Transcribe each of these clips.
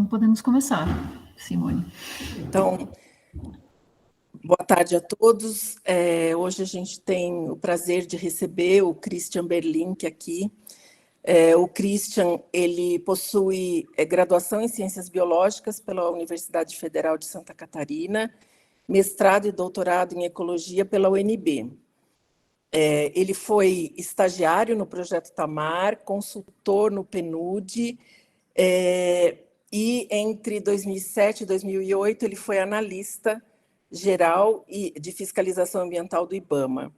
Então, podemos começar, Simone. Então, boa tarde a todos. Hoje a gente tem o prazer de receber o Christian Berlink aqui. O Christian, ele possui graduação em Ciências Biológicas pela Universidade Federal de Santa Catarina, mestrado e doutorado em Ecologia pela UNB. Ele foi estagiário no Projeto Tamar, consultor no PNUD, e entre 2007 e 2008 ele foi analista geral de fiscalização ambiental do IBAMA.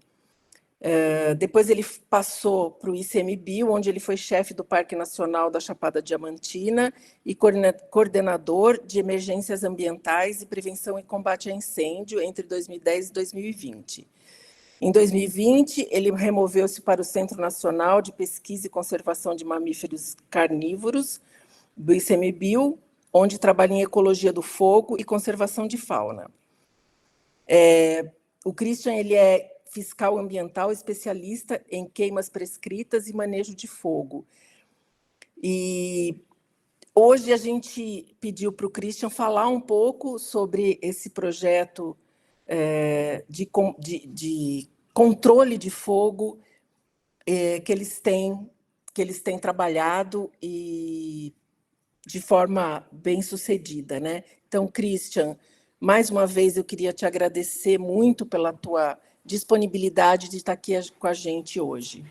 Depois ele passou para o ICMBio, onde ele foi chefe do Parque Nacional da Chapada Diamantina e coordenador de emergências ambientais e prevenção e combate a incêndio entre 2010 e 2020. Em 2020, ele removeu-se para o Centro Nacional de Pesquisa e Conservação de Mamíferos Carnívoros, do ICMBio, onde trabalha em ecologia do fogo e conservação de fauna. O Christian ele é fiscal ambiental especialista em queimas prescritas e manejo de fogo. E hoje a gente pediu para o Christian falar um pouco sobre esse projeto de controle de fogo que eles têm trabalhado e de forma bem sucedida, né? Então, Christian, mais uma vez eu queria te agradecer muito pela tua disponibilidade de estar aqui com a gente hoje.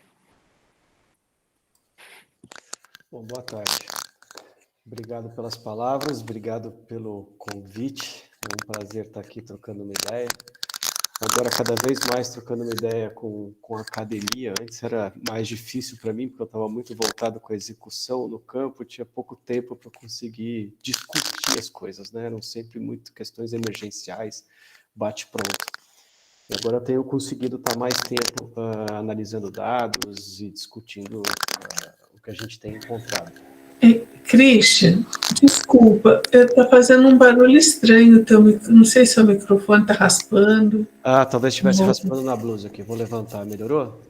Bom, boa tarde. Obrigado pelas palavras, obrigado pelo convite. É um prazer estar aqui trocando uma ideia. Agora, cada vez mais trocando uma ideia com a academia. Antes era mais difícil para mim, porque eu estava muito voltado com a execução no campo, tinha pouco tempo para conseguir discutir as coisas, né? Eram sempre muito questões emergenciais, bate-pronto. E agora eu tenho conseguido estar mais tempo analisando dados e discutindo o que a gente tem encontrado. Christian, desculpa, está fazendo um barulho estranho, não sei se o microfone está raspando. Talvez estivesse raspando na blusa aqui, vou levantar, melhorou?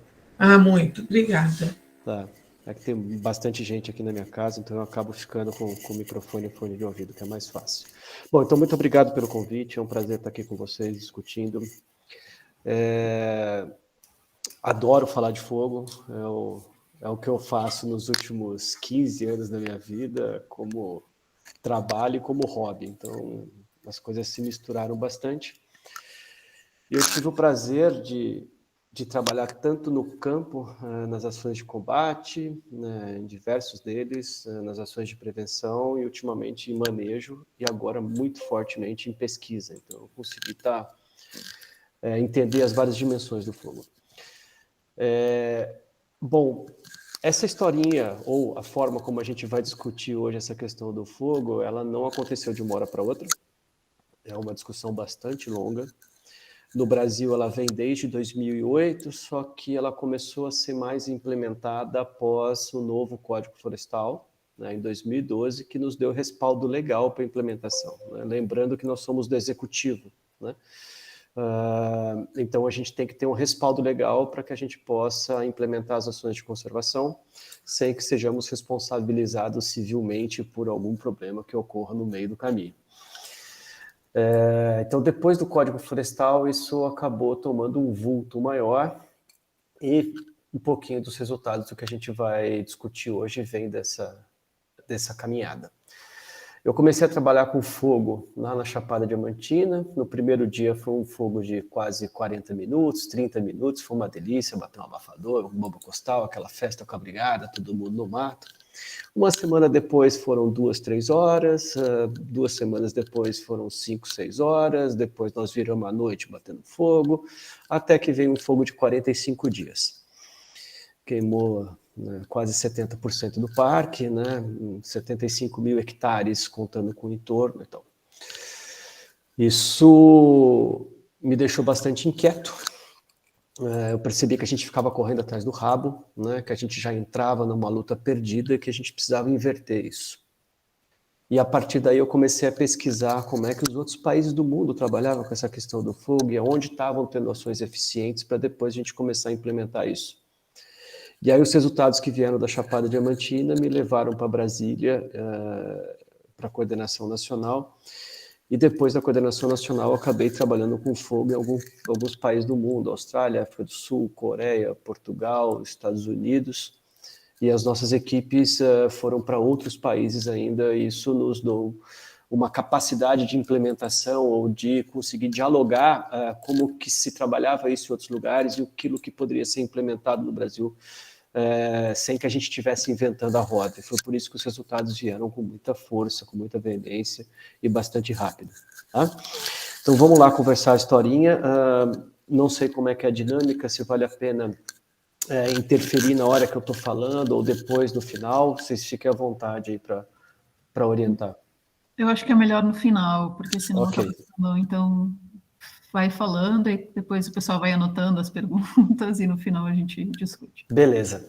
Muito, obrigada. Tá, é que tem bastante gente aqui na minha casa, então eu acabo ficando com o microfone e fone de ouvido, que é mais fácil. Bom, então muito obrigado pelo convite, é um prazer estar aqui com vocês, discutindo. Adoro falar de fogo, é o que eu faço nos últimos 15 anos da minha vida, como trabalho e como hobby. Então, as coisas se misturaram bastante. E eu tive o prazer de trabalhar tanto no campo, nas ações de combate, né, em diversos deles, nas ações de prevenção e, ultimamente, em manejo, e agora muito fortemente em pesquisa. Então, eu consegui entender as várias dimensões do fogo. Bom, essa historinha, ou a forma como a gente vai discutir hoje essa questão do fogo, ela não aconteceu de uma hora para outra. É uma discussão bastante longa. No Brasil, ela vem desde 2008, só que ela começou a ser mais implementada após o novo Código Florestal, né, em 2012, que nos deu respaldo legal para a implementação, né? Lembrando que nós somos do Executivo, né? Então, a gente tem que ter um respaldo legal para que a gente possa implementar as ações de conservação sem que sejamos responsabilizados civilmente por algum problema que ocorra no meio do caminho. Então, depois do Código Florestal, isso acabou tomando um vulto maior e um pouquinho dos resultados do que a gente vai discutir hoje vem dessa caminhada. Eu comecei a trabalhar com fogo lá na Chapada Diamantina. No primeiro dia foi um fogo de quase 40 minutos, 30 minutos. Foi uma delícia, bater um abafador, um bomba costal, aquela festa com a brigada, todo mundo no mato. Uma semana depois foram 2, 3 horas. 2 semanas depois foram 5, 6 horas. Depois nós viramos à noite batendo fogo. Até que veio um fogo de 45 dias. Queimou, né, quase 70% do parque, né, 75 mil hectares, contando com o entorno. Então, isso me deixou bastante inquieto. Eu percebi que a gente ficava correndo atrás do rabo, né, que a gente já entrava numa luta perdida e que a gente precisava inverter isso. E a partir daí eu comecei a pesquisar como é que os outros países do mundo trabalhavam com essa questão do fogo e onde estavam tendo ações eficientes para depois a gente começar a implementar isso. E aí os resultados que vieram da Chapada Diamantina me levaram para Brasília a coordenação nacional. E depois da coordenação nacional, eu acabei trabalhando com fogo em alguns países do mundo, Austrália, África do Sul, Coreia, Portugal, Estados Unidos. E as nossas equipes foram para outros países ainda, e isso nos deu uma capacidade de implementação ou de conseguir dialogar como que se trabalhava isso em outros lugares e aquilo que poderia ser implementado no Brasil sem que a gente estivesse inventando a roda. E foi por isso que os resultados vieram com muita força, com muita veemência e bastante rápido. Tá? Então vamos lá conversar a historinha. Não sei como é que é a dinâmica, se vale a pena interferir na hora que eu estou falando ou depois, no final. Vocês fiquem à vontade aí para orientar. Eu acho que é melhor no final, porque senão Ok. então vai falando e depois o pessoal vai anotando as perguntas e no final a gente discute. Beleza.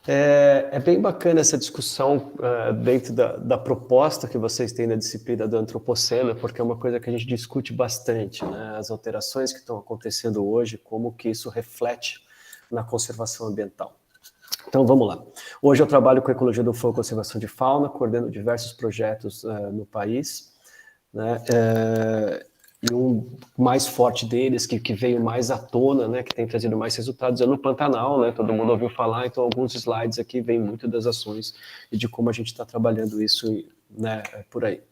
É bem bacana essa discussão dentro da proposta que vocês têm na disciplina do Antropoceno, porque é uma coisa que a gente discute bastante, né? As alterações que estão acontecendo hoje, como que isso reflete na conservação ambiental. Então, vamos lá. Hoje eu trabalho com Ecologia do Fogo e Conservação de Fauna, coordeno diversos projetos no país, né? E um mais forte deles, que veio mais à tona, né, que tem trazido mais resultados, é no Pantanal, né? Todo mundo ouviu falar, então alguns slides aqui vêm muito das ações e de como a gente está trabalhando isso, né, por aí.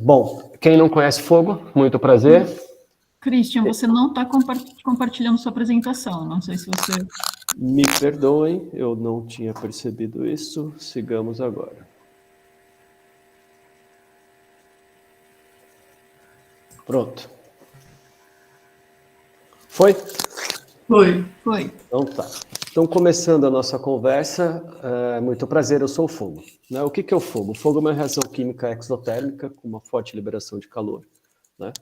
Bom, quem não conhece fogo, muito prazer. Christian, você não está compartilhando sua apresentação, não sei se você... Me perdoem, eu não tinha percebido isso, sigamos agora. Pronto. Foi? Foi. Então tá. Então, começando a nossa conversa, muito prazer, eu sou o fogo. Né? O que é o fogo? O fogo é uma reação química exotérmica com uma forte liberação de calor, né?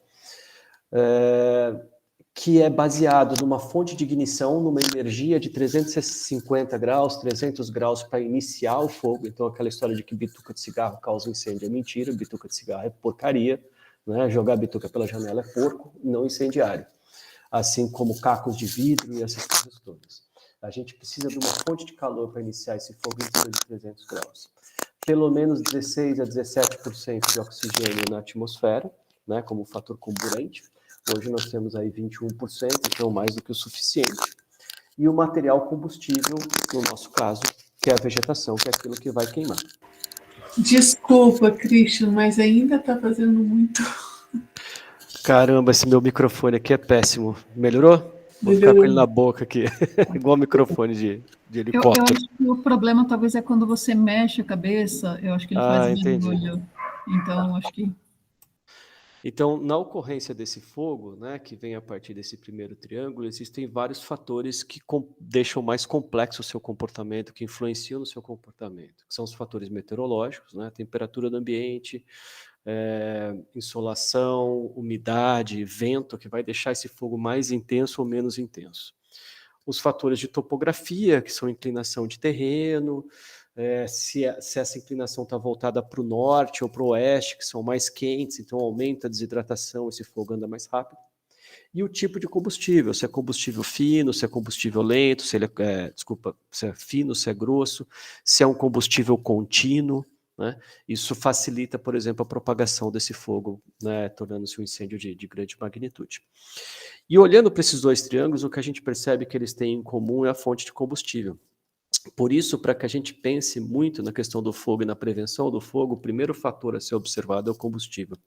Que é baseado numa fonte de ignição, numa energia de 350 graus, 300 graus para iniciar o fogo. Então, aquela história de que bituca de cigarro causa incêndio é mentira, bituca de cigarro é porcaria, né? Jogar bituca pela janela é porco, não incendiário. Assim como cacos de vidro e essas coisas todas. A gente precisa de uma fonte de calor para iniciar esse fogo em cima de 300 graus. Pelo menos 16 a 17% de oxigênio na atmosfera, né, como fator comburente. Hoje nós temos aí 21%, então mais do que o suficiente. E o material combustível, no nosso caso, que é a vegetação, que é aquilo que vai queimar. Desculpa, Christian, mas ainda está fazendo muito. Caramba, esse meu microfone aqui é péssimo. Melhorou? Vou ficar com ele na boca aqui, igual microfone de helicóptero. Eu acho que o problema talvez é quando você mexe a cabeça, eu acho que ele faz barulho. Então, acho que... Então, na ocorrência desse fogo, né, que vem a partir desse primeiro triângulo, existem vários fatores que deixam mais complexo o seu comportamento, que influenciam no seu comportamento. São os fatores meteorológicos, né, temperatura do ambiente, insolação, umidade, vento, que vai deixar esse fogo mais intenso ou menos intenso. Os fatores de topografia, que são inclinação de terreno, se essa inclinação está voltada para o norte ou para o oeste, que são mais quentes, então aumenta a desidratação, esse fogo anda mais rápido. E o tipo de combustível, se é combustível fino, se é combustível lento, se é fino, se é grosso, se é um combustível contínuo, né? Isso facilita, por exemplo, a propagação desse fogo, né, tornando-se um incêndio de grande magnitude. E olhando para esses dois triângulos, o que a gente percebe que eles têm em comum é a fonte de combustível. Por isso, para que a gente pense muito na questão do fogo e na prevenção do fogo, o primeiro fator a ser observado é o combustível.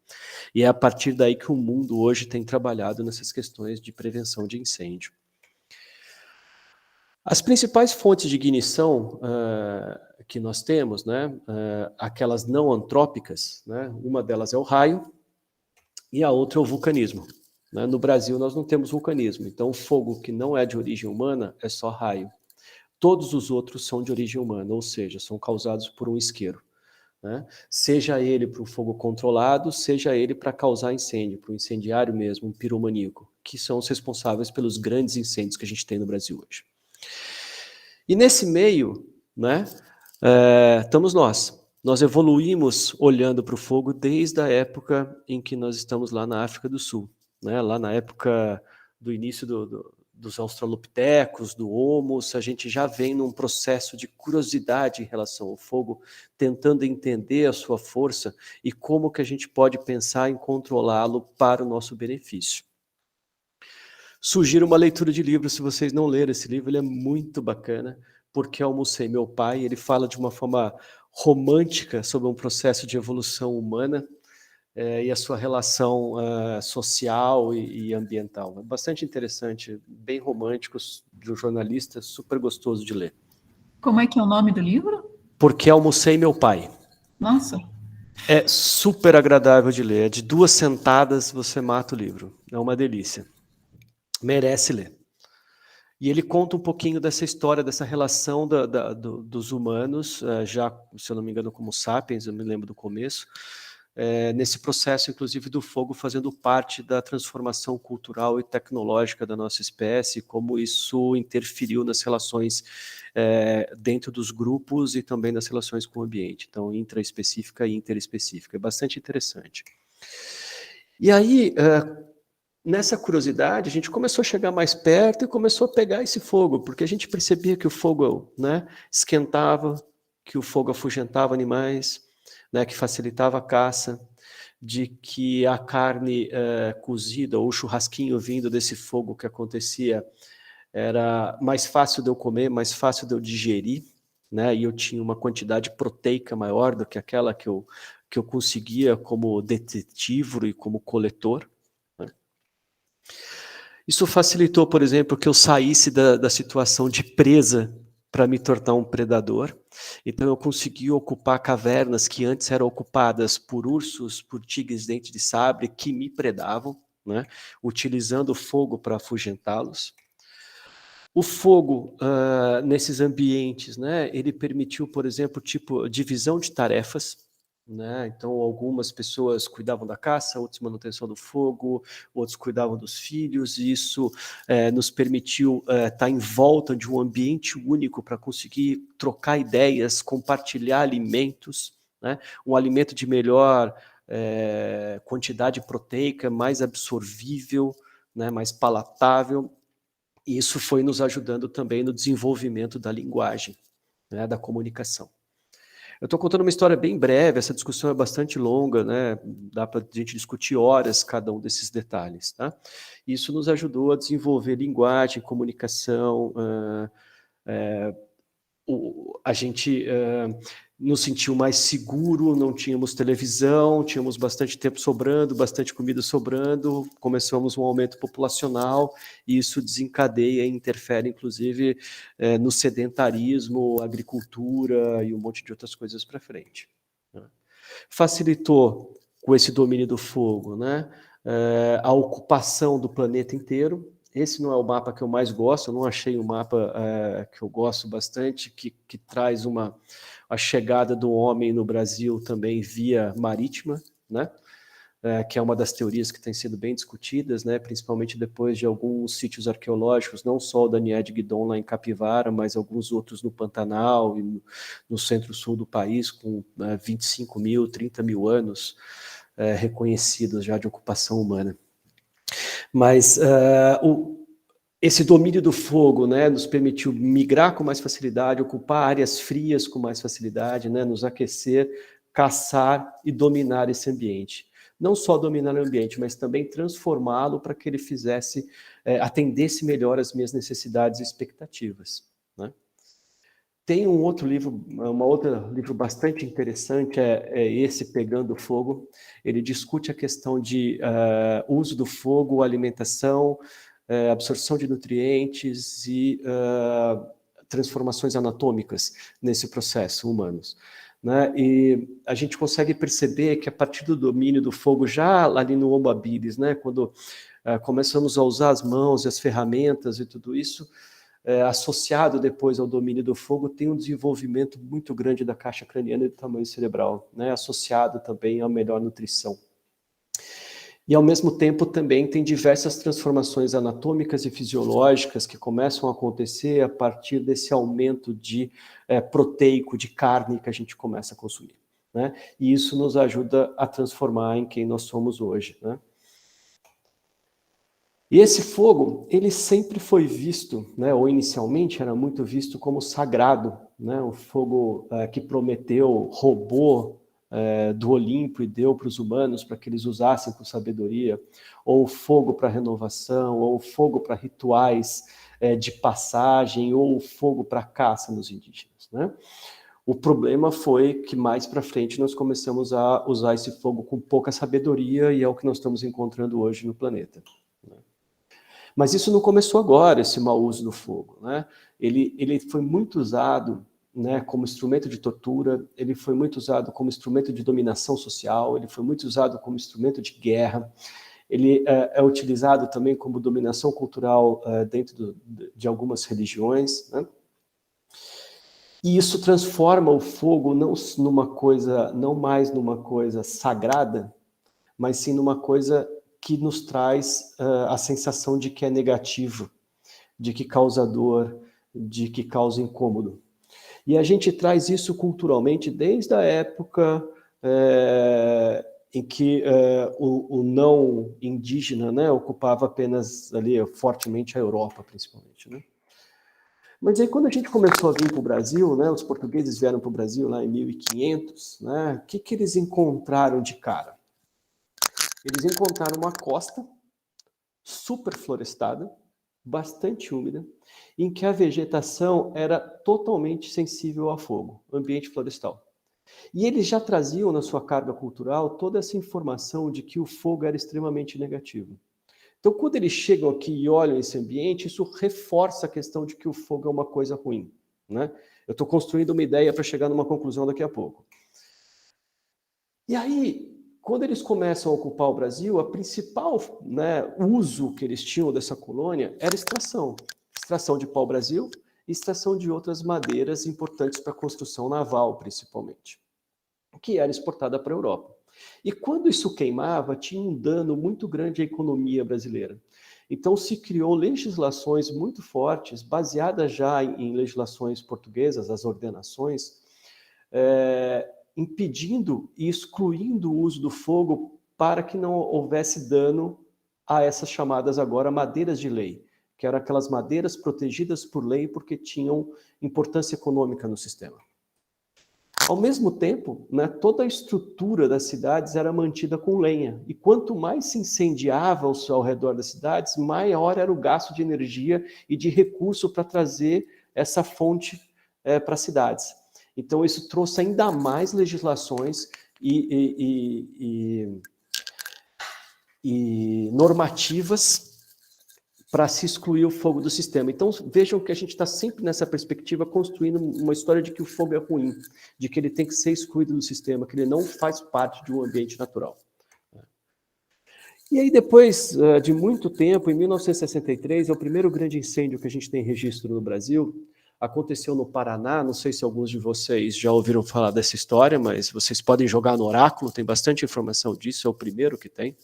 E é a partir daí que o mundo hoje tem trabalhado nessas questões de prevenção de incêndio. As principais fontes de ignição que nós temos, né, aquelas não antrópicas, né, uma delas é o raio e a outra é o vulcanismo. Né? No Brasil nós não temos vulcanismo, então o fogo que não é de origem humana é só raio. Todos os outros são de origem humana, ou seja, são causados por um isqueiro. Né? Seja ele para um fogo controlado, seja ele para causar incêndio, para um incendiário mesmo, um piromaníaco, que são os responsáveis pelos grandes incêndios que a gente tem no Brasil hoje. E nesse meio, né, estamos nós. Nós evoluímos olhando para o fogo desde a época em que nós estamos lá na África do Sul. Né? Lá na época do início dos australopitecos, do Homo, a gente já vem num processo de curiosidade em relação ao fogo, tentando entender a sua força e como que a gente pode pensar em controlá-lo para o nosso benefício. Sugiro uma leitura de livro, se vocês não leram esse livro, ele é muito bacana, Porque Almocei Meu Pai, ele fala de uma forma romântica sobre um processo de evolução humana, e a sua relação social e ambiental. É bastante interessante, bem romântico, de um jornalista, super gostoso de ler. Como é que é o nome do livro? Porque Almocei Meu Pai. Nossa. É super agradável de ler, de 2 sentadas você mata o livro, é uma delícia. Merece ler. E ele conta um pouquinho dessa história, dessa relação dos humanos, já, se eu não me engano, como sapiens, eu me lembro do começo, nesse processo, inclusive, do fogo fazendo parte da transformação cultural e tecnológica da nossa espécie, como isso interferiu nas relações dentro dos grupos e também nas relações com o ambiente. Então, intraespecífica e interespecífica. É bastante interessante. E aí, nessa curiosidade, a gente começou a chegar mais perto e começou a pegar esse fogo, porque a gente percebia que o fogo, né, esquentava, que o fogo afugentava animais, né, que facilitava a caça, de que a carne cozida ou o churrasquinho vindo desse fogo que acontecia era mais fácil de eu comer, mais fácil de eu digerir, né, e eu tinha uma quantidade proteica maior do que aquela que eu conseguia como detetívoro e como coletor. Né. Isso facilitou, por exemplo, que eu saísse da situação de presa para me tornar um predador. Então eu consegui ocupar cavernas que antes eram ocupadas por ursos, por tigres dente de sabre, que me predavam, né, utilizando o fogo para afugentá-los. O fogo, nesses ambientes, né, ele permitiu, por exemplo, divisão de tarefas, né? Então, algumas pessoas cuidavam da caça, outras manutenção do fogo, outros cuidavam dos filhos, e isso nos permitiu estar em volta de um ambiente único para conseguir trocar ideias, compartilhar alimentos, né? Um alimento de melhor quantidade proteica, mais absorvível, né? Mais palatável, e isso foi nos ajudando também no desenvolvimento da linguagem, né? Da comunicação. Eu estou contando uma história bem breve, essa discussão é bastante longa, né? Dá para a gente discutir horas cada um desses detalhes. Tá? Isso nos ajudou a desenvolver linguagem, comunicação, a gente nos sentiu mais seguro, não tínhamos televisão, tínhamos bastante tempo sobrando, bastante comida sobrando, começamos um aumento populacional, e isso desencadeia e interfere, inclusive, no sedentarismo, agricultura e um monte de outras coisas para frente. Né? Facilitou, com esse domínio do fogo, né, a ocupação do planeta inteiro. Esse não é o mapa que eu mais gosto, eu não achei um mapa que eu gosto bastante, que traz a chegada do homem no Brasil também via marítima, né? Que é uma das teorias que tem sido bem discutidas, né? Principalmente depois de alguns sítios arqueológicos, não só o Daniel de Guidon lá em Capivara, mas alguns outros no Pantanal e no centro-sul do país, com 25 mil, 30 mil anos reconhecidos já de ocupação humana. Mas esse domínio do fogo, né, nos permitiu migrar com mais facilidade, ocupar áreas frias com mais facilidade, né, nos aquecer, caçar e dominar esse ambiente. Não só dominar o ambiente, mas também transformá-lo para que ele atendesse melhor às minhas necessidades e expectativas. Né? Tem um outro livro, livro bastante interessante, é esse, Pegando Fogo. Ele discute a questão de uso do fogo, alimentação, absorção de nutrientes e transformações anatômicas nesse processo humanos. Né? E a gente consegue perceber que a partir do domínio do fogo, já ali no Homo habilis, né? Quando começamos a usar as mãos e as ferramentas e tudo isso, associado depois ao domínio do fogo, tem um desenvolvimento muito grande da caixa craniana e do tamanho cerebral, né? Associado também à melhor nutrição. E, ao mesmo tempo, também tem diversas transformações anatômicas e fisiológicas que começam a acontecer a partir desse aumento de proteico, de carne que a gente começa a consumir. Né? E isso nos ajuda a transformar em quem nós somos hoje. Né? E esse fogo, ele sempre foi visto, né, ou inicialmente era muito visto como sagrado, né, o fogo que Prometeu roubou do Olimpo e deu para os humanos para que eles usassem com sabedoria, ou o fogo para renovação, ou o fogo para rituais de passagem, ou o fogo para caça nos indígenas, né? O problema foi que mais para frente nós começamos a usar esse fogo com pouca sabedoria e é o que nós estamos encontrando hoje no planeta. Mas isso não começou agora, esse mau uso do fogo, né? Ele foi muito usado, né, como instrumento de tortura, ele foi muito usado como instrumento de dominação social, ele foi muito usado como instrumento de guerra, ele é utilizado também como dominação cultural dentro de algumas religiões, né? E isso transforma o fogo não mais numa coisa sagrada, mas sim numa coisa que nos traz a sensação de que é negativo, de que causa dor, de que causa incômodo. E a gente traz isso culturalmente desde a época em que o não indígena, né, ocupava apenas ali fortemente a Europa, principalmente, né? Mas aí quando a gente começou a vir para o Brasil, né, os portugueses vieram para o Brasil lá em 1500, né, o que eles encontraram de cara? Eles encontraram uma costa super florestada, bastante úmida, em que a vegetação era totalmente sensível a fogo, ambiente florestal. E eles já traziam na sua carga cultural toda essa informação de que o fogo era extremamente negativo. Então, quando eles chegam aqui e olham esse ambiente, isso reforça a questão de que o fogo é uma coisa ruim, né? Eu estou construindo uma ideia para chegar numa conclusão daqui a pouco. E aí, quando eles começam a ocupar o Brasil, a principal, né, uso que eles tinham dessa colônia era extração. Extração de pau-brasil e extração de outras madeiras importantes para a construção naval, principalmente, que era exportada para a Europa. E quando isso queimava, tinha um dano muito grande à economia brasileira. Então se criou legislações muito fortes, baseadas já em legislações portuguesas, as ordenações, impedindo e excluindo o uso do fogo para que não houvesse dano a essas chamadas agora madeiras de lei, que eram aquelas madeiras protegidas por lei porque tinham importância econômica no sistema. Ao mesmo tempo, né, toda a estrutura das cidades era mantida com lenha. E quanto mais se incendiava ao redor das cidades, maior era o gasto de energia e de recurso para trazer essa fonte para as cidades. Então, isso trouxe ainda mais legislações e normativas para se excluir o fogo do sistema. Então, vejam que a gente está sempre nessa perspectiva construindo uma história de que o fogo é ruim, de que ele tem que ser excluído do sistema, que ele não faz parte de um ambiente natural. E aí, depois de muito tempo, em 1963, é o primeiro grande incêndio que a gente tem registro no Brasil, aconteceu no Paraná, não sei se alguns de vocês já ouviram falar dessa história, mas vocês podem jogar no Oráculo, tem bastante informação disso, é o primeiro que tem.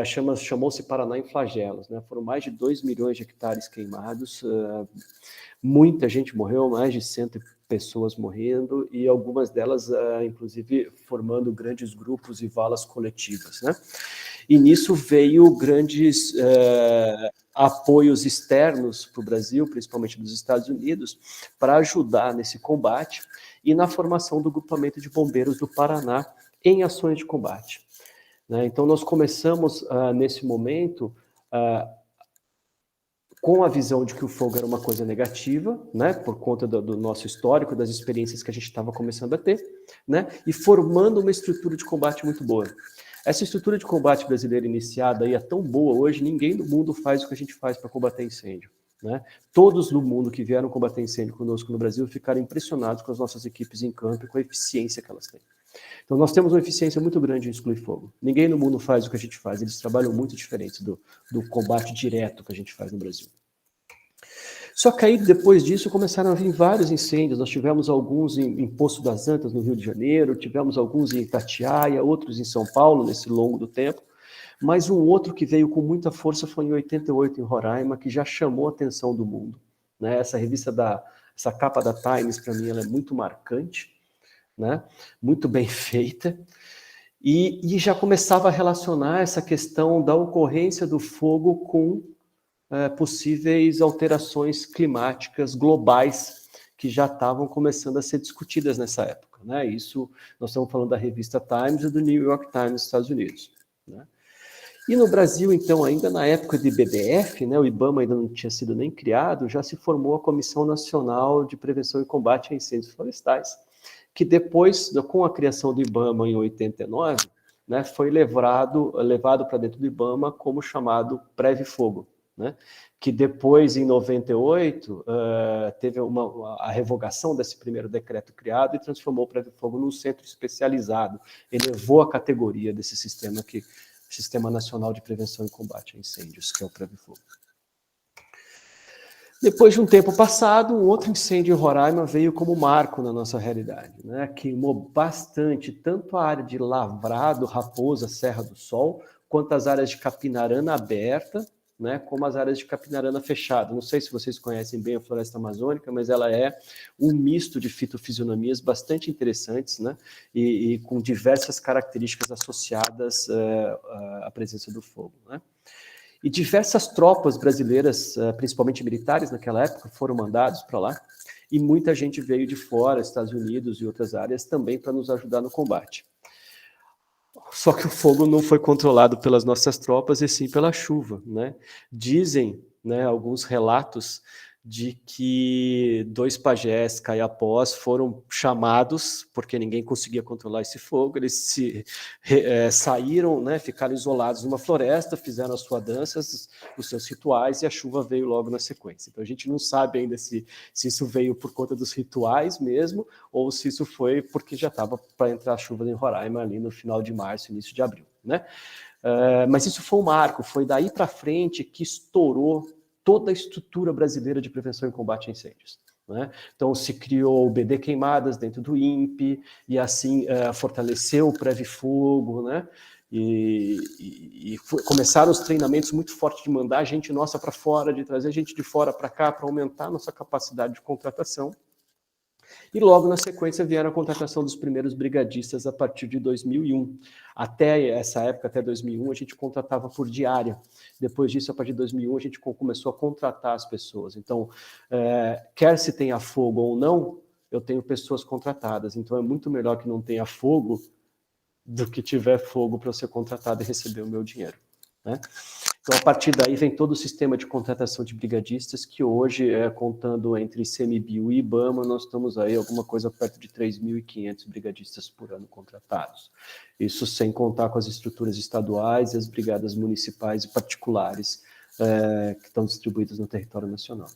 Chamou-se Paraná em Flagelos, né? Foram mais de 2 milhões de hectares queimados, muita gente morreu, mais de 100 pessoas morrendo, e algumas delas, inclusive, formando grandes grupos e valas coletivas, né? E nisso veio grandes apoios externos para o Brasil, principalmente dos Estados Unidos, para ajudar nesse combate e na formação do grupamento de bombeiros do Paraná em ações de combate. Então, nós começamos, nesse momento, com a visão de que o fogo era uma coisa negativa, né, por conta do nosso histórico, das experiências que a gente estava começando a ter, né, e formando uma estrutura de combate muito boa. Essa estrutura de combate brasileira iniciada aí é tão boa hoje, ninguém no mundo faz o que a gente faz para combater incêndio, né? Todos no mundo que vieram combater incêndio conosco no Brasil ficaram impressionados com as nossas equipes em campo e com a eficiência que elas têm. Então, nós temos uma eficiência muito grande em excluir fogo. Ninguém no mundo faz o que a gente faz, eles trabalham muito diferente do combate direto que a gente faz no Brasil. Só que aí, depois disso, começaram a vir vários incêndios. Nós tivemos alguns em Poço das Antas, no Rio de Janeiro, tivemos alguns em Itatiaia, outros em São Paulo, nesse longo do tempo. Mas um outro que veio com muita força foi em 88, em Roraima, que já chamou a atenção do mundo, né? Essa revista, essa capa da Times, para mim, ela é muito marcante, né? Muito bem feita. E já começava a relacionar essa questão da ocorrência do fogo com possíveis alterações climáticas globais que já estavam começando a ser discutidas nessa época, né? Isso, nós estamos falando da revista Times e do New York Times dos Estados Unidos, né? E no Brasil, então, ainda na época de BDF, né, o IBAMA ainda não tinha sido nem criado, já se formou a Comissão Nacional de Prevenção e Combate a Incêndios Florestais, que depois, com a criação do IBAMA em 89, né, foi levado para dentro do IBAMA como chamado Previfogo, né, que depois, em 98, teve a revogação desse primeiro decreto criado e transformou o Previfogo num centro especializado, elevou a categoria desse sistema Sistema Nacional de Prevenção e Combate a Incêndios, que é o Previfogo. Depois de um tempo passado, um outro incêndio em Roraima veio como marco na nossa realidade, né? Queimou bastante tanto a área de Lavrado, Raposa, Serra do Sol, quanto as áreas de Capinarana aberta, né, como as áreas de Capinarana fechada. Não sei se vocês conhecem bem a floresta amazônica, mas ela é um misto de fitofisionomias bastante interessantes, né, e com diversas características associadas à presença do fogo, né. E diversas tropas brasileiras, principalmente militares naquela época, foram mandados para lá, e muita gente veio de fora, Estados Unidos e outras áreas, também para nos ajudar no combate. Só que o fogo não foi controlado pelas nossas tropas, e sim pela chuva, né? Dizem, né, alguns relatos de que 2 pajés caiapós foram chamados, porque ninguém conseguia controlar esse fogo, eles saíram, né, ficaram isolados numa floresta, fizeram a sua dança, os seus rituais, e a chuva veio logo na sequência. Então a gente não sabe ainda se isso veio por conta dos rituais mesmo, ou se isso foi porque já estava para entrar a chuva em Roraima ali no final de março, início de abril, né? Mas isso foi um marco, foi daí para frente que estourou toda a estrutura brasileira de prevenção e combate a incêndios, né? Então se criou o BD Queimadas dentro do INPE, e assim fortaleceu o Previfogo, né? Começaram os treinamentos muito fortes de mandar gente nossa para fora, de trazer gente de fora para cá, para aumentar a nossa capacidade de contratação. E logo na sequência vieram a contratação dos primeiros brigadistas a partir de 2001. Até essa época, até 2001, a gente contratava por diária. Depois disso, a partir de 2001, a gente começou a contratar as pessoas. Então, quer se tenha fogo ou não, eu tenho pessoas contratadas. Então, é muito melhor que não tenha fogo do que tiver fogo para eu ser contratado e receber o meu dinheiro, né? Então, a partir daí, vem todo o sistema de contratação de brigadistas, que hoje, contando entre ICMBio e IBAMA, nós estamos aí alguma coisa perto de 3.500 brigadistas por ano contratados. Isso sem contar com as estruturas estaduais e as brigadas municipais e particulares que estão distribuídas no território nacional.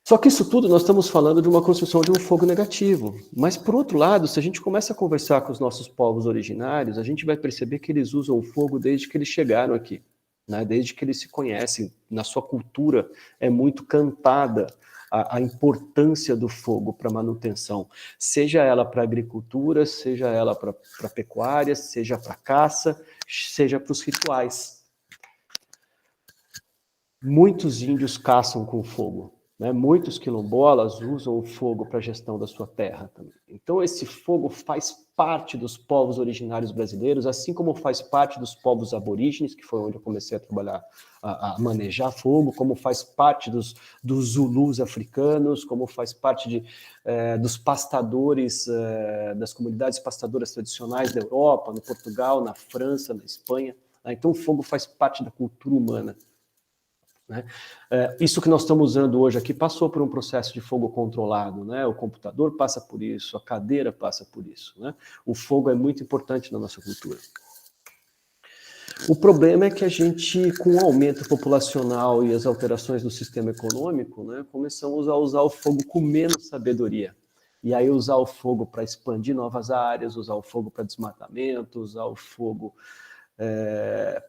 Só que isso tudo nós estamos falando de uma construção de um fogo negativo. Mas, por outro lado, se a gente começa a conversar com os nossos povos originários, a gente vai perceber que eles usam o fogo desde que eles chegaram aqui, né? Desde que eles se conhecem. Na sua cultura é muito cantada a importância do fogo para manutenção, seja ela para agricultura, seja ela para pecuária, seja para caça, seja para os rituais. Muitos índios caçam com fogo, né? Muitos quilombolas usam o fogo para a gestão da sua terra também. Então esse fogo faz parte dos povos originários brasileiros, assim como faz parte dos povos aborígenes, que foi onde eu comecei a trabalhar, a manejar fogo, como faz parte dos zulus africanos, como faz parte dos pastadores, das comunidades pastadoras tradicionais da Europa, no Portugal, na França, na Espanha. Então o fogo faz parte da cultura humana, né? Isso que nós estamos usando hoje aqui passou por um processo de fogo controlado, né? O computador passa por isso, a cadeira passa por isso, né? O fogo é muito importante na nossa cultura. O problema é que a gente, com o aumento populacional e as alterações do sistema econômico, né, começamos a usar o fogo com menos sabedoria. E aí usar o fogo para expandir novas áreas, usar o fogo para desmatamento, usar o fogo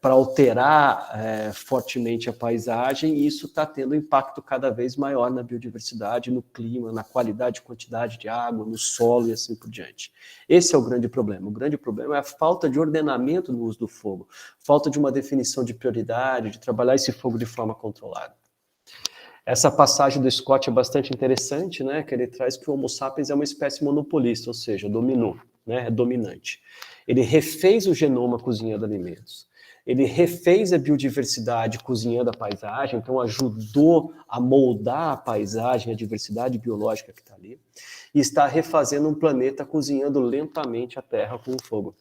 para alterar fortemente a paisagem, e isso está tendo um impacto cada vez maior na biodiversidade, no clima, na qualidade e quantidade de água, no solo e assim por diante. Esse é o grande problema. O grande problema é a falta de ordenamento no uso do fogo, falta de uma definição de prioridade, de trabalhar esse fogo de forma controlada. Essa passagem do Scott é bastante interessante, né? Que ele traz que o Homo sapiens é uma espécie monopolista, ou seja, dominou, né, é dominante. Ele refez o genoma cozinhando alimentos. Ele refez a biodiversidade cozinhando a paisagem, então ajudou a moldar a paisagem, a diversidade biológica que está ali, e está refazendo um planeta cozinhando lentamente a Terra com o fogo.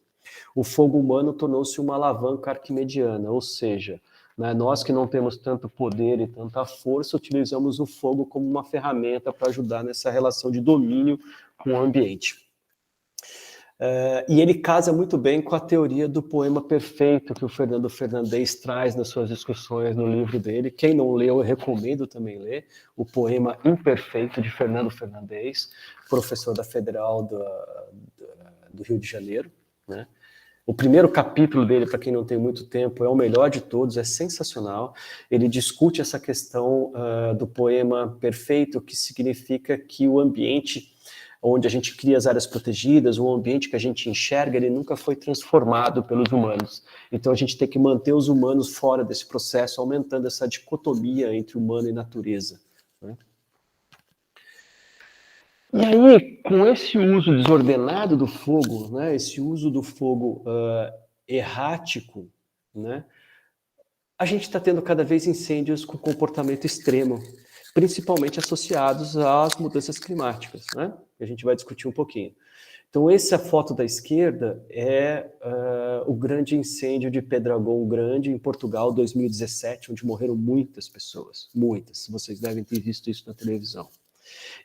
O fogo humano tornou-se uma alavanca arquimediana, ou seja, né, nós que não temos tanto poder e tanta força, utilizamos o fogo como uma ferramenta para ajudar nessa relação de domínio com o ambiente. E ele casa muito bem com a teoria do poema perfeito que o Fernando Fernandes traz nas suas discussões no livro dele. Quem não leu, eu recomendo também ler o poema Imperfeito de Fernando Fernandes, professor da Federal do Rio de Janeiro, né? O primeiro capítulo dele, para quem não tem muito tempo, é o melhor de todos, é sensacional. Ele discute essa questão do poema perfeito, que significa que o ambiente onde a gente cria as áreas protegidas, o ambiente que a gente enxerga, ele nunca foi transformado pelos humanos. Então a gente tem que manter os humanos fora desse processo, aumentando essa dicotomia entre humano e natureza, né? E aí, com esse uso desordenado do fogo, né, esse uso do fogo errático, né, a gente está tendo cada vez incêndios com comportamento extremo, principalmente associados às mudanças climáticas, né? A gente vai discutir um pouquinho. Então, essa foto da esquerda é o grande incêndio de Pedrógão Grande, em Portugal, 2017, onde morreram muitas pessoas, muitas. Vocês devem ter visto isso na televisão.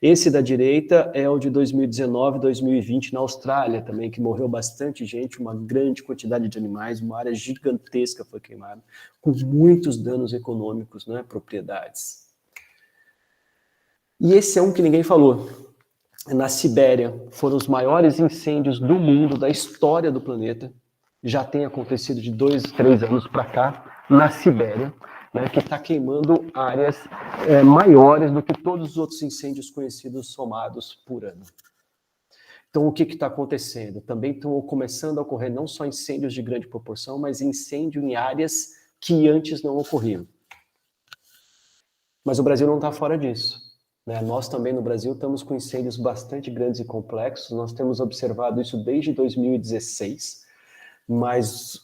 Esse da direita é o de 2019, 2020, na Austrália também, que morreu bastante gente, uma grande quantidade de animais, uma área gigantesca foi queimada, com muitos danos econômicos, né, propriedades. E esse é um que ninguém falou. Na Sibéria, foram os maiores incêndios do mundo, da história do planeta. Já tem acontecido de 2, 3 anos para cá, na Sibéria, né, que está queimando áreas maiores do que todos os outros incêndios conhecidos somados por ano. Então, o que está acontecendo? Também estão começando a ocorrer não só incêndios de grande proporção, mas incêndio em áreas que antes não ocorriam. Mas o Brasil não está fora disso, né? Nós também no Brasil estamos com incêndios bastante grandes e complexos, nós temos observado isso desde 2016, mas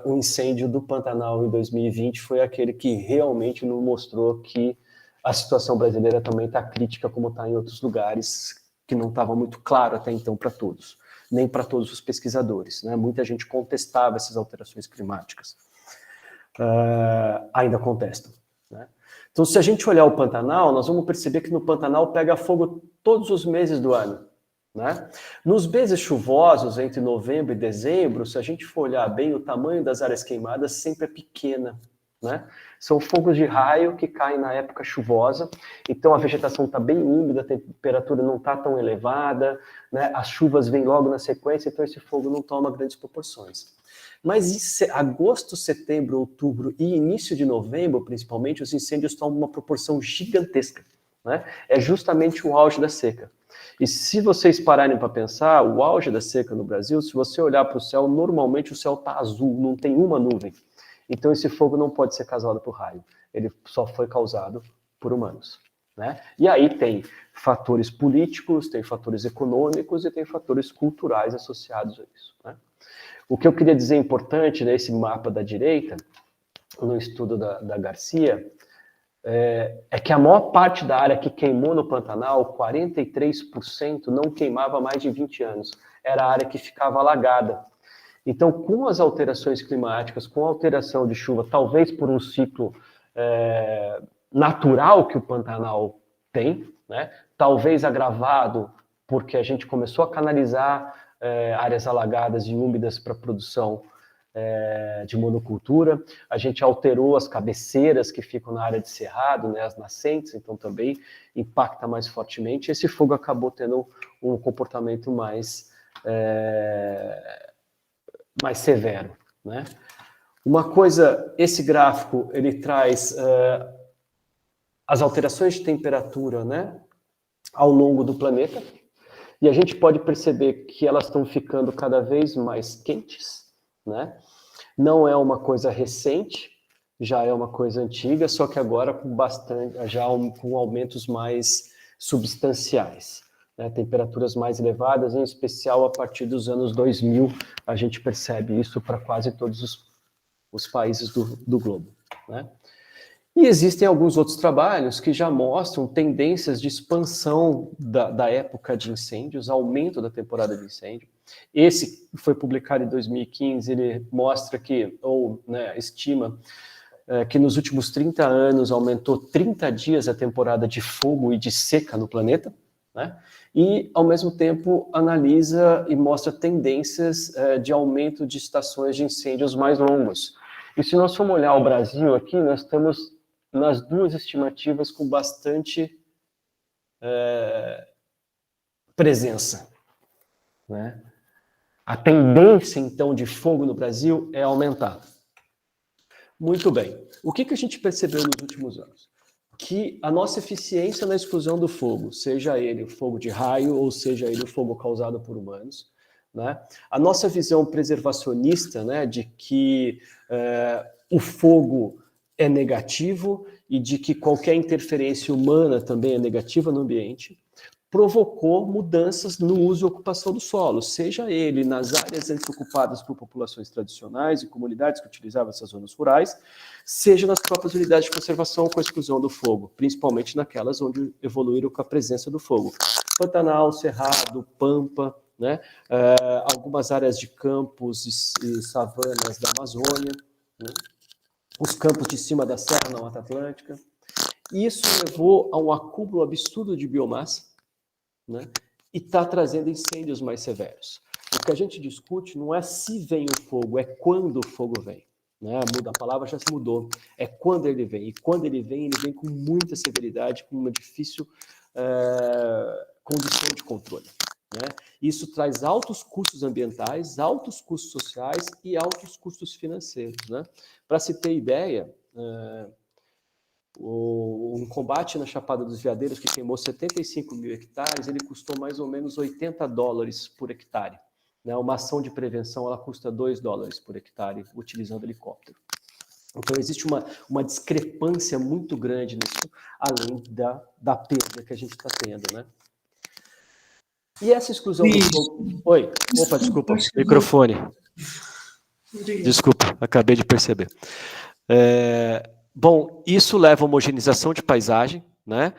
o incêndio do Pantanal em 2020 foi aquele que realmente nos mostrou que a situação brasileira também está crítica, como está em outros lugares, que não estava muito claro até então para todos, nem para todos os pesquisadores, né? Muita gente contestava essas alterações climáticas. Ainda contestam, né? Então, se a gente olhar o Pantanal, nós vamos perceber que no Pantanal pega fogo todos os meses do ano, né? Nos meses chuvosos, entre novembro e dezembro, se a gente for olhar bem, o tamanho das áreas queimadas sempre é pequena, né? São fogos de raio que caem na época chuvosa, então a vegetação está bem úmida, a temperatura não está tão elevada, né? As chuvas vêm logo na sequência, então esse fogo não toma grandes proporções. Mas em agosto, setembro, outubro e início de novembro, principalmente, os incêndios tomam uma proporção gigantesca, né? É justamente o auge da seca. E se vocês pararem para pensar, o auge da seca no Brasil, se você olhar para o céu, normalmente o céu está azul, não tem uma nuvem. Então esse fogo não pode ser causado por raio, ele só foi causado por humanos, né? E aí tem fatores políticos, tem fatores econômicos e tem fatores culturais associados a isso, né? O que eu queria dizer importante nesse mapa da direita, no estudo da Garcia, é que a maior parte da área que queimou no Pantanal, 43%, não queimava há mais de 20 anos. Era a área que ficava alagada. Então, com as alterações climáticas, com a alteração de chuva, talvez por um ciclo natural que o Pantanal tem, né? Talvez agravado porque a gente começou a canalizar áreas alagadas e úmidas para produção de monocultura, a gente alterou as cabeceiras que ficam na área de cerrado, né, as nascentes, então também impacta mais fortemente. Esse fogo acabou tendo um comportamento mais severo, né? Uma coisa, esse gráfico, ele traz as alterações de temperatura, né, ao longo do planeta, e a gente pode perceber que elas estão ficando cada vez mais quentes, né? Não é uma coisa recente, já é uma coisa antiga, só que agora com com aumentos mais substanciais, né, temperaturas mais elevadas, em especial a partir dos anos 2000, a gente percebe isso para quase todos os países do globo, né? E existem alguns outros trabalhos que já mostram tendências de expansão da época de incêndios, aumento da temporada de incêndio. Esse foi publicado em 2015, ele mostra que, ou né, estima, que nos últimos 30 anos aumentou 30 dias a temporada de fogo e de seca no planeta, né? E, ao mesmo tempo, analisa e mostra tendências de aumento de estações de incêndios mais longos. E se nós formos olhar o Brasil aqui, nós estamos nas duas estimativas com bastante presença, né? A tendência, então, de fogo no Brasil é aumentar. Muito bem. O que a gente percebeu nos últimos anos? Que a nossa eficiência na exclusão do fogo, seja ele o fogo de raio ou seja ele o fogo causado por humanos, né? A nossa visão preservacionista, né, de que o fogo é negativo e de que qualquer interferência humana também é negativa no ambiente, provocou mudanças no uso e ocupação do solo, seja ele nas áreas antes ocupadas por populações tradicionais e comunidades que utilizavam essas zonas rurais, seja nas próprias unidades de conservação com a exclusão do fogo, principalmente naquelas onde evoluíram com a presença do fogo. Pantanal, Cerrado, Pampa, né? Algumas áreas de campos e savanas da Amazônia, né? Os campos de cima da Serra na Mata Atlântica. Isso levou a um acúmulo absurdo de biomassa, né? E está trazendo incêndios mais severos. O que a gente discute não é se vem o fogo, é quando o fogo vem, né? A palavra já se mudou, é quando ele vem. E quando ele vem com muita severidade, com uma difícil condição de controle, né? Isso traz altos custos ambientais, altos custos sociais e altos custos financeiros, né? Para se ter ideia, um combate na Chapada dos Veadeiros que queimou 75 mil hectares, ele custou mais ou menos $80 por hectare, né? Uma ação de prevenção ela custa $2 por hectare utilizando helicóptero. Então existe uma discrepância muito grande nisso, além da perda que a gente está tendo, né? E essa exclusão do fogo... Oi, opa, desculpa, microfone. Desculpa, acabei de perceber. Bom, isso leva a homogeneização de paisagem, né?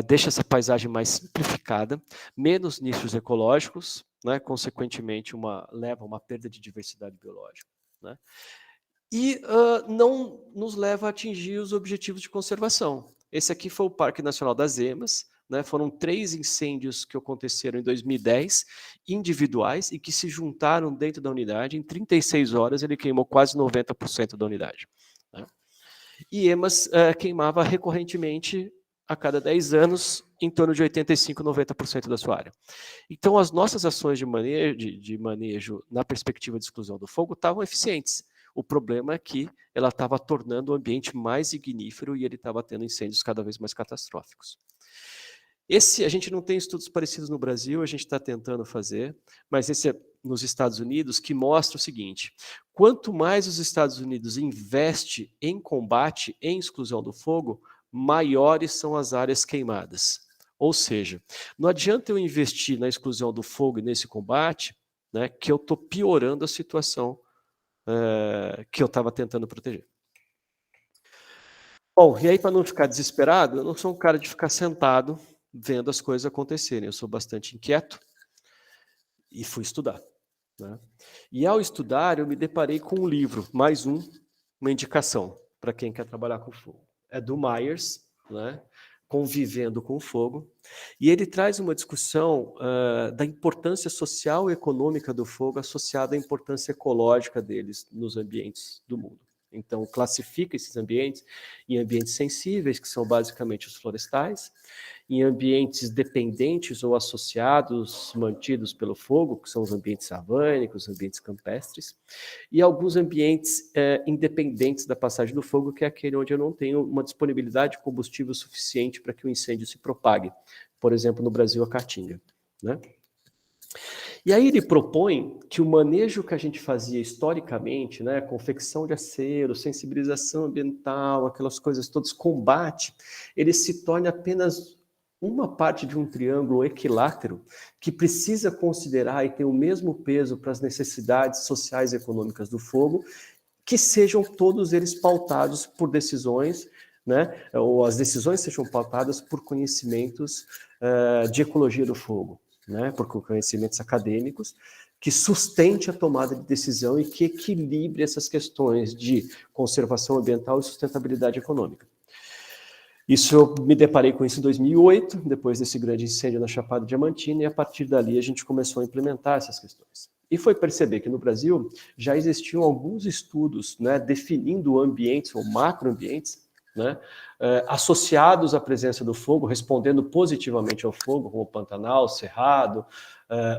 Deixa essa paisagem mais simplificada, menos nichos ecológicos, né? Consequentemente, leva a uma perda de diversidade biológica, né? E não nos leva a atingir os objetivos de conservação. Esse aqui foi o Parque Nacional das Emas, né? Foram 3 incêndios que aconteceram em 2010, individuais, e que se juntaram dentro da unidade. Em 36 horas, ele queimou quase 90% da unidade, né? E Emas queimava recorrentemente, a cada 10 anos, em torno de 85%, 90% da sua área. Então, as nossas ações de manejo na perspectiva de exclusão do fogo estavam eficientes. O problema é que ela estava tornando o ambiente mais ignífero e ele estava tendo incêndios cada vez mais catastróficos. A gente não tem estudos parecidos no Brasil, a gente está tentando fazer, mas esse é nos Estados Unidos, que mostra o seguinte: quanto mais os Estados Unidos investem em combate, em exclusão do fogo, maiores são as áreas queimadas. Ou seja, não adianta eu investir na exclusão do fogo e nesse combate, né, que eu estou piorando a situação que eu estava tentando proteger. Bom, e aí, para não ficar desesperado, eu não sou um cara de ficar sentado vendo as coisas acontecerem. Eu sou bastante inquieto e fui estudar, né? E ao estudar, eu me deparei com um livro, mais uma indicação para quem quer trabalhar com fogo. É do Myers, né? Convivendo com o Fogo, e ele traz uma discussão da importância social e econômica do fogo associada à importância ecológica deles nos ambientes do mundo. Então, classifica esses ambientes em ambientes sensíveis, que são basicamente os florestais, em ambientes dependentes ou associados, mantidos pelo fogo, que são os ambientes savânicos, os ambientes campestres, e alguns ambientes independentes da passagem do fogo, que é aquele onde eu não tenho uma disponibilidade de combustível suficiente para que o incêndio se propague. Por exemplo, no Brasil, a caatinga, né? E aí ele propõe que o manejo que a gente fazia historicamente, né, confecção de acero, sensibilização ambiental, aquelas coisas todas, combate, ele se torne apenas uma parte de um triângulo equilátero que precisa considerar e ter o mesmo peso para as necessidades sociais e econômicas do fogo, que sejam todos eles pautados por decisões, né, ou as decisões sejam pautadas por conhecimentos de ecologia do fogo, né, por conhecimentos acadêmicos, que sustente a tomada de decisão e que equilibre essas questões de conservação ambiental e sustentabilidade econômica. Isso, eu me deparei com isso em 2008, depois desse grande incêndio na Chapada Diamantina, e a partir dali a gente começou a implementar essas questões. E foi perceber que no Brasil já existiam alguns estudos, né, definindo ambientes ou macroambientes, né, associados à presença do fogo, respondendo positivamente ao fogo, como o Pantanal, Cerrado,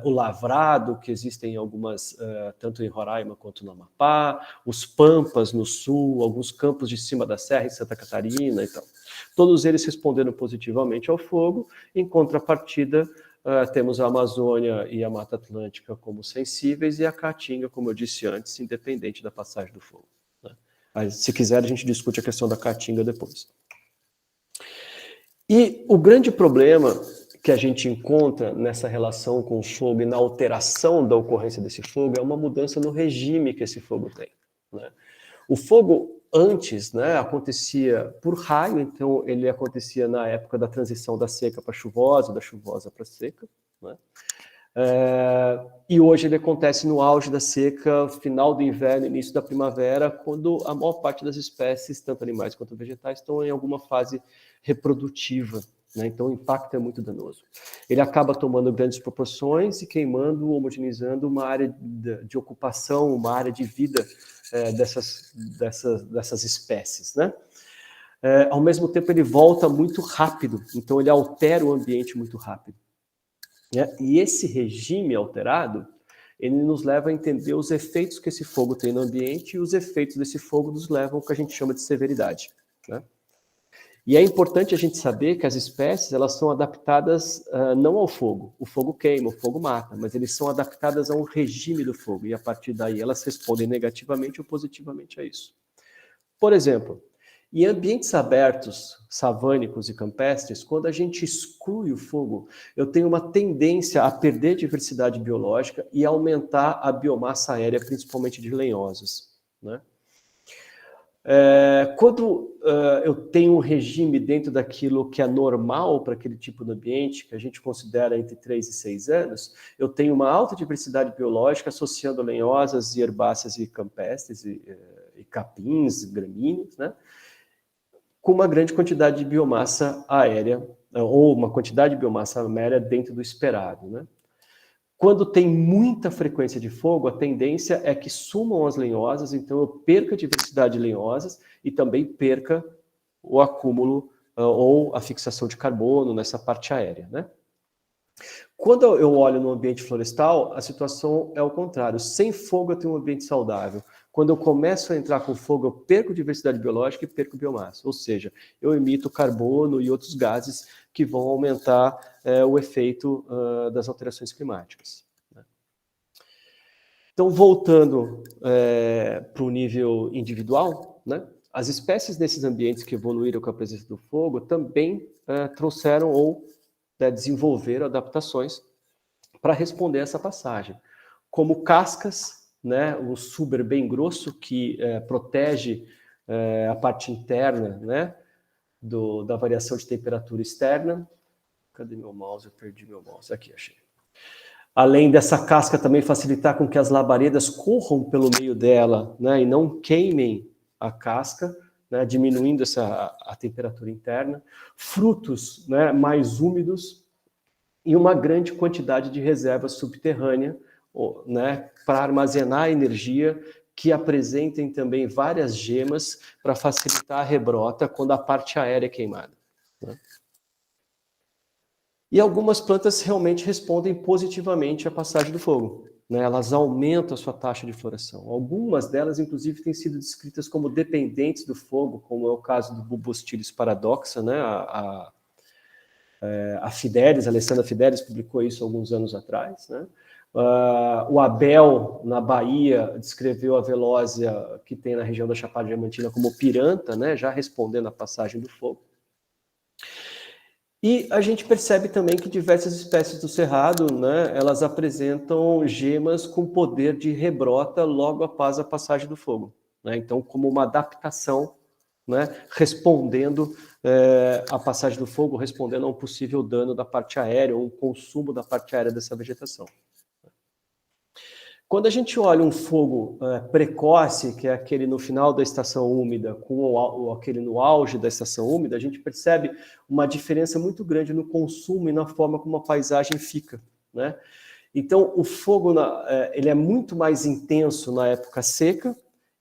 o Lavrado, que existem algumas, tanto em Roraima quanto no Amapá, os Pampas no sul, alguns campos de cima da serra em Santa Catarina e tal. Todos eles responderam positivamente ao fogo. Em contrapartida, temos a Amazônia e a Mata Atlântica como sensíveis e a Caatinga, como eu disse antes, independente da passagem do fogo, né? Mas, se quiser, a gente discute a questão da Caatinga depois. E o grande problema que a gente encontra nessa relação com o fogo e na alteração da ocorrência desse fogo é uma mudança no regime que esse fogo tem, né? O fogo antes, né, acontecia por raio, então ele acontecia na época da transição da seca para chuvosa, da chuvosa para seca, né? E hoje ele acontece no auge da seca, final do inverno, início da primavera, quando a maior parte das espécies, tanto animais quanto vegetais, estão em alguma fase reprodutiva, né? Então o impacto é muito danoso. Ele acaba tomando grandes proporções e queimando, homogeneizando uma área de ocupação, uma área de vida dessas espécies, né? Ao mesmo tempo ele volta muito rápido, então ele altera o ambiente muito rápido, né? E esse regime alterado, ele nos leva a entender os efeitos que esse fogo tem no ambiente, e os efeitos desse fogo nos levam ao que a gente chama de severidade, né? E é importante a gente saber que as espécies, elas são adaptadas não ao fogo. O fogo queima, o fogo mata, mas eles são adaptadas ao regime do fogo, e a partir daí elas respondem negativamente ou positivamente a isso. Por exemplo, em ambientes abertos, savânicos e campestres, quando a gente exclui o fogo, eu tenho uma tendência a perder diversidade biológica e aumentar a biomassa aérea, principalmente de lenhosos, né? Quando eu tenho um regime dentro daquilo que é normal para aquele tipo de ambiente, que a gente considera entre 3 e 6 anos, eu tenho uma alta diversidade biológica associando lenhosas e herbáceas e campestres, e capins, gramíneos, né? Com uma grande quantidade de biomassa aérea, ou uma quantidade de biomassa aérea dentro do esperado, né? Quando tem muita frequência de fogo, a tendência é que sumam as lenhosas, então eu perca a diversidade de lenhosas e também perca o acúmulo ou a fixação de carbono nessa parte aérea, né? Quando eu olho no ambiente florestal, a situação é o contrário. Sem fogo eu tenho um ambiente saudável. Quando eu começo a entrar com fogo, eu perco diversidade biológica e perco biomassa. Ou seja, eu emito carbono e outros gases que vão aumentar o efeito das alterações climáticas, né? Então, voltando para o nível individual, né, as espécies nesses ambientes que evoluíram com a presença do fogo também trouxeram ou desenvolveram adaptações para responder a essa passagem, como cascas, né, o suber bem grosso, que protege a parte interna, né, da variação de temperatura externa. Cadê meu mouse? Eu perdi meu mouse. Aqui, achei. Além dessa casca também facilitar com que as labaredas corram pelo meio dela, né, e não queimem a casca, né, diminuindo a temperatura interna. Frutos, né, mais úmidos e uma grande quantidade de reserva subterrânea, né, para armazenar energia, que apresentem também várias gemas para facilitar a rebrota quando a parte aérea é queimada, né? E algumas plantas realmente respondem positivamente à passagem do fogo, né? Elas aumentam a sua taxa de floração. Algumas delas, inclusive, têm sido descritas como dependentes do fogo, como é o caso do Bubostyris paradoxa, né? A Fidelis, a Alessandra Fidelis publicou isso alguns anos atrás, né? O Abel, na Bahia, descreveu a velósia que tem na região da Chapada Diamantina como piranta, né? Já respondendo à passagem do fogo. E a gente percebe também que diversas espécies do cerrado, né, elas apresentam gemas com poder de rebrota logo após a passagem do fogo, né? Então, como uma adaptação, né, respondendo à passagem do fogo, respondendo a um possível dano da parte aérea, ou um consumo da parte aérea dessa vegetação. Quando a gente olha um fogo precoce, que é aquele no final da estação úmida, com aquele no auge da estação úmida, a gente percebe uma diferença muito grande no consumo e na forma como a paisagem fica, né? Então, o fogo ele é muito mais intenso na época seca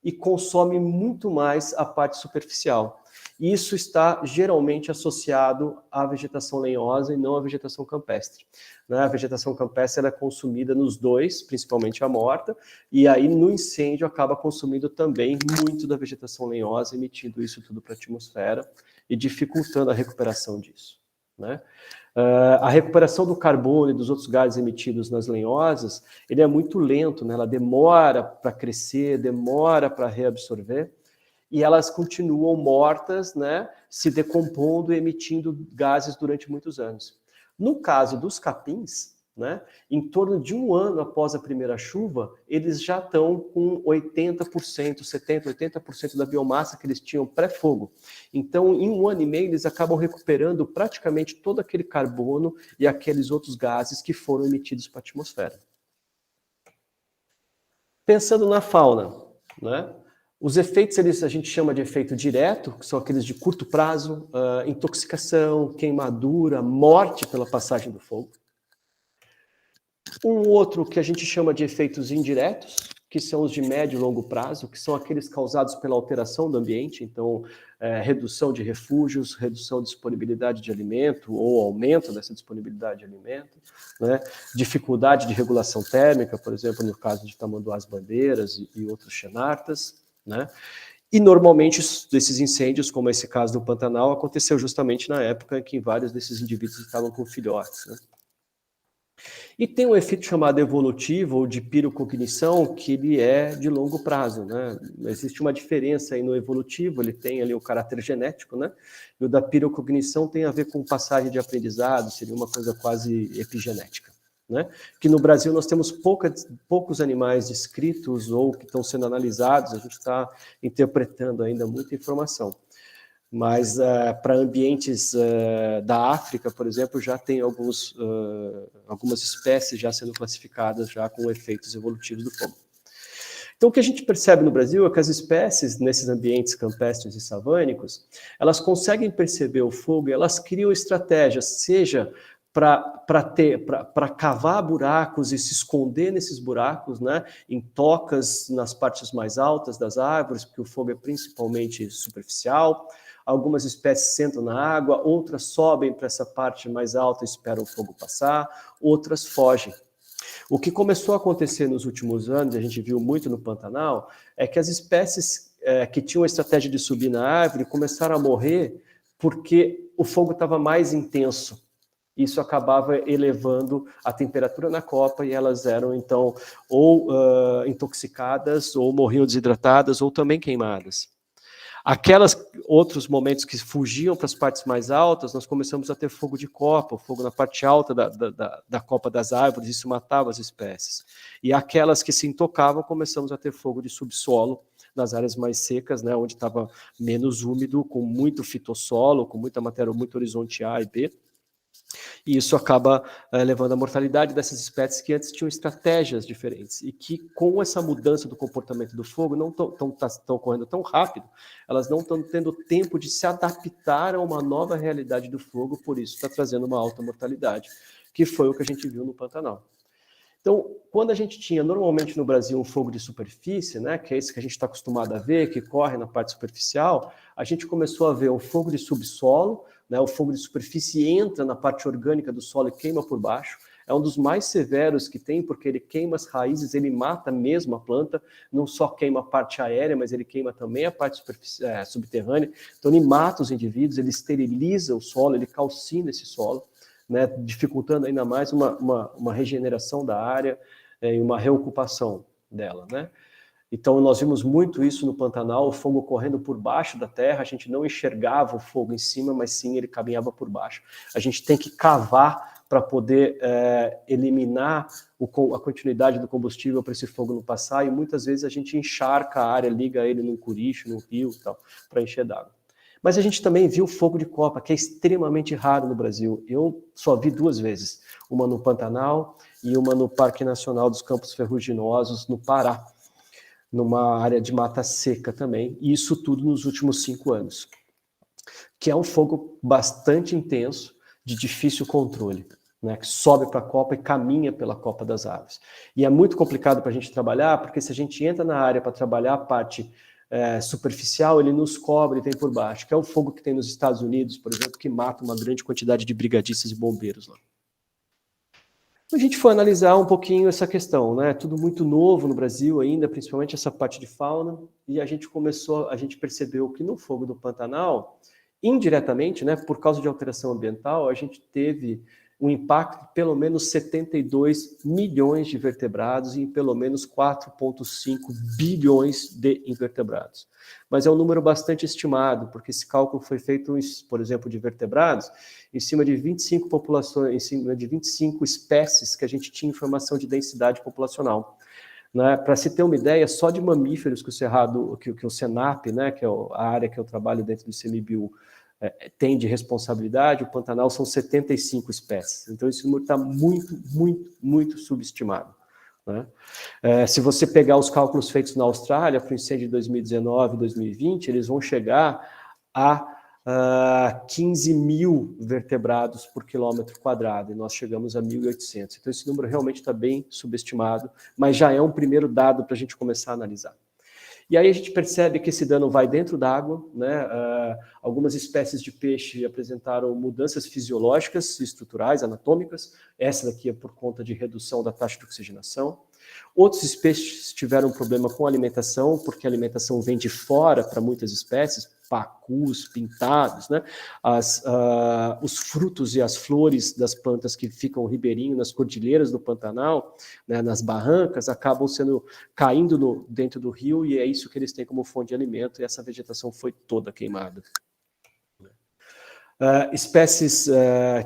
e consome muito mais a parte superficial. Isso está geralmente associado à vegetação lenhosa e não à vegetação campestre. A vegetação campestre é consumida nos dois, principalmente a morta, e aí no incêndio acaba consumindo também muito da vegetação lenhosa, emitindo isso tudo para a atmosfera e dificultando a recuperação disso, né? A recuperação do carbono e dos outros gases emitidos nas lenhosas, ele é muito lento, né? Ela demora para crescer, demora para reabsorver, e elas continuam mortas, né, se decompondo e emitindo gases durante muitos anos. No caso dos capins, né, em torno de 1 ano após a primeira chuva, eles já estão com 80%, 70%, 80% da biomassa que eles tinham pré-fogo. Então, em 1 ano e meio, eles acabam recuperando praticamente todo aquele carbono e aqueles outros gases que foram emitidos para a atmosfera. Pensando na fauna, né? Os efeitos, a gente chama de efeito direto, que são aqueles de curto prazo, intoxicação, queimadura, morte pela passagem do fogo. Um outro que a gente chama de efeitos indiretos, que são os de médio e longo prazo, que são aqueles causados pela alteração do ambiente, então redução de refúgios, redução de disponibilidade de alimento ou aumento dessa disponibilidade de alimento, né? Dificuldade de regulação térmica, por exemplo, no caso de tamanduás-bandeiras e outros xenartas, né? E normalmente desses incêndios, como esse caso do Pantanal, aconteceu justamente na época em que vários desses indivíduos estavam com filhotes, né? E tem um efeito chamado evolutivo ou de pirocognição, que ele é de longo prazo, né? Existe uma diferença aí no evolutivo, ele tem ali o caráter genético, né? E o da pirocognição tem a ver com passagem de aprendizado, seria uma coisa quase epigenética, né? Que no Brasil nós temos poucos animais descritos ou que estão sendo analisados, a gente está interpretando ainda muita informação. Mas para ambientes da África, por exemplo, já tem algumas espécies já sendo classificadas já com efeitos evolutivos do fogo. Então, o que a gente percebe no Brasil é que as espécies nesses ambientes campestres e savânicos, elas conseguem perceber o fogo e elas criam estratégias, seja para cavar buracos e se esconder nesses buracos, né, em tocas nas partes mais altas das árvores, porque o fogo é principalmente superficial. Algumas espécies sentam na água, outras sobem para essa parte mais alta e esperam o fogo passar, outras fogem. O que começou a acontecer nos últimos anos, a gente viu muito no Pantanal, é que as espécies que tinham a estratégia de subir na árvore começaram a morrer porque o fogo estava mais intenso. Isso acabava elevando a temperatura na copa e elas eram, então, ou intoxicadas, ou morriam desidratadas, ou também queimadas. Aquelas outros momentos que fugiam para as partes mais altas, nós começamos a ter fogo de copa, fogo na parte alta da copa das árvores, isso matava as espécies. E aquelas que se intocavam, começamos a ter fogo de subsolo, nas áreas mais secas, né, onde estava menos úmido, com muito fitossolo, com muita matéria, muito horizonte A e B. E isso acaba levando à mortalidade dessas espécies que antes tinham estratégias diferentes e que, com essa mudança do comportamento do fogo, não estão correndo tão rápido, elas não estão tendo tempo de se adaptar a uma nova realidade do fogo, por isso está trazendo uma alta mortalidade, que foi o que a gente viu no Pantanal. Então, quando a gente tinha normalmente no Brasil um fogo de superfície, né, que é esse que a gente está acostumado a ver, que corre na parte superficial, a gente começou a ver o fogo de subsolo, né, o fogo de superfície entra na parte orgânica do solo e queima por baixo. É um dos mais severos que tem, porque ele queima as raízes, ele mata mesmo a planta, não só queima a parte aérea, mas ele queima também a parte subterrânea. Então, ele mata os indivíduos, ele esteriliza o solo, ele calcina esse solo, né, dificultando ainda mais uma regeneração da área e uma reocupação dela, né? Então, nós vimos muito isso no Pantanal, o fogo correndo por baixo da terra, a gente não enxergava o fogo em cima, mas sim ele caminhava por baixo. A gente tem que cavar para poder eliminar a continuidade do combustível para esse fogo não passar, e muitas vezes a gente encharca a área, liga ele num curicho, num rio, para encher d'água. Mas a gente também viu fogo de copa, que é extremamente raro no Brasil. Eu só vi 2 vezes, uma no Pantanal e uma no Parque Nacional dos Campos Ferruginosos, no Pará, numa área de mata seca também, e isso tudo nos últimos 5 anos, que é um fogo bastante intenso, de difícil controle, né, que sobe para a copa e caminha pela copa das árvores. E é muito complicado para a gente trabalhar, porque se a gente entra na área para trabalhar a parte superficial, ele nos cobre e vem por baixo, que é o fogo que tem nos Estados Unidos, por exemplo, que mata uma grande quantidade de brigadistas e bombeiros lá. A gente foi analisar um pouquinho essa questão, né? Tudo muito novo no Brasil ainda, principalmente essa parte de fauna, e a gente percebeu que no fogo do Pantanal, indiretamente, né, por causa de alteração ambiental, a gente teve um impacto de pelo menos 72 milhões de vertebrados e pelo menos 4,5 bilhões de invertebrados. Mas é um número bastante estimado, porque esse cálculo foi feito, por exemplo, de vertebrados, em cima de 25 populações, em cima de 25 espécies que a gente tinha informação de densidade populacional. Né? Para se ter uma ideia, só de mamíferos que o Cerrado, que o Senap, né, que é a área que eu trabalho dentro do ICMBio, tem de responsabilidade, o Pantanal são 75 espécies. Então, esse número está muito, muito, muito subestimado. Né? Se você pegar os cálculos feitos na Austrália, para o incêndio de 2019 e 2020, eles vão chegar a 15 mil vertebrados por quilômetro quadrado, e nós chegamos a 1.800. Então, esse número realmente está bem subestimado, mas já é um primeiro dado para a gente começar a analisar. E aí a gente percebe que esse dano vai dentro d'água, né? Algumas espécies de peixe apresentaram mudanças fisiológicas, estruturais, anatômicas. Essa daqui é por conta de redução da taxa de oxigenação. Outros peixes tiveram problema com a alimentação, porque a alimentação vem de fora para muitas espécies, pacus, pintados, né? Os frutos e as flores das plantas que ficam ribeirinho nas cordilheiras do Pantanal, né, nas barrancas, acabam caindo dentro do rio, e é isso que eles têm como fonte de alimento, e essa vegetação foi toda queimada. Espécies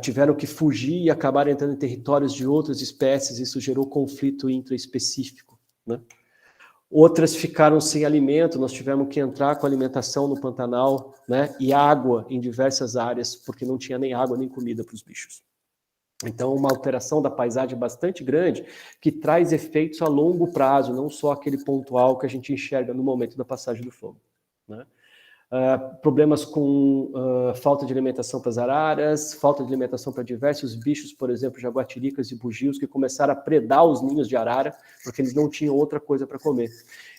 tiveram que fugir e acabaram entrando em territórios de outras espécies, isso gerou conflito intraespecífico, né? Outras ficaram sem alimento, nós tivemos que entrar com alimentação no Pantanal, né, e água em diversas áreas, porque não tinha nem água nem comida para os bichos. Então, uma alteração da paisagem bastante grande, que traz efeitos a longo prazo, não só aquele pontual que a gente enxerga no momento da passagem do fogo. Né? Problemas com falta de alimentação para as araras, falta de alimentação para diversos bichos, por exemplo, jaguatiricas e bugios, que começaram a predar os ninhos de arara, porque eles não tinham outra coisa para comer.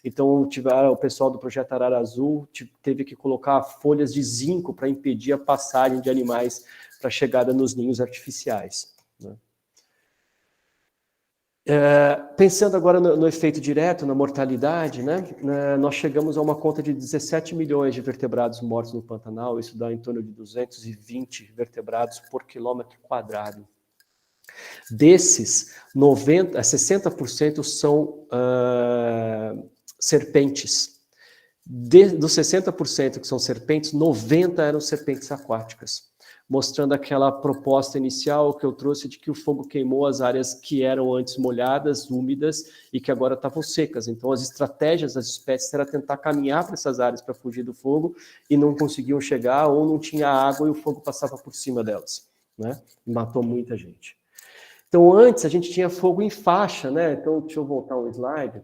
Então, o pessoal do Projeto Arara Azul teve que colocar folhas de zinco para impedir a passagem de animais para a chegada nos ninhos artificiais. Né? Pensando agora no efeito direto, na mortalidade, né, nós chegamos a uma conta de 17 milhões de vertebrados mortos no Pantanal, isso dá em torno de 220 vertebrados por quilômetro quadrado. Desses, 60% são serpentes. Dos 60% que são serpentes, 90% eram serpentes aquáticas, mostrando aquela proposta inicial que eu trouxe de que o fogo queimou as áreas que eram antes molhadas, úmidas, e que agora estavam secas. Então, as estratégias das espécies era tentar caminhar para essas áreas para fugir do fogo, e não conseguiam chegar, ou não tinha água e o fogo passava por cima delas, né? E matou muita gente. Então, antes a gente tinha fogo em faixa, né? Então, deixa eu voltar um slide.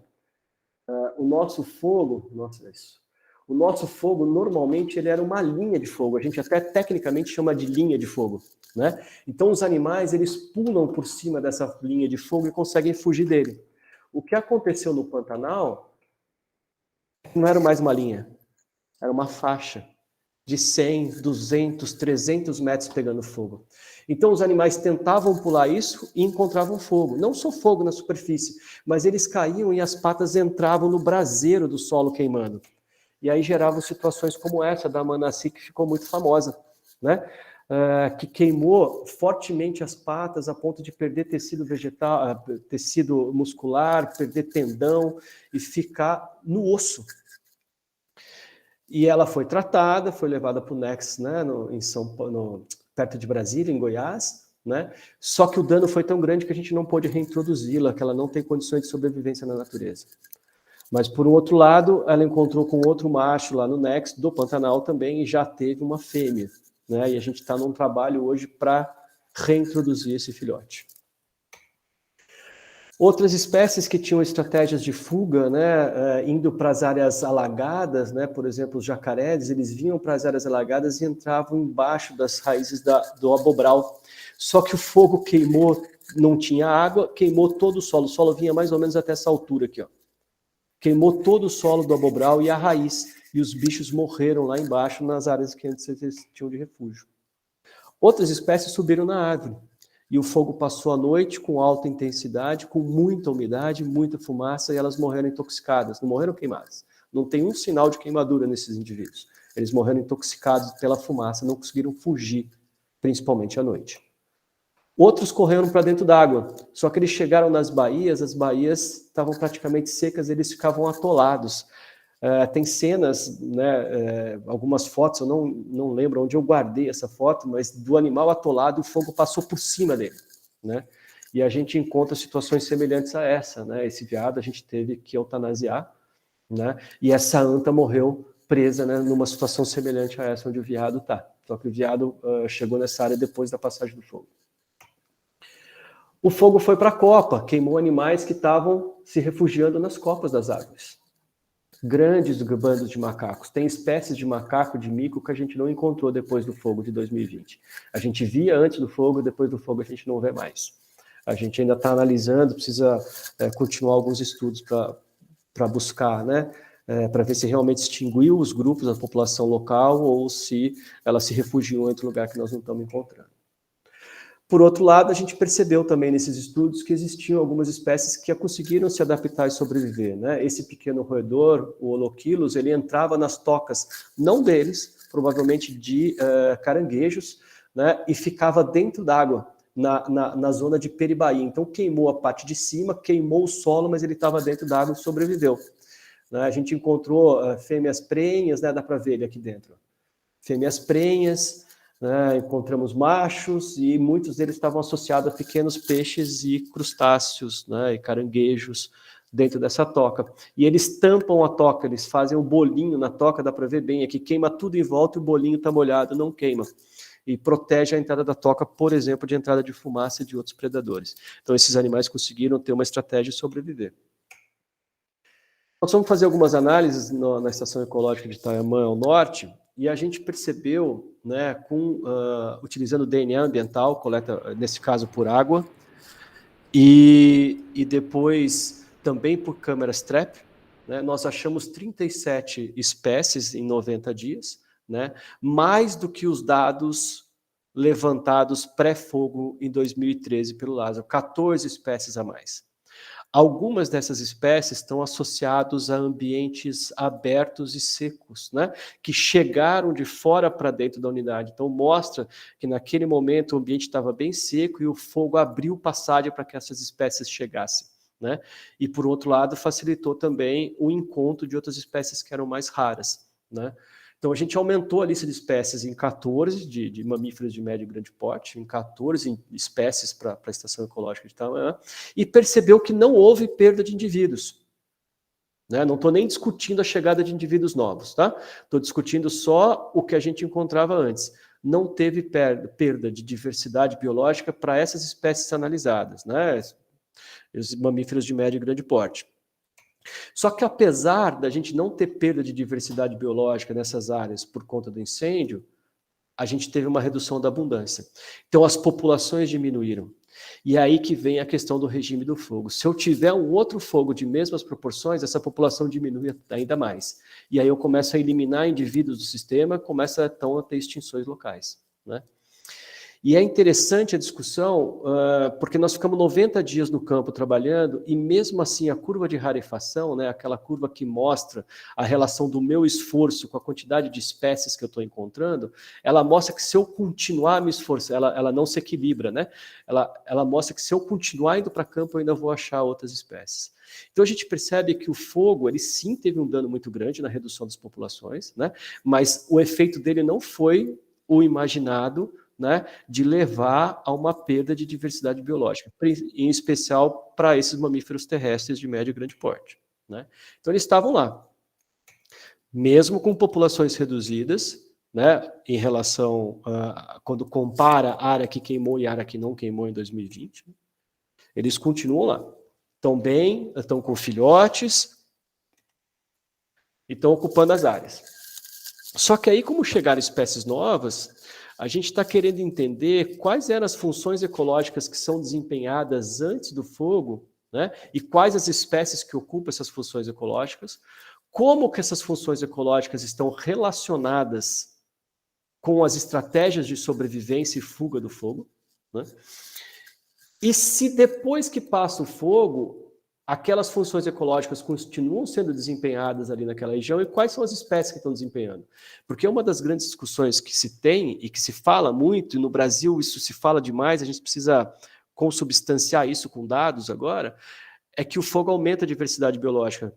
O nosso fogo, o nosso fogo, normalmente, ele era uma linha de fogo. A gente até tecnicamente chama de linha de fogo, né? Então, os animais, eles pulam por cima dessa linha de fogo e conseguem fugir dele. O que aconteceu no Pantanal não era mais uma linha, era uma faixa de 100, 200, 300 metros pegando fogo. Então, os animais tentavam pular isso e encontravam fogo. Não só fogo na superfície, mas eles caíam e as patas entravam no braseiro do solo queimando. E aí geravam situações como essa da Manassi, que ficou muito famosa, né? que queimou fortemente as patas a ponto de perder tecido vegetal, tecido muscular, perder tendão e ficar no osso. E ela foi tratada, foi levada para o Nex, né, perto de Brasília, em Goiás, né? Só que o dano foi tão grande que a gente não pôde reintroduzi-la, que ela não tem condições de sobrevivência na natureza. Mas, por um outro lado, ela encontrou com outro macho lá no Nex, do Pantanal também, e já teve uma fêmea, né? E a gente está num trabalho hoje para reintroduzir esse filhote. Outras espécies que tinham estratégias de fuga, né, indo para as áreas alagadas, né, por exemplo, os jacarés, eles vinham para as áreas alagadas e entravam embaixo das raízes do abobral. Só que o fogo queimou, não tinha água, queimou todo o solo vinha mais ou menos até essa altura aqui, ó. Queimou todo o solo do abobral e a raiz, e os bichos morreram lá embaixo nas áreas que antes eles tinham de refúgio. Outras espécies subiram na árvore. E o fogo passou a noite com alta intensidade, com muita umidade, muita fumaça, e elas morreram intoxicadas, não morreram queimadas. Não tem um sinal de queimadura nesses indivíduos. Eles morreram intoxicados pela fumaça, não conseguiram fugir, principalmente à noite. Outros correram para dentro d'água, só que eles chegaram nas baías, as baías estavam praticamente secas, eles ficavam atolados. Tem cenas, né, algumas fotos, eu não lembro onde eu guardei essa foto, mas do animal atolado, o fogo passou por cima dele, né? E a gente encontra situações semelhantes a essa, né? Esse veado a gente teve que eutanasiar, né? E essa anta morreu presa, né, numa situação semelhante a essa onde o veado está. Só que o veado chegou nessa área depois da passagem do fogo. O fogo foi para a copa, queimou animais que estavam se refugiando nas copas das árvores. Grandes bandos de macacos. Tem espécies de macaco, de mico, que a gente não encontrou depois do fogo de 2020. A gente via antes do fogo, depois do fogo a gente não vê mais. A gente ainda está analisando, precisa continuar alguns estudos para buscar, né? Para ver se realmente extinguiu os grupos da população local ou se ela se refugiou em outro lugar que nós não estamos encontrando. Por outro lado, a gente percebeu também nesses estudos que existiam algumas espécies que conseguiram se adaptar e sobreviver, né? Esse pequeno roedor, o Holoquilus, ele entrava nas tocas, não deles, provavelmente de caranguejos, né? E ficava dentro d'água, na zona de Peribaí. Então queimou a parte de cima, queimou o solo, mas ele estava dentro d'água e sobreviveu. Né? A gente encontrou fêmeas prenhas, né? Dá para ver ele aqui dentro. Fêmeas prenhas, né, encontramos machos e muitos deles estavam associados a pequenos peixes e crustáceos, né, e caranguejos dentro dessa toca. E eles tampam a toca, eles fazem um bolinho na toca, dá para ver bem aqui, queima tudo em volta e o bolinho está molhado, não queima. E protege a entrada da toca, por exemplo, de entrada de fumaça e de outros predadores. Então esses animais conseguiram ter uma estratégia de sobreviver. Nós vamos fazer algumas análises na Estação Ecológica de Itaiamã, ao norte, e a gente percebeu, né, utilizando DNA ambiental, coleta, nesse caso, por água, e depois também por câmeras TRAP, né, nós achamos 37 espécies em 90 dias, né, mais do que os dados levantados pré-fogo em 2013 pelo Lázaro, 14 espécies a mais. Algumas dessas espécies estão associadas a ambientes abertos e secos, né? Que chegaram de fora para dentro da unidade. Então, mostra que naquele momento o ambiente estava bem seco e o fogo abriu passagem para que essas espécies chegassem, né? E, por outro lado, facilitou também o encontro de outras espécies que eram mais raras, né? Então, a gente aumentou a lista de espécies em 14, de mamíferos de médio e grande porte, em 14 espécies para a Estação Ecológica de Itaiamã, e percebeu que não houve perda de indivíduos. Né? Não estou nem discutindo a chegada de indivíduos novos, tá? Estou discutindo só o que a gente encontrava antes. Não teve perda de diversidade biológica para essas espécies analisadas, né? Os mamíferos de médio e grande porte. Só que apesar da gente não ter perda de diversidade biológica nessas áreas por conta do incêndio, a gente teve uma redução da abundância. Então as populações diminuíram. E é aí que vem a questão do regime do fogo. Se eu tiver um outro fogo de mesmas proporções, essa população diminui ainda mais. E aí eu começo a eliminar indivíduos do sistema, começa então a ter extinções locais, né? E é interessante a discussão, porque nós ficamos 90 dias no campo trabalhando, e mesmo assim a curva de rarefação, né, aquela curva que mostra a relação do meu esforço com a quantidade de espécies que eu estou encontrando, ela mostra que se eu continuar me esforçando, ela não se equilibra, né? Ela mostra que se eu continuar indo para campo, eu ainda vou achar outras espécies. Então a gente percebe que o fogo, ele sim teve um dano muito grande na redução das populações, né? Mas o efeito dele não foi o imaginado, né, de levar a uma perda de diversidade biológica, em especial para esses mamíferos terrestres de médio e grande porte, né? Então eles estavam lá, mesmo com populações reduzidas, né, em relação quando compara a área que queimou e a área que não queimou em 2020, eles continuam lá, estão bem, estão com filhotes e estão ocupando as áreas. Só que aí, como chegaram espécies novas, a gente está querendo entender quais eram as funções ecológicas que são desempenhadas antes do fogo, né? E quais as espécies que ocupam essas funções ecológicas, como que essas funções ecológicas estão relacionadas com as estratégias de sobrevivência e fuga do fogo, né? E se depois que passa o fogo, aquelas funções ecológicas continuam sendo desempenhadas ali naquela região e quais são as espécies que estão desempenhando. Porque uma das grandes discussões que se tem e que se fala muito, e no Brasil isso se fala demais, a gente precisa consubstanciar isso com dados agora, é que o fogo aumenta a diversidade biológica.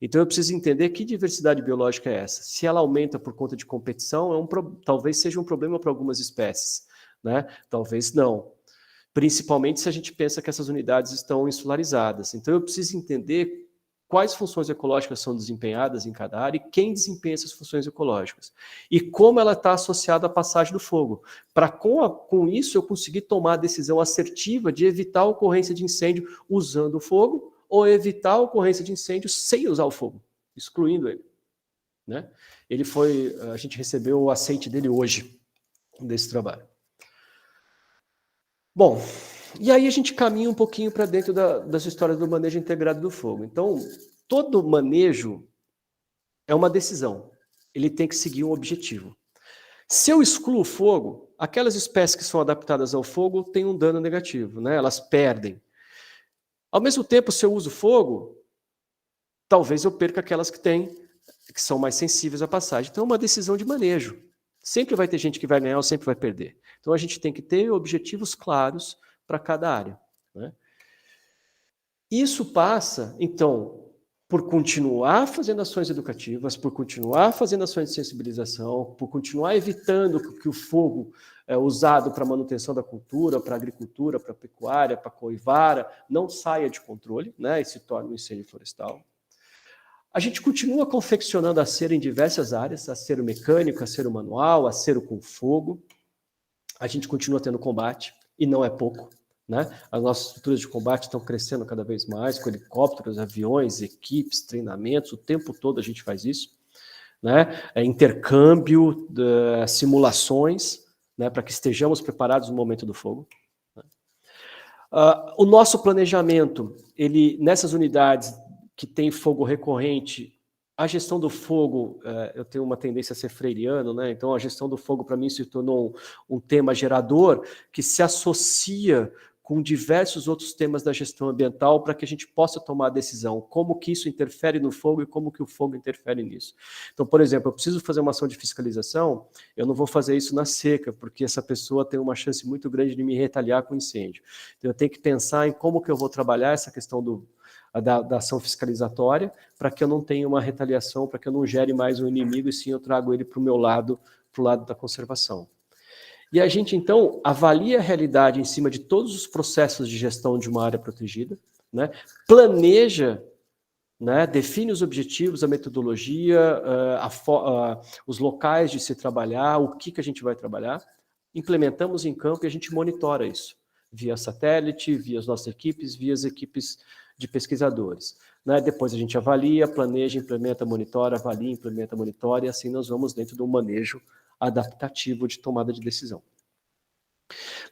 Então eu preciso entender que diversidade biológica é essa. Se ela aumenta por conta de competição, talvez seja um problema para algumas espécies, né? Talvez não. Principalmente se a gente pensa que essas unidades estão insularizadas. Então eu preciso entender quais funções ecológicas são desempenhadas em cada área e quem desempenha essas funções ecológicas. E como ela está associada à passagem do fogo. Para com isso eu conseguir tomar a decisão assertiva de evitar a ocorrência de incêndio usando o fogo ou evitar a ocorrência de incêndio sem usar o fogo, excluindo ele, né? A gente recebeu o aceite dele hoje, desse trabalho. Bom, e aí a gente caminha um pouquinho para dentro das histórias do manejo integrado do fogo. Então, todo manejo é uma decisão. Ele tem que seguir um objetivo. Se eu excluo o fogo, aquelas espécies que são adaptadas ao fogo têm um dano negativo, né? Elas perdem. Ao mesmo tempo, se eu uso fogo, talvez eu perca aquelas que são mais sensíveis à passagem. Então, é uma decisão de manejo. Sempre vai ter gente que vai ganhar ou sempre vai perder. Então, a gente tem que ter objetivos claros para cada área, né? Isso passa, então, por continuar fazendo ações educativas, por continuar fazendo ações de sensibilização, por continuar evitando que o fogo usado para manutenção da cultura, para agricultura, para pecuária, para coivara, não saia de controle, né, e se torne um incêndio florestal. A gente continua confeccionando acero em diversas áreas, acero mecânico, acero manual, acero com fogo. A gente continua tendo combate, e não é pouco, né? As nossas estruturas de combate estão crescendo cada vez mais, com helicópteros, aviões, equipes, treinamentos, o tempo todo a gente faz isso, né? Intercâmbio, simulações, né, para que estejamos preparados no momento do fogo. O nosso planejamento, nessas unidades que tem fogo recorrente, a gestão do fogo, eu tenho uma tendência a ser freiriano, né? Então a gestão do fogo para mim se tornou um tema gerador que se associa com diversos outros temas da gestão ambiental para que a gente possa tomar a decisão, como que isso interfere no fogo e como que o fogo interfere nisso. Então, por exemplo, eu preciso fazer uma ação de fiscalização, eu não vou fazer isso na seca, porque essa pessoa tem uma chance muito grande de me retaliar com incêndio. Então eu tenho que pensar em como que eu vou trabalhar essa questão da ação fiscalizatória, para que eu não tenha uma retaliação, para que eu não gere mais um inimigo, e sim eu trago ele para o meu lado, para o lado da conservação. E a gente, então, avalia a realidade em cima de todos os processos de gestão de uma área protegida, né? Planeja, né? Define os objetivos, a metodologia, os locais de se trabalhar, o que a gente vai trabalhar, implementamos em campo e a gente monitora isso, via satélite, via as nossas equipes, via as equipes de pesquisadores, né? Depois a gente avalia, planeja, implementa, monitora, avalia, implementa, monitora, e assim nós vamos dentro de um manejo adaptativo de tomada de decisão.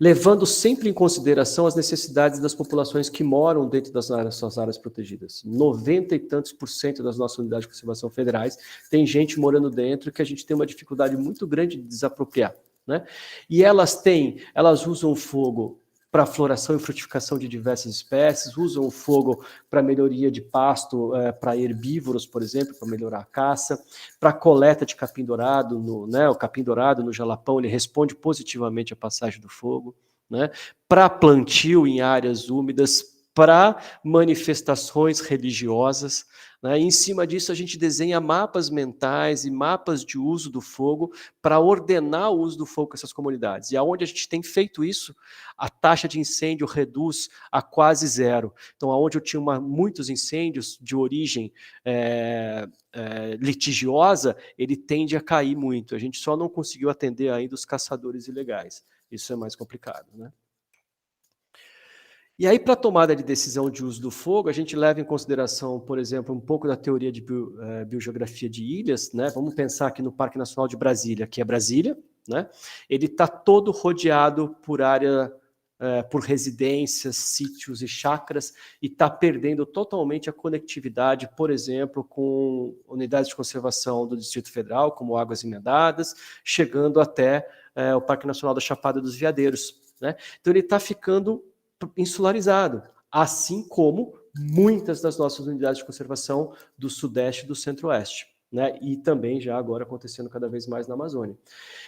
Levando sempre em consideração as necessidades das populações que moram dentro das suas áreas protegidas. 90 e tantos % das nossas unidades de conservação federais tem gente morando dentro que a gente tem uma dificuldade muito grande de desapropriar, né? E elas usam o fogo para floração e frutificação de diversas espécies, usam o fogo para melhoria de pasto, para herbívoros, por exemplo, para melhorar a caça, para coleta de capim-dourado, o capim-dourado no jalapão, ele responde positivamente à passagem do fogo, né? Para plantio em áreas úmidas, para manifestações religiosas, né? E em cima disso a gente desenha mapas mentais e mapas de uso do fogo para ordenar o uso do fogo com essas comunidades. E aonde a gente tem feito isso, a taxa de incêndio reduz a quase zero. Então, aonde eu tinha muitos incêndios de origem litigiosa, ele tende a cair muito. A gente só não conseguiu atender ainda os caçadores ilegais. Isso é mais complicado, né? E aí, para a tomada de decisão de uso do fogo, a gente leva em consideração, por exemplo, um pouco da teoria de biogeografia de ilhas, né? Vamos pensar aqui no Parque Nacional de Brasília, que é Brasília, né? Ele está todo rodeado por área, por residências, sítios e chacras, e está perdendo totalmente a conectividade, por exemplo, com unidades de conservação do Distrito Federal, como Águas Emendadas, chegando até o Parque Nacional da Chapada dos Veadeiros, né? Então ele está ficando insularizado, assim como muitas das nossas unidades de conservação do Sudeste e do Centro-Oeste, né? E também já agora acontecendo cada vez mais na Amazônia.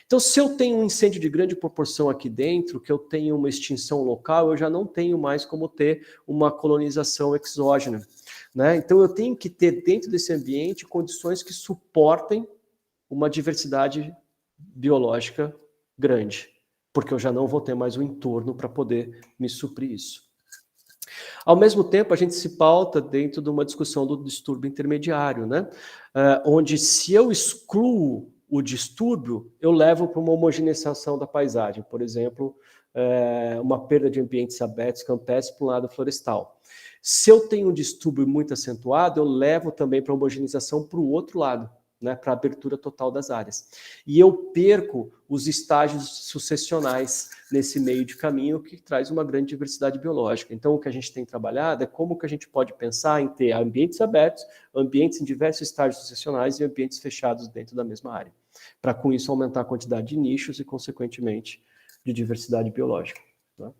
Então, se eu tenho um incêndio de grande proporção aqui dentro, que eu tenho uma extinção local, eu já não tenho mais como ter uma colonização exógena, né? Então, eu tenho que ter dentro desse ambiente condições que suportem uma diversidade biológica grande, porque eu já não vou ter mais um entorno para poder me suprir isso. Ao mesmo tempo, a gente se pauta dentro de uma discussão do distúrbio intermediário, né? Onde, se eu excluo o distúrbio, eu levo para uma homogeneização da paisagem. Por exemplo, uma perda de ambientes abertos campestres para o lado florestal. Se eu tenho um distúrbio muito acentuado, eu levo também para a homogeneização para o outro lado, né, para a abertura total das áreas. E eu perco os estágios sucessionais nesse meio de caminho, que traz uma grande diversidade biológica. Então, o que a gente tem trabalhado é como que a gente pode pensar em ter ambientes abertos, ambientes em diversos estágios sucessionais e ambientes fechados dentro da mesma área, para com isso aumentar a quantidade de nichos e, consequentemente, de diversidade biológica. Né?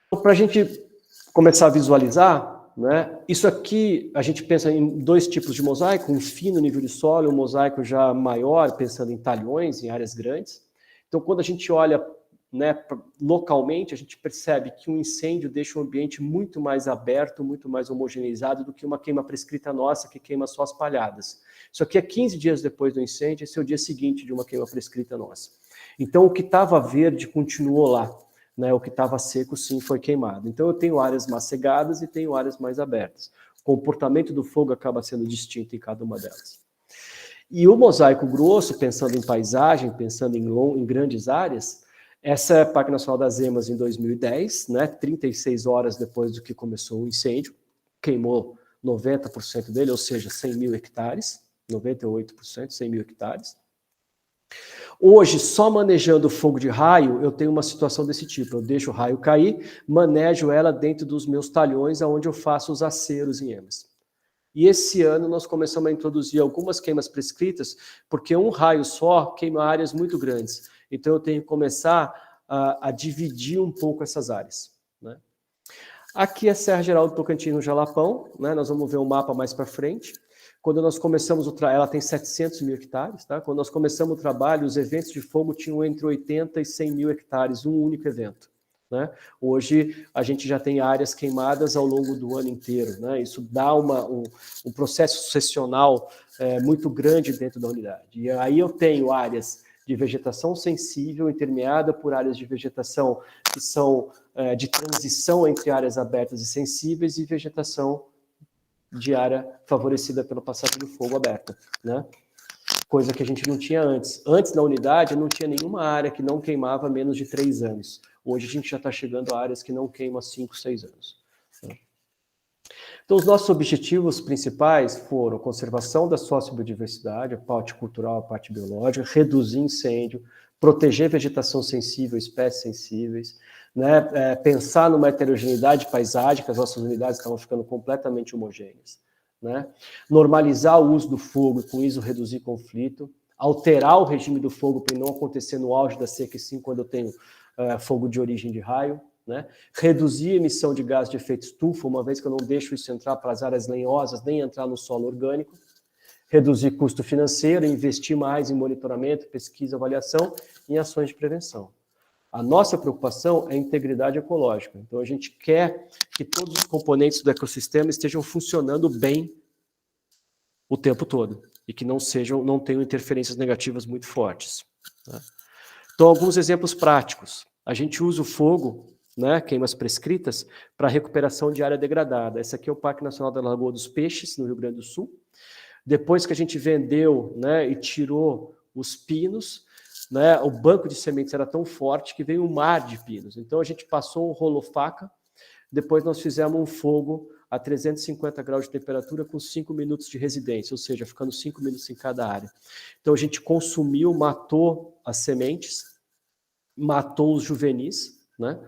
Então, para a gente começar a visualizar, né? Isso aqui, a gente pensa em dois tipos de mosaico, um fino nível de solo, um mosaico já maior, pensando em talhões, em áreas grandes. Então, quando a gente olha, né, localmente, a gente percebe que um incêndio deixa o ambiente muito mais aberto, muito mais homogeneizado do que uma queima prescrita nossa, que queima só as palhadas. Isso aqui é 15 dias depois do incêndio, esse é o dia seguinte de uma queima prescrita nossa. Então, o que estava verde continuou lá. Né, o que estava seco, sim, foi queimado. Então, eu tenho áreas mais cegadas e tenho áreas mais abertas. O comportamento do fogo acaba sendo distinto em cada uma delas. E o mosaico grosso, pensando em paisagem, pensando em grandes áreas, essa é o Parque Nacional das Emas em 2010, né, 36 horas depois do que começou o incêndio, queimou 90% dele, ou seja, 100 mil hectares, 98%, 100 mil hectares. Hoje, só manejando fogo de raio, eu tenho uma situação desse tipo. Eu deixo o raio cair, manejo ela dentro dos meus talhões, onde eu faço os aceros em emas. E esse ano nós começamos a introduzir algumas queimas prescritas, porque um raio só queima áreas muito grandes. Então eu tenho que começar a dividir um pouco essas áreas. Né? Aqui é a Serra Geral do Tocantins, no Jalapão. Né? Nós vamos ver um mapa mais para frente. Quando nós começamos o trabalho, ela tem 700 mil hectares, tá? Quando nós começamos o trabalho, os eventos de fogo tinham entre 80 e 100 mil hectares, um único evento. Né? Hoje, a gente já tem áreas queimadas ao longo do ano inteiro. Né? Isso dá um processo sucessional muito grande dentro da unidade. E aí eu tenho áreas de vegetação sensível, intermeada por áreas de vegetação que são de transição entre áreas abertas e sensíveis e vegetação de área favorecida pela passagem do fogo aberta, né? Coisa que a gente não tinha antes. Antes, na unidade, não tinha nenhuma área que não queimava menos de 3 anos. Hoje, a gente já está chegando a áreas que não queimam há 5, 6 anos. Né? Então, os nossos objetivos principais foram conservação da sociobiodiversidade, a parte cultural, a parte biológica, reduzir incêndio, proteger vegetação sensível, espécies sensíveis, né, pensar numa heterogeneidade paisagem, as nossas unidades estavam ficando completamente homogêneas, né, normalizar o uso do fogo e com isso reduzir conflito, alterar o regime do fogo para não acontecer no auge da seca, e sim quando eu tenho fogo de origem de raio, né? Reduzir a emissão de gás de efeito estufa, uma vez que eu não deixo isso entrar para as áreas lenhosas, nem entrar no solo orgânico. Reduzir custo financeiro, investir mais em monitoramento, pesquisa, avaliação e ações de prevenção. A nossa preocupação é a integridade ecológica. Então, a gente quer que todos os componentes do ecossistema estejam funcionando bem o tempo todo e que não tenham interferências negativas muito fortes. Né? Então, alguns exemplos práticos. A gente usa o fogo, né, queimas prescritas, para recuperação de área degradada. Esse aqui é o Parque Nacional da Lagoa dos Peixes, no Rio Grande do Sul. Depois que a gente vendeu, né, e tirou os pinos, né, o banco de sementes era tão forte que veio um mar de pinos. Então a gente passou um rolo-faca, depois nós fizemos um fogo a 350 graus de temperatura com 5 minutos de residência, ou seja, ficando 5 minutos em cada área. Então a gente consumiu, matou as sementes, matou os juvenis, né?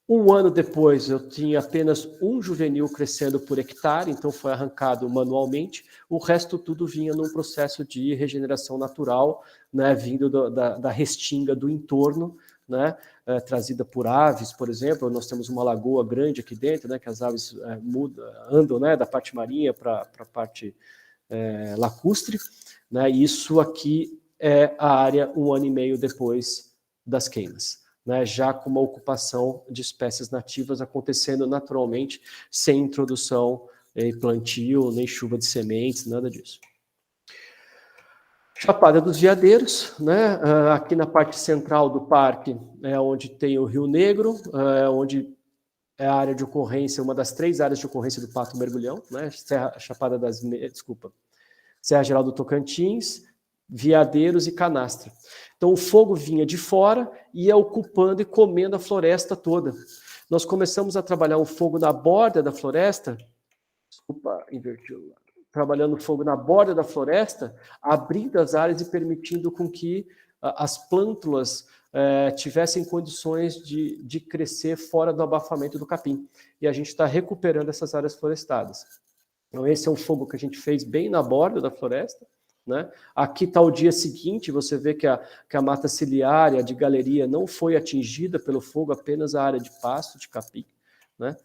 Um ano depois, eu tinha apenas um juvenil crescendo por hectare, então foi arrancado manualmente. O resto tudo vinha num processo de regeneração natural, né, vindo da restinga do entorno, né, trazida por aves, por exemplo. Nós temos uma lagoa grande aqui dentro, né, que as aves andam, né, da parte marinha para a parte lacustre. Né, e isso aqui é a área 1 ano e meio depois das queimas. Né, já com uma ocupação de espécies nativas acontecendo naturalmente, sem introdução em plantio, nem chuva de sementes, nada disso. Chapada dos Veadeiros, né, aqui na parte central do parque é onde tem o Rio Negro, onde é a área de ocorrência, uma das 3 áreas de ocorrência do pato mergulhão, né, Serra Geral do Tocantins, Veadeiros e Canastra. Então o fogo vinha de fora e ia ocupando e comendo a floresta toda. Nós começamos a trabalhar um fogo na borda da floresta, trabalhando fogo na borda da floresta, abrindo as áreas e permitindo com que as plântulas tivessem condições de crescer fora do abafamento do capim. E a gente está recuperando essas áreas florestadas. Então esse é um fogo que a gente fez bem na borda da floresta. Né? Aqui está o dia seguinte, você vê que a mata ciliária de galeria não foi atingida pelo fogo, apenas a área de pasto, de capim. Né?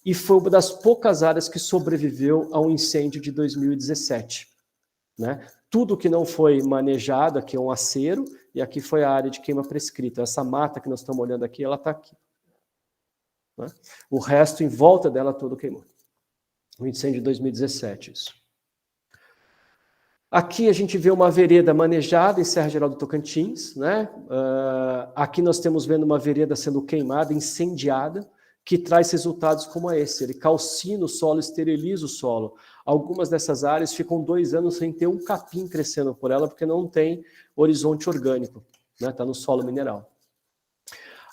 E foi uma das poucas áreas que sobreviveu ao incêndio de 2017. Né? Tudo que não foi manejado, aqui é um acero, e aqui foi a área de queima prescrita. Essa mata que nós estamos olhando aqui, ela está aqui. Né? O resto, em volta dela, todo queimou. O incêndio de 2017, isso. Aqui a gente vê uma vereda manejada em Serra Geral do Tocantins, né? Aqui nós temos vendo uma vereda sendo queimada, incendiada, que traz resultados como esse. Ele calcina o solo, esteriliza o solo. Algumas dessas áreas ficam 2 anos sem ter um capim crescendo por ela, porque não tem horizonte orgânico, né? Está no solo mineral.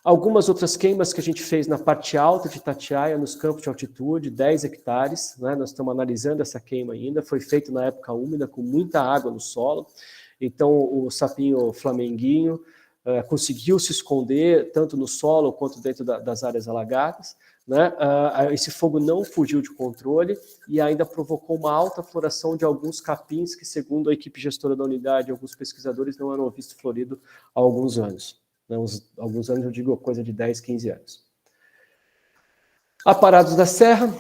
Algumas outras queimas que a gente fez na parte alta de Itatiaia, nos campos de altitude, 10 hectares, né? Nós estamos analisando essa queima ainda, foi feito na época úmida, com muita água no solo, então o sapinho flamenguinho conseguiu se esconder tanto no solo quanto dentro das áreas alagadas, né? Esse fogo não fugiu de controle e ainda provocou uma alta floração de alguns capins que, segundo a equipe gestora da unidade e alguns pesquisadores, não eram vistos floridos há alguns anos. Alguns anos, eu digo coisa de 10, 15 anos. Aparados da Serra,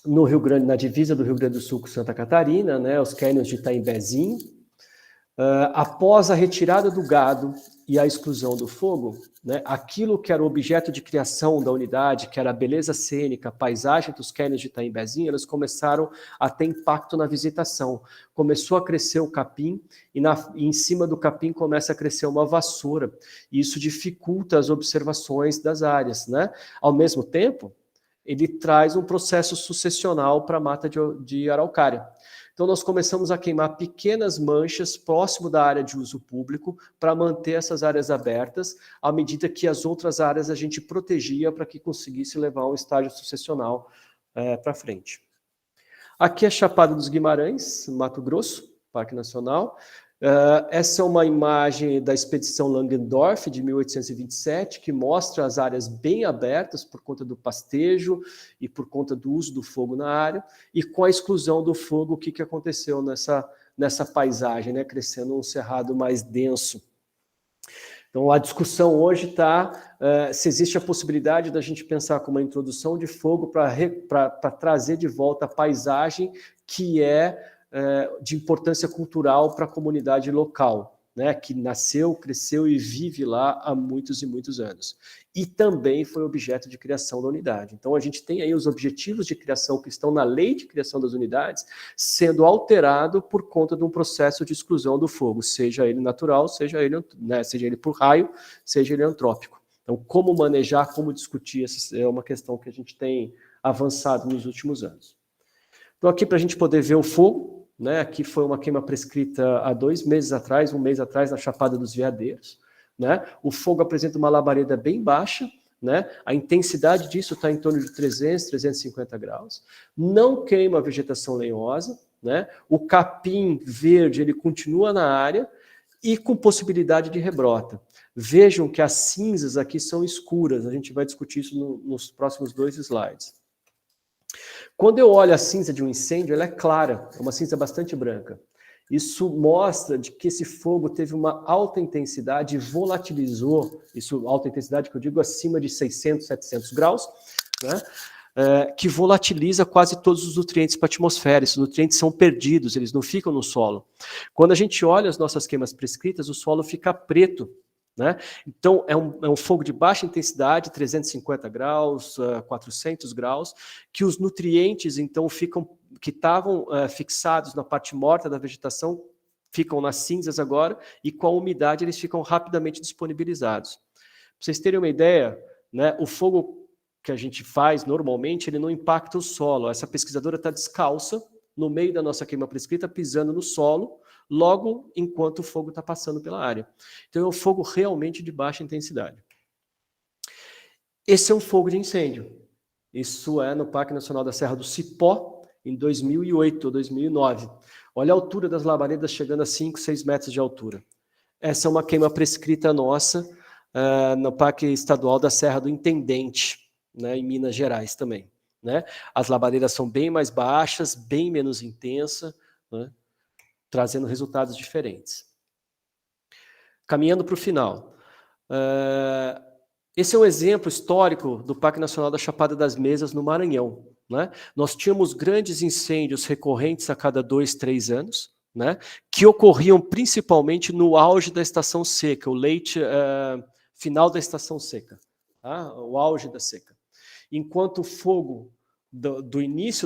no Rio Grande, na divisa do Rio Grande do Sul com Santa Catarina, né, os cânions de Itaimbezinho. Após a retirada do gado e a exclusão do fogo, né, aquilo que era o objeto de criação da unidade, que era a beleza cênica, a paisagem dos cânions de Itaimbezinho, eles começaram a ter impacto na visitação. Começou a crescer o capim e em cima do capim começa a crescer uma vassoura. E isso dificulta as observações das áreas. Né? Ao mesmo tempo, ele traz um processo sucessional para a mata de araucária. Então, nós começamos a queimar pequenas manchas próximo da área de uso público para manter essas áreas abertas, à medida que as outras áreas a gente protegia para que conseguisse levar um estágio sucessional para frente. Aqui é Chapada dos Guimarães, Mato Grosso, Parque Nacional. Essa é uma imagem da expedição Langendorf, de 1827, que mostra as áreas bem abertas por conta do pastejo e por conta do uso do fogo na área, e com a exclusão do fogo, o que aconteceu nessa paisagem, né, crescendo um cerrado mais denso. Então, a discussão hoje está se existe a possibilidade da gente pensar como uma introdução de fogo para trazer de volta a paisagem que é de importância cultural para a comunidade local, né, que nasceu, cresceu e vive lá há muitos e muitos anos. E também foi objeto de criação da unidade. Então, a gente tem aí os objetivos de criação que estão na lei de criação das unidades sendo alterado por conta de um processo de exclusão do fogo, seja ele natural, seja ele por raio, seja ele antrópico. Então, como manejar, como discutir, essa é uma questão que a gente tem avançado nos últimos anos. Então, aqui para a gente poder ver o fogo, né? Aqui foi uma queima prescrita há 2 meses atrás, 1 mês atrás, na Chapada dos Veadeiros. Né? O fogo apresenta uma labareda bem baixa, né? A intensidade disso está em torno de 300, 350 graus. Não queima a vegetação lenhosa, né? O capim verde ele continua na área e com possibilidade de rebrota. Vejam que as cinzas aqui são escuras, a gente vai discutir isso nos próximos 2 slides. Quando eu olho a cinza de um incêndio, ela é clara, é uma cinza bastante branca. Isso mostra de que esse fogo teve uma alta intensidade e volatilizou, isso alta intensidade que eu digo acima de 600, 700 graus, né? Que volatiliza quase todos os nutrientes para a atmosfera. Esses nutrientes são perdidos, eles não ficam no solo. Quando a gente olha as nossas queimas prescritas, o solo fica preto. Né? Então, é um fogo de baixa intensidade, 350 graus, 400 graus, que os nutrientes, então, que estavam fixados na parte morta da vegetação, ficam nas cinzas agora, e com a umidade eles ficam rapidamente disponibilizados. Para vocês terem uma ideia, né, o fogo que a gente faz normalmente, ele não impacta o solo. Essa pesquisadora está descalça, no meio da nossa queima prescrita, pisando no solo, logo enquanto o fogo está passando pela área. Então é um fogo realmente de baixa intensidade. Esse é um fogo de incêndio. Isso é no Parque Nacional da Serra do Cipó, em 2008 ou 2009. Olha a altura das labaredas chegando a 5, 6 metros de altura. Essa é uma queima prescrita nossa no Parque Estadual da Serra do Intendente, né, em Minas Gerais também. Né? As labaredas são bem mais baixas, bem menos intensas, né? Trazendo resultados diferentes. Caminhando para o final. Esse é um exemplo histórico do Parque Nacional da Chapada das Mesas, no Maranhão. Né? Nós tínhamos grandes incêndios recorrentes a cada 2, 3 anos, né? Que ocorriam principalmente no auge da estação seca, final da estação seca, tá? O auge da seca. Enquanto o fogo do início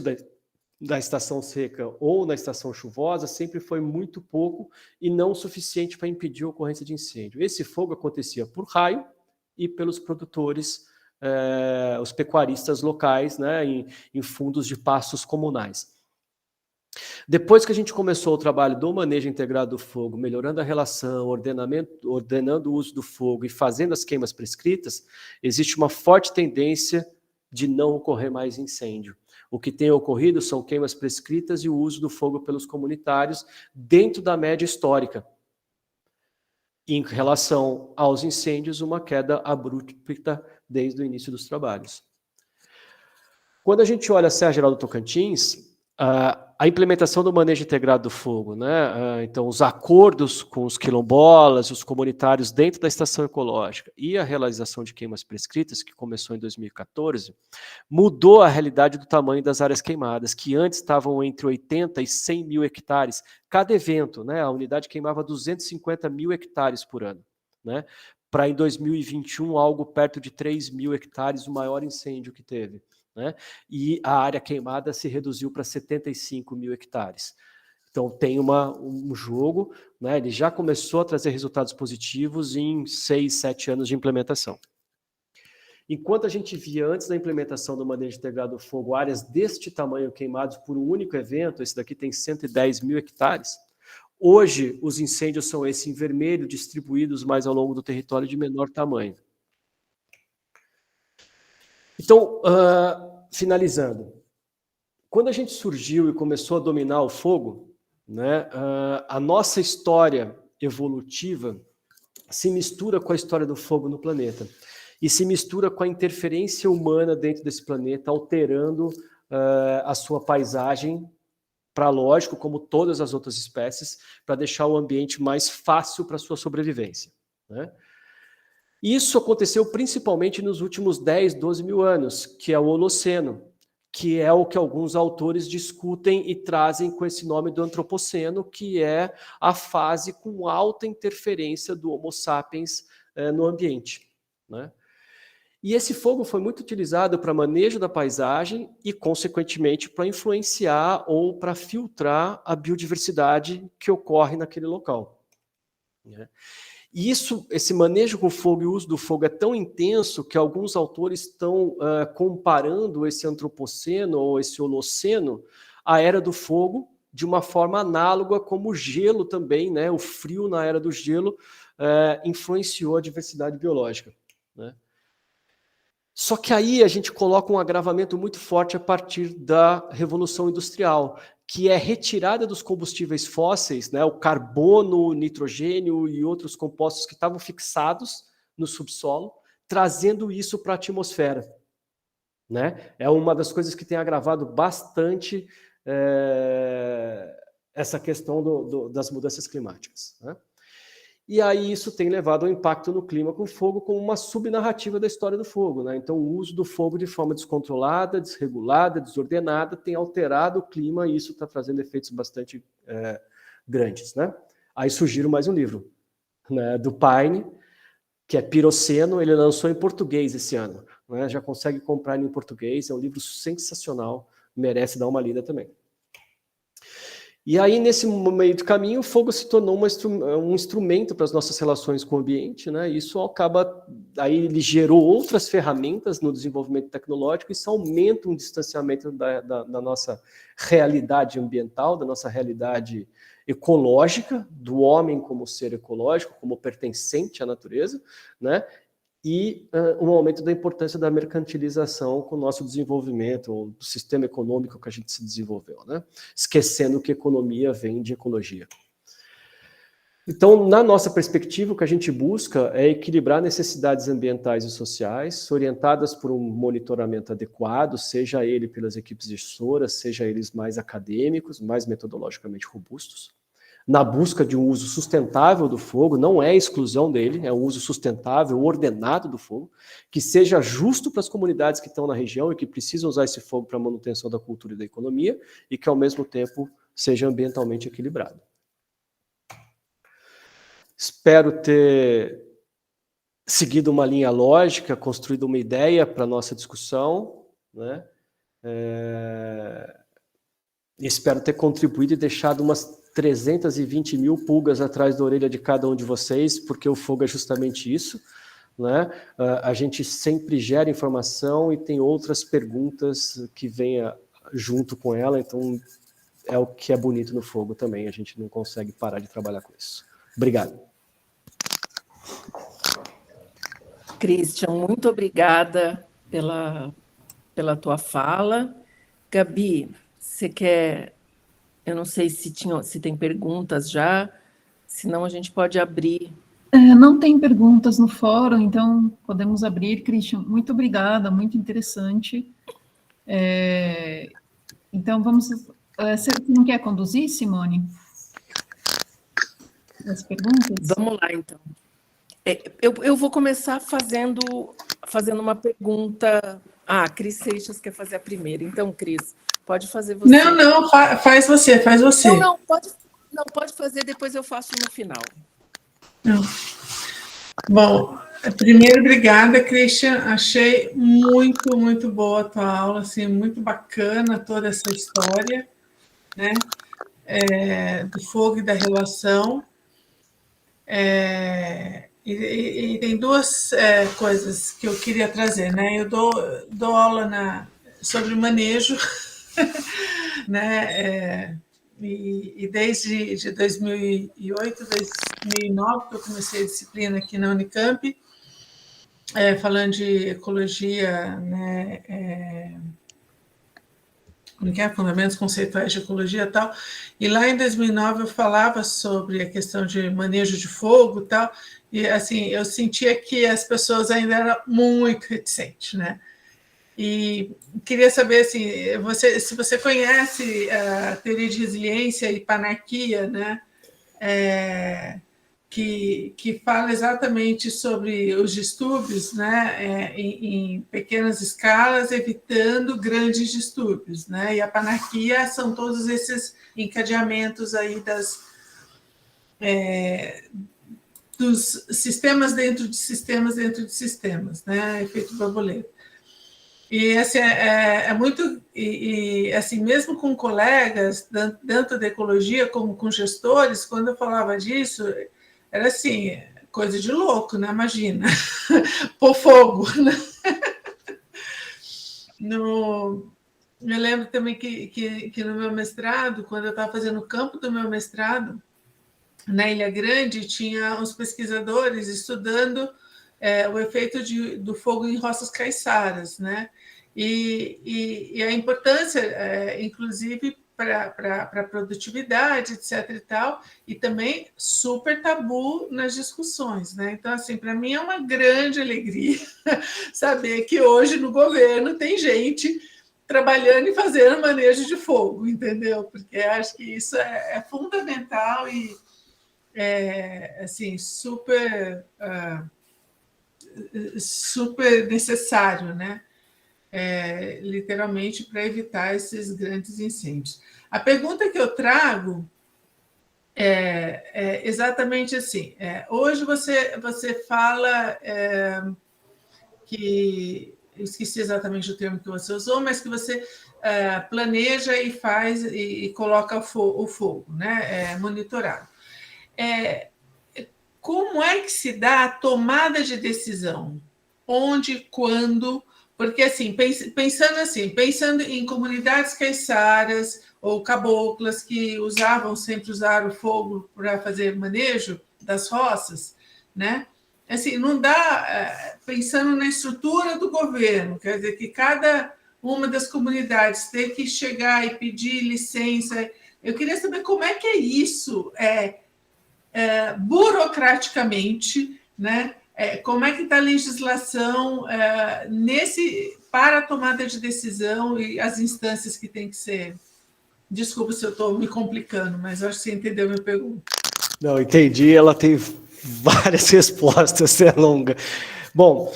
da estação seca ou na estação chuvosa sempre foi muito pouco e não suficiente para impedir a ocorrência de incêndio. Esse fogo acontecia por raio e pelos produtores, os pecuaristas locais, né, em fundos de pastos comunais. Depois que a gente começou o trabalho do manejo integrado do fogo, melhorando a relação, ordenando o uso do fogo e fazendo as queimas prescritas, existe uma forte tendência de não ocorrer mais incêndio. O que tem ocorrido são queimas prescritas e o uso do fogo pelos comunitários dentro da média histórica. Em relação aos incêndios, uma queda abrupta desde o início dos trabalhos. Quando a gente olha a Serra Geral do Tocantins, a implementação do manejo integrado do fogo, né? Então, os acordos com os quilombolas, os comunitários dentro da estação ecológica e a realização de queimas prescritas, que começou em 2014, mudou a realidade do tamanho das áreas queimadas, que antes estavam entre 80 e 100 mil hectares. Cada evento, né? A unidade queimava 250 mil hectares por ano, né? Para em 2021, algo perto de 3 mil hectares, o maior incêndio que teve. Né? E a área queimada se reduziu para 75 mil hectares. Então tem um jogo, né? Ele já começou a trazer resultados positivos em 6, 7 anos de implementação. Enquanto a gente via antes da implementação do manejo integrado do fogo áreas deste tamanho queimadas por um único evento, esse daqui tem 110 mil hectares, hoje os incêndios são esses em vermelho, distribuídos mais ao longo do território de menor tamanho. Então, finalizando, quando a gente surgiu e começou a dominar o fogo, né, a nossa história evolutiva se mistura com a história do fogo no planeta e se mistura com a interferência humana dentro desse planeta, alterando a sua paisagem para, lógico, como todas as outras espécies, para deixar o ambiente mais fácil para a sua sobrevivência, né? Isso aconteceu principalmente nos últimos 10, 12 mil anos, que é o Holoceno, que é o que alguns autores discutem e trazem com esse nome do Antropoceno, que é a fase com alta interferência do Homo sapiens no ambiente, né? E esse fogo foi muito utilizado para manejo da paisagem e, consequentemente, para influenciar ou para filtrar a biodiversidade que ocorre naquele local, né? E esse manejo com fogo e o uso do fogo é tão intenso que alguns autores estão comparando esse Antropoceno ou esse Holoceno à Era do Fogo de uma forma análoga como o gelo também, né? O frio na Era do Gelo influenciou a diversidade biológica, né? Só que aí a gente coloca um agravamento muito forte a partir da Revolução Industrial, que é retirada dos combustíveis fósseis, né, o carbono, o nitrogênio e outros compostos que estavam fixados no subsolo, trazendo isso para a atmosfera, né? É uma das coisas que tem agravado bastante essa questão das mudanças climáticas, né? E aí isso tem levado ao impacto no clima com fogo como uma subnarrativa da história do fogo, né? Então o uso do fogo de forma descontrolada, desregulada, desordenada tem alterado o clima e isso está trazendo efeitos bastante grandes, né? Aí surgiu mais um livro, né, do Payne, que é Piroceno, ele lançou em português esse ano, né? Já consegue comprar em português, é um livro sensacional, merece dar uma lida também. E aí, nesse meio do caminho, o fogo se tornou um instrumento para as nossas relações com o ambiente, né? Isso acaba, aí ele gerou outras ferramentas no desenvolvimento tecnológico, isso aumenta um distanciamento da nossa realidade ambiental, da nossa realidade ecológica, do homem como ser ecológico, como pertencente à natureza, né? E um aumento da importância da mercantilização com o nosso desenvolvimento, ou do sistema econômico que a gente se desenvolveu, né? Esquecendo que economia vem de ecologia. Então, na nossa perspectiva, o que a gente busca é equilibrar necessidades ambientais e sociais, orientadas por um monitoramento adequado, seja ele pelas equipes gestoras, seja eles mais acadêmicos, mais metodologicamente robustos, na busca de um uso sustentável do fogo, não é exclusão dele, é um uso sustentável, ordenado do fogo, que seja justo para as comunidades que estão na região e que precisam usar esse fogo para a manutenção da cultura e da economia, e que, ao mesmo tempo, seja ambientalmente equilibrado. Espero ter seguido uma linha lógica, construído uma ideia para a nossa discussão, né? Espero ter contribuído e deixado umas 320 mil pulgas atrás da orelha de cada um de vocês, porque o fogo é justamente isso, né? A gente sempre gera informação e tem outras perguntas que venham junto com ela, então é o que é bonito no fogo também, a gente não consegue parar de trabalhar com isso. Obrigado. Christian, muito obrigada pela tua fala. Gabi, você quer... Eu não sei se tem perguntas já, senão a gente pode abrir. Não tem perguntas no fórum, então podemos abrir. Christian, muito obrigada, muito interessante. Então vamos... Você não quer conduzir, Simone? As perguntas? Vamos lá, então. Eu vou começar fazendo uma pergunta... Ah, Cris Seixas quer fazer a primeira. Então, Cris, pode fazer você. Não, faz você. Não, pode fazer, depois eu faço no final. Não. Bom, primeiro, obrigada, Christian. Achei muito, muito boa a tua aula, assim, muito bacana toda essa história, né? Do fogo e da relação. E tem duas coisas que eu queria trazer, né? Eu dou aula sobre manejo, né? E desde 2008, 2009, que eu comecei a disciplina aqui na Unicamp, falando de ecologia, né? Fundamentos conceituais de ecologia e tal. E lá em 2009 eu falava sobre a questão de manejo de fogo e tal, e assim, eu sentia que as pessoas ainda eram muito reticentes, né? E queria saber assim, se você conhece a teoria de resiliência e panarquia, né? Que fala exatamente sobre os distúrbios, né, em pequenas escalas, evitando grandes distúrbios, né? E a panarquia são todos esses encadeamentos aí dos sistemas dentro de sistemas dentro de sistemas, né? Efeito borboleta. E assim, é muito, e assim, mesmo com colegas dentro da ecologia, como com gestores, quando eu falava disso, era assim, coisa de louco, né? Imagina, pôr fogo, né? Eu lembro também que no meu mestrado, quando eu estava fazendo o campo do meu mestrado, na Ilha Grande, tinha uns pesquisadores estudando o efeito do fogo em roças caiçaras, né? E a importância, inclusive, para a produtividade, etc. e tal, e também super tabu nas discussões, né? Então, assim, para mim é uma grande alegria saber que hoje no governo tem gente trabalhando e fazendo manejo de fogo, entendeu? Porque acho que isso é fundamental e assim, super necessário, né? Literalmente, para evitar esses grandes incêndios. A pergunta que eu trago é exatamente assim. Hoje você fala que... Eu esqueci exatamente o termo que você usou, mas que você planeja e faz e coloca o fogo, né? Monitorar. Como é que se dá a tomada de decisão? Onde, quando? Porque, assim, pensando em comunidades caiçaras ou caboclas que sempre usaram o fogo para fazer manejo das roças, né? Assim, não dá, pensando na estrutura do governo, quer dizer, que cada uma das comunidades tem que chegar e pedir licença. Eu queria saber como é que é isso, burocraticamente, né? Como é que está a legislação para a tomada de decisão e as instâncias que tem que ser. Desculpa se eu estou me complicando, mas acho que você entendeu a minha pergunta. Não, entendi. Ela tem várias respostas, é longa. Bom,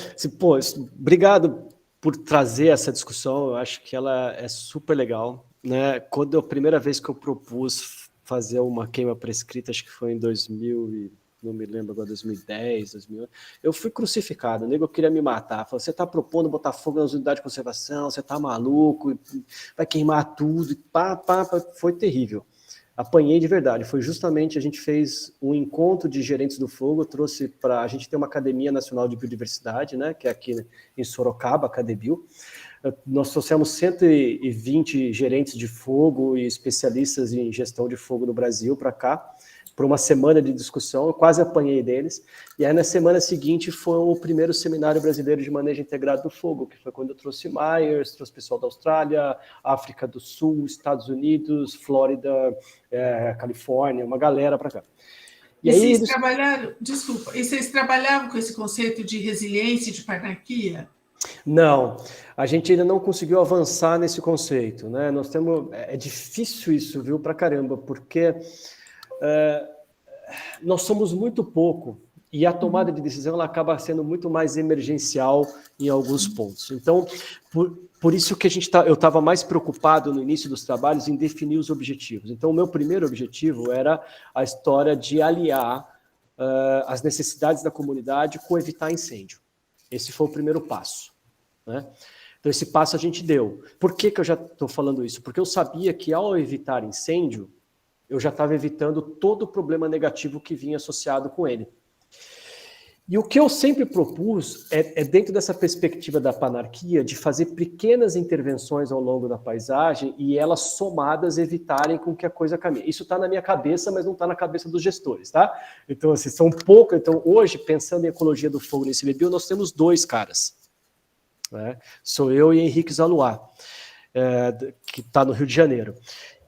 obrigado por trazer essa discussão. Eu acho que ela é super legal, né? Quando a primeira vez que eu propus fazer uma queima prescrita, acho que foi em 2000 não me lembro agora, 2010, 2011, eu fui crucificado, o nego queria me matar, falou, você está propondo botar fogo nas unidades de conservação, você está maluco, vai queimar tudo, foi terrível. Apanhei de verdade, foi justamente, a gente fez um encontro de gerentes do fogo, trouxe para, a gente tem uma Academia Nacional de Biodiversidade, né, que é aqui em Sorocaba, a Cadebio. Nós trouxemos 120 gerentes de fogo e especialistas em gestão de fogo no Brasil para cá, por uma semana de discussão, eu quase apanhei deles, e aí na semana seguinte foi o primeiro seminário brasileiro de manejo integrado do fogo, que foi quando eu trouxe Myers, trouxe pessoal da Austrália, África do Sul, Estados Unidos, Flórida, Califórnia, uma galera para cá. E aí, vocês trabalhavam com esse conceito de resiliência e de panarquia? Não, a gente ainda não conseguiu avançar nesse conceito, né? Nós temos, é difícil isso, viu, pra caramba, porque nós somos muito pouco e a tomada de decisão ela acaba sendo muito mais emergencial em alguns pontos. Então, por isso que eu estava mais preocupado no início dos trabalhos em definir os objetivos. Então, o meu primeiro objetivo era a história de aliar as necessidades da comunidade com evitar incêndio. Esse foi o primeiro passo, né? Então, esse passo a gente deu. Por que eu já estou falando isso? Porque eu sabia que ao evitar incêndio, eu já estava evitando todo o problema negativo que vinha associado com ele. E o que eu sempre propus dentro dessa perspectiva da panarquia, de fazer pequenas intervenções ao longo da paisagem e elas somadas evitarem com que a coisa caminhe. Isso está na minha cabeça, mas não está na cabeça dos gestores, tá? Então, assim, são poucos. Então, hoje, pensando em ecologia do fogo nesse ICMBio, nós temos 2 caras, né? Sou eu e Henrique Zaluá, que está no Rio de Janeiro.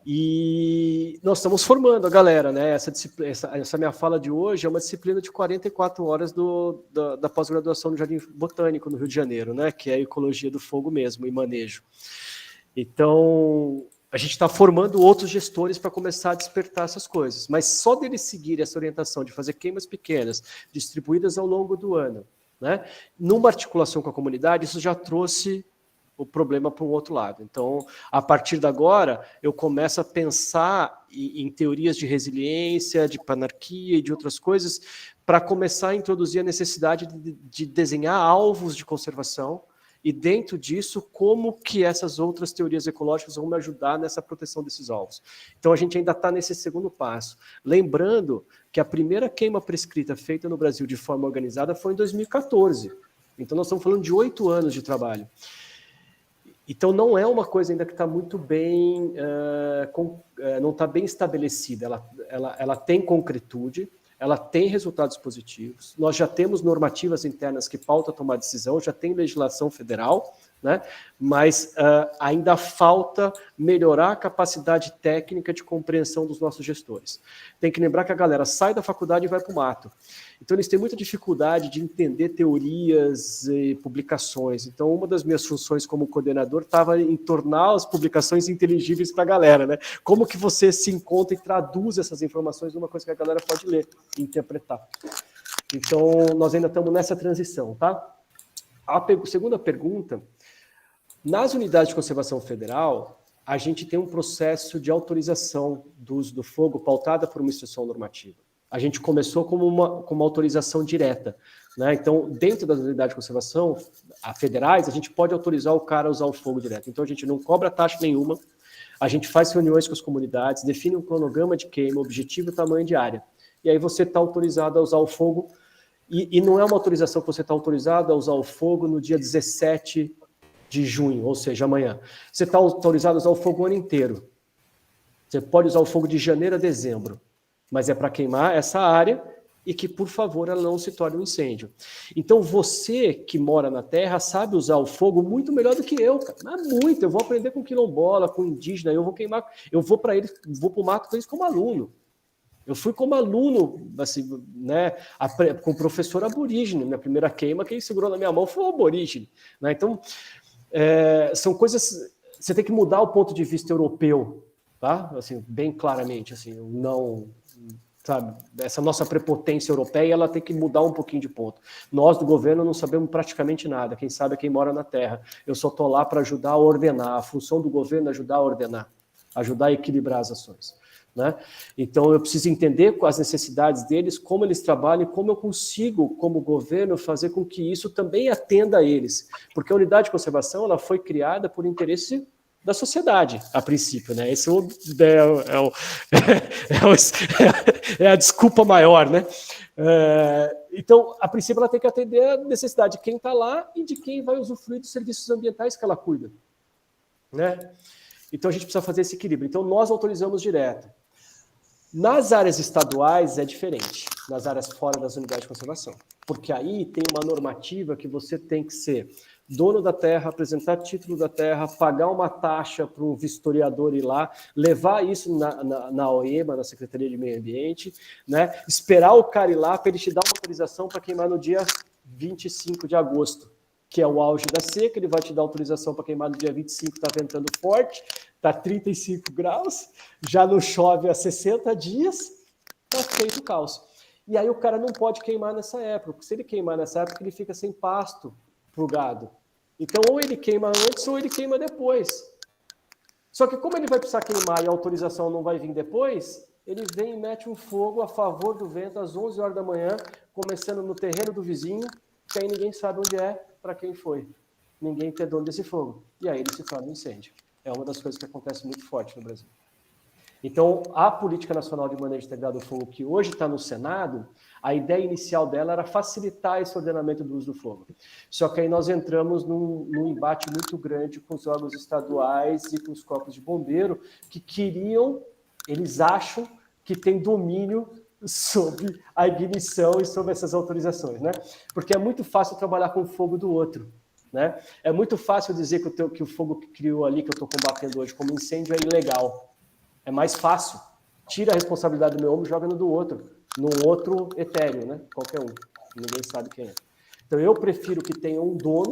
E nós estamos formando a galera, né? Essa minha fala de hoje é uma disciplina de 44 horas da pós-graduação no Jardim Botânico, no Rio de Janeiro, né? Que é a ecologia do fogo mesmo, e manejo. Então, a gente está formando outros gestores para começar a despertar essas coisas. Mas só deles seguir essa orientação de fazer queimas pequenas, distribuídas ao longo do ano, né? Numa articulação com a comunidade, isso já trouxe o problema para um outro lado. Então, a partir de agora, eu começo a pensar em teorias de resiliência, de panarquia e de outras coisas, para começar a introduzir a necessidade de desenhar alvos de conservação, e dentro disso, como que essas outras teorias ecológicas vão me ajudar nessa proteção desses alvos. Então, a gente ainda está nesse segundo passo. Lembrando que a primeira queima prescrita feita no Brasil de forma organizada foi em 2014. Então, nós estamos falando de 8 anos de trabalho. Então, não é uma coisa ainda que está muito bem, não está bem estabelecida. Ela tem concretude, ela tem resultados positivos. Nós já temos normativas internas que pautam a tomar decisão, já tem legislação federal, né? Mas ainda falta melhorar a capacidade técnica de compreensão dos nossos gestores. Tem que lembrar que a galera sai da faculdade e vai para o mato. Então, eles têm muita dificuldade de entender teorias e publicações. Então, uma das minhas funções como coordenador estava em tornar as publicações inteligíveis para a galera, né? Como que você se encontra e traduz essas informações numa coisa que a galera pode ler e interpretar. Então, nós ainda estamos nessa transição, tá? A segunda pergunta: nas unidades de conservação federal, a gente tem um processo de autorização do uso do fogo pautada por uma instrução normativa. A gente começou com uma autorização direta, né? Então, dentro das unidades de conservação federais, a gente pode autorizar o cara a usar o fogo direto. Então, a gente não cobra taxa nenhuma, a gente faz reuniões com as comunidades, define um cronograma de queima, objetivo e tamanho de área. E aí você está autorizado a usar o fogo, e não é uma autorização que você está autorizado a usar o fogo no dia 17 de junho, ou seja, amanhã. Você está autorizado a usar o fogo o ano inteiro. Você pode usar o fogo de janeiro a dezembro, mas é para queimar essa área e que, por favor, ela não se torne um incêndio. Então, você que mora na terra sabe usar o fogo muito melhor do que eu, cara. Mas muito. Eu vou aprender com quilombola, com indígena, eu vou queimar, eu vou para eles, vou para o mato com eles como aluno. Eu fui como aluno, assim, né, com o professor aborígene. Minha primeira queima, quem segurou na minha mão foi o aborígene, né? Então, são coisas. Você tem que mudar o ponto de vista europeu, tá? Assim, bem claramente, assim, não, sabe, essa nossa prepotência europeia, ela tem que mudar um pouquinho de ponto. Nós do governo não sabemos praticamente nada. Quem sabe é quem mora na terra. Eu só estou lá para ajudar a ordenar. A função do governo é ajudar a ordenar, ajudar a equilibrar as ações, né? Então, eu preciso entender as necessidades deles, como eles trabalham e como eu consigo, como governo, fazer com que isso também atenda a eles. Porque a unidade de conservação ela foi criada por interesse da sociedade, a princípio, né? Esse é a desculpa maior, né? Então, a princípio, ela tem que atender a necessidade de quem está lá e de quem vai usufruir dos serviços ambientais que ela cuida, né? Então, a gente precisa fazer esse equilíbrio. Então, nós autorizamos direto. Nas áreas estaduais é diferente, nas áreas fora das unidades de conservação, porque aí tem uma normativa que você tem que ser dono da terra, apresentar título da terra, pagar uma taxa para um vistoriador ir lá, levar isso na OEMA, na Secretaria de Meio Ambiente, né? Esperar o cara ir lá para ele te dar uma autorização para queimar no dia 25 de agosto, que é o auge da seca. Ele vai te dar autorização para queimar no dia 25, está ventando forte, está 35 graus, já não chove há 60 dias, está feito o caos. E aí o cara não pode queimar nessa época, porque se ele queimar nessa época, ele fica sem pasto para o gado. Então, ou ele queima antes, ou ele queima depois. Só que como ele vai precisar queimar e a autorização não vai vir depois, ele vem e mete um fogo a favor do vento às 11 horas da manhã, começando no terreno do vizinho, que aí ninguém sabe onde é, para quem foi. Ninguém tem dono desse fogo. E aí ele se torna um incêndio. É uma das coisas que acontece muito forte no Brasil. Então, a Política Nacional de Manejo Integrado do Fogo, que hoje está no Senado, a ideia inicial dela era facilitar esse ordenamento do uso do fogo. Só que aí nós entramos num embate muito grande com os órgãos estaduais e com os corpos de bombeiro, que queriam, eles acham que tem domínio sobre a ignição e sobre essas autorizações, né? Porque é muito fácil trabalhar com o fogo do outro, né? É muito fácil dizer que o fogo que criou ali, que eu estou combatendo hoje como incêndio, é ilegal. É mais fácil. Tira a responsabilidade do meu ombro e joga no do outro. Num outro etéreo, né? Qualquer um. Ninguém sabe quem é. Então, eu prefiro que tenha um dono,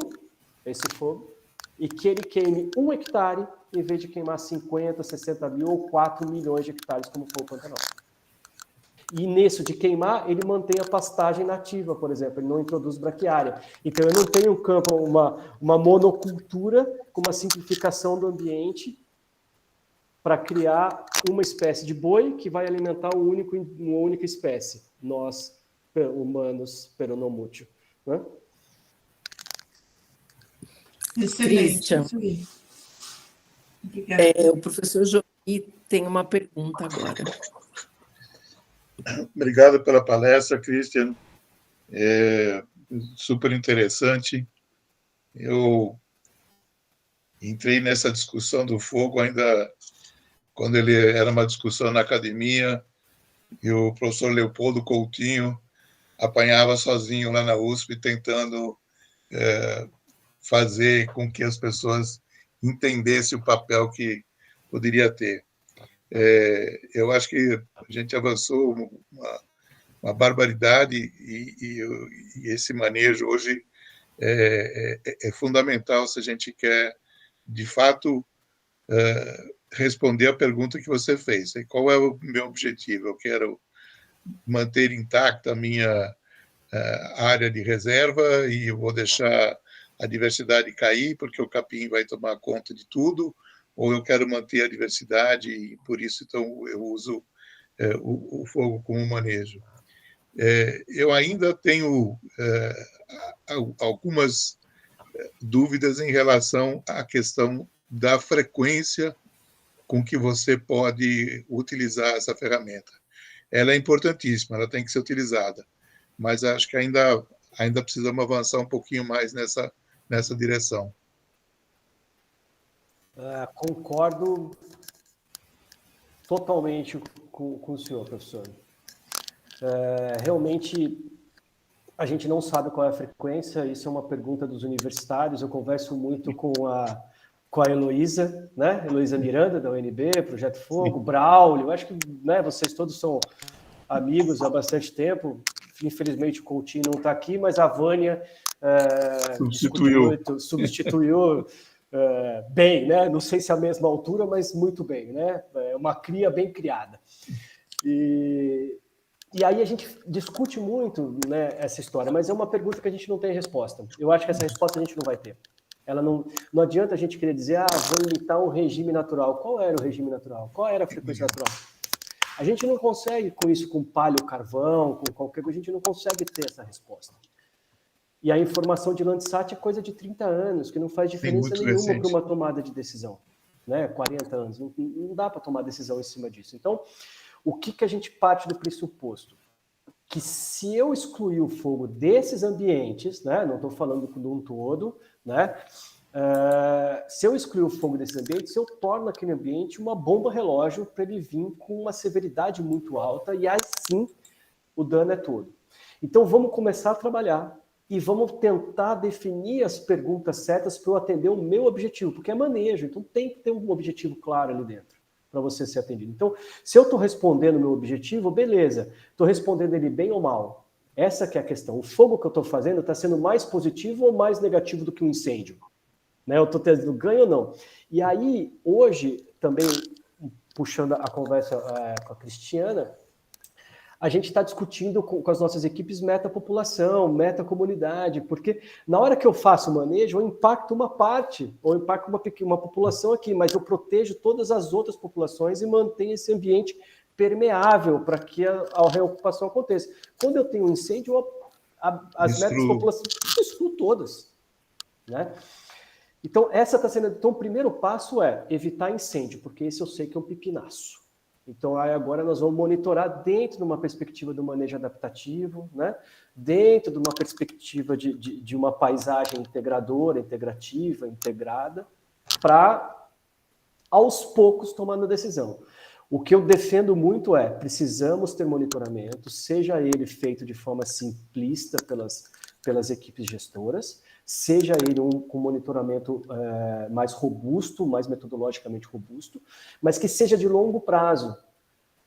esse fogo, e que ele queime 1 hectare, em vez de queimar 50, 60 mil ou 4 milhões de hectares, como foi o Pantanal. E nisso de queimar, ele mantém a pastagem nativa, por exemplo, ele não introduz braquiária. Então, eu não tenho um campo, uma monocultura com uma simplificação do ambiente para criar uma espécie de boi que vai alimentar uma única espécie, nós, humanos, peronomútil. Né? Excelente. Christian, Obrigada. o professor Joaquim tem uma pergunta agora. Obrigado pela palestra, Christian. Super interessante. Eu entrei nessa discussão do fogo ainda quando ele era uma discussão na academia, e o professor Leopoldo Coutinho apanhava sozinho lá na USP, tentando fazer com que as pessoas entendessem o papel que poderia ter. Eu acho que a gente avançou uma barbaridade, e esse manejo hoje é fundamental se a gente quer, de fato, responder a pergunta que você fez. E qual é o meu objetivo? Eu quero manter intacta a minha área de reserva e eu vou deixar a diversidade cair porque o capim vai tomar conta de tudo, ou eu quero manter a diversidade e por isso então eu uso o fogo como manejo. Eu ainda tenho algumas dúvidas em relação à questão da frequência com que você pode utilizar essa ferramenta. Ela é importantíssima, ela tem que ser utilizada, mas acho que ainda precisamos avançar um pouquinho mais nessa direção. Concordo totalmente com o senhor, professor. Realmente, a gente não sabe qual é a frequência, isso é uma pergunta dos universitários. Eu converso muito com a Heloísa, né? Heloísa Miranda, da UNB, Projeto Fogo, sim. Braulio, acho que, né, vocês todos são amigos há bastante tempo. Infelizmente o Coutinho não está aqui, mas a Vânia substituiu bem, né? Não sei se é a mesma altura, mas muito bem, né? É uma cria bem criada. E aí a gente discute muito, né, essa história, mas é uma pergunta que a gente não tem resposta. Eu acho que essa resposta a gente não vai ter. Ela não adianta a gente querer dizer, vou imitar um regime natural. Qual era o regime natural? Qual era a frequência natural? A gente não consegue com isso, com palho, carvão, com qualquer coisa, a gente não consegue ter essa resposta. E a informação de Landsat é coisa de 30 anos, que não faz diferença nenhuma para uma tomada de decisão. Né? 40 anos, não dá para tomar decisão em cima disso. Então, o que a gente parte do pressuposto? Que se eu excluir o fogo desses ambientes, né, não estou falando de um todo, né, se eu excluir o fogo desses ambientes, eu torno aquele ambiente uma bomba relógio para ele vir com uma severidade muito alta e assim o dano é todo. Então vamos começar a trabalhar e vamos tentar definir as perguntas certas para eu atender o meu objetivo, porque é manejo, então tem que ter um objetivo claro ali dentro para você ser atendido. Então, se eu estou respondendo o meu objetivo, beleza, estou respondendo ele bem ou mal. Essa que é a questão. O fogo que eu estou fazendo está sendo mais positivo ou mais negativo do que um incêndio? Né? Eu estou tendo ganho ou não? E aí, hoje, também, puxando a conversa com a Cristiana, a gente está discutindo com as nossas equipes meta-população, meta-comunidade, porque na hora que eu faço o manejo, eu impacto uma parte, ou impacto uma população aqui, mas eu protejo todas as outras populações e mantenho esse ambiente permeável para que a reocupação aconteça. Quando eu tenho um incêndio, as metas-população eu excluo todas. Né? Então, essa está sendo. Então, o primeiro passo é evitar incêndio, porque esse eu sei que é um pepinaço. Então, aí agora nós vamos monitorar dentro de uma perspectiva do manejo adaptativo, né? Dentro de uma perspectiva de uma paisagem integradora, integrativa, integrada, para, aos poucos, tomar uma decisão. O que eu defendo muito precisamos ter monitoramento, seja ele feito de forma simplista pelas equipes gestoras, seja ele com monitoramento mais robusto, mais metodologicamente robusto, mas que seja de longo prazo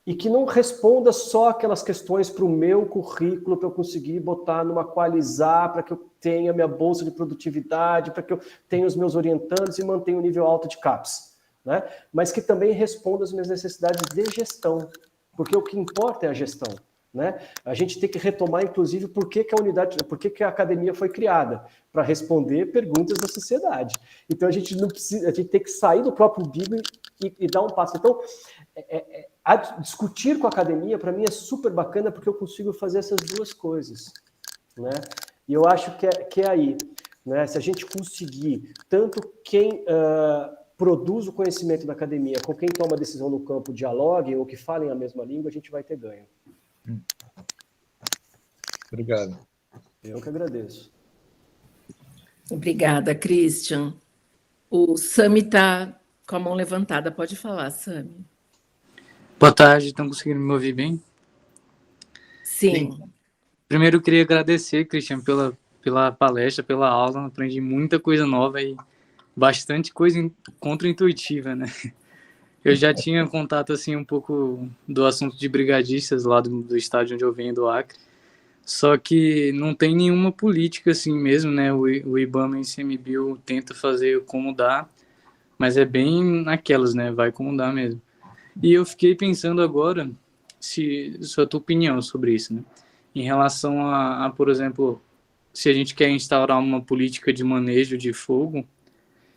e que não responda só aquelas questões para o meu currículo, para eu conseguir botar numa Qualizar, para que eu tenha minha bolsa de produtividade, para que eu tenha os meus orientandos e mantenha um nível alto de CAPES, né? Mas que também responda às minhas necessidades de gestão, porque o que importa é a gestão, né? A gente tem que retomar, inclusive, por que a academia foi criada, para responder perguntas da sociedade. Então a gente não precisa, a gente tem que sair do próprio umbigo e dar um passo. Então, discutir com a academia, para mim, é super bacana, porque eu consigo fazer essas duas coisas, né? E eu acho que é aí, né? Se a gente conseguir, tanto quem produz o conhecimento da academia com quem toma a decisão no campo dialoguem ou que falem a mesma língua, a gente vai ter ganho. Obrigado. Eu que agradeço. Obrigada, Christian. O Sami está com a mão levantada. Pode falar, Sami. Boa tarde, estão conseguindo me ouvir bem? Sim. Primeiro eu queria agradecer, Christian, pela palestra, pela aula. Aprendi muita coisa nova e bastante coisa contra-intuitiva, né? Eu já tinha contato assim um pouco do assunto de brigadistas lá do estádio onde eu venho, do Acre. Só que não tem nenhuma política assim mesmo, né? O IBAMA e o ICMBio tenta fazer como dá, mas é bem naquelas, né? Vai como dá mesmo. E eu fiquei pensando agora, se a tua opinião sobre isso, né? Em relação a, por exemplo, se a gente quer instaurar uma política de manejo de fogo,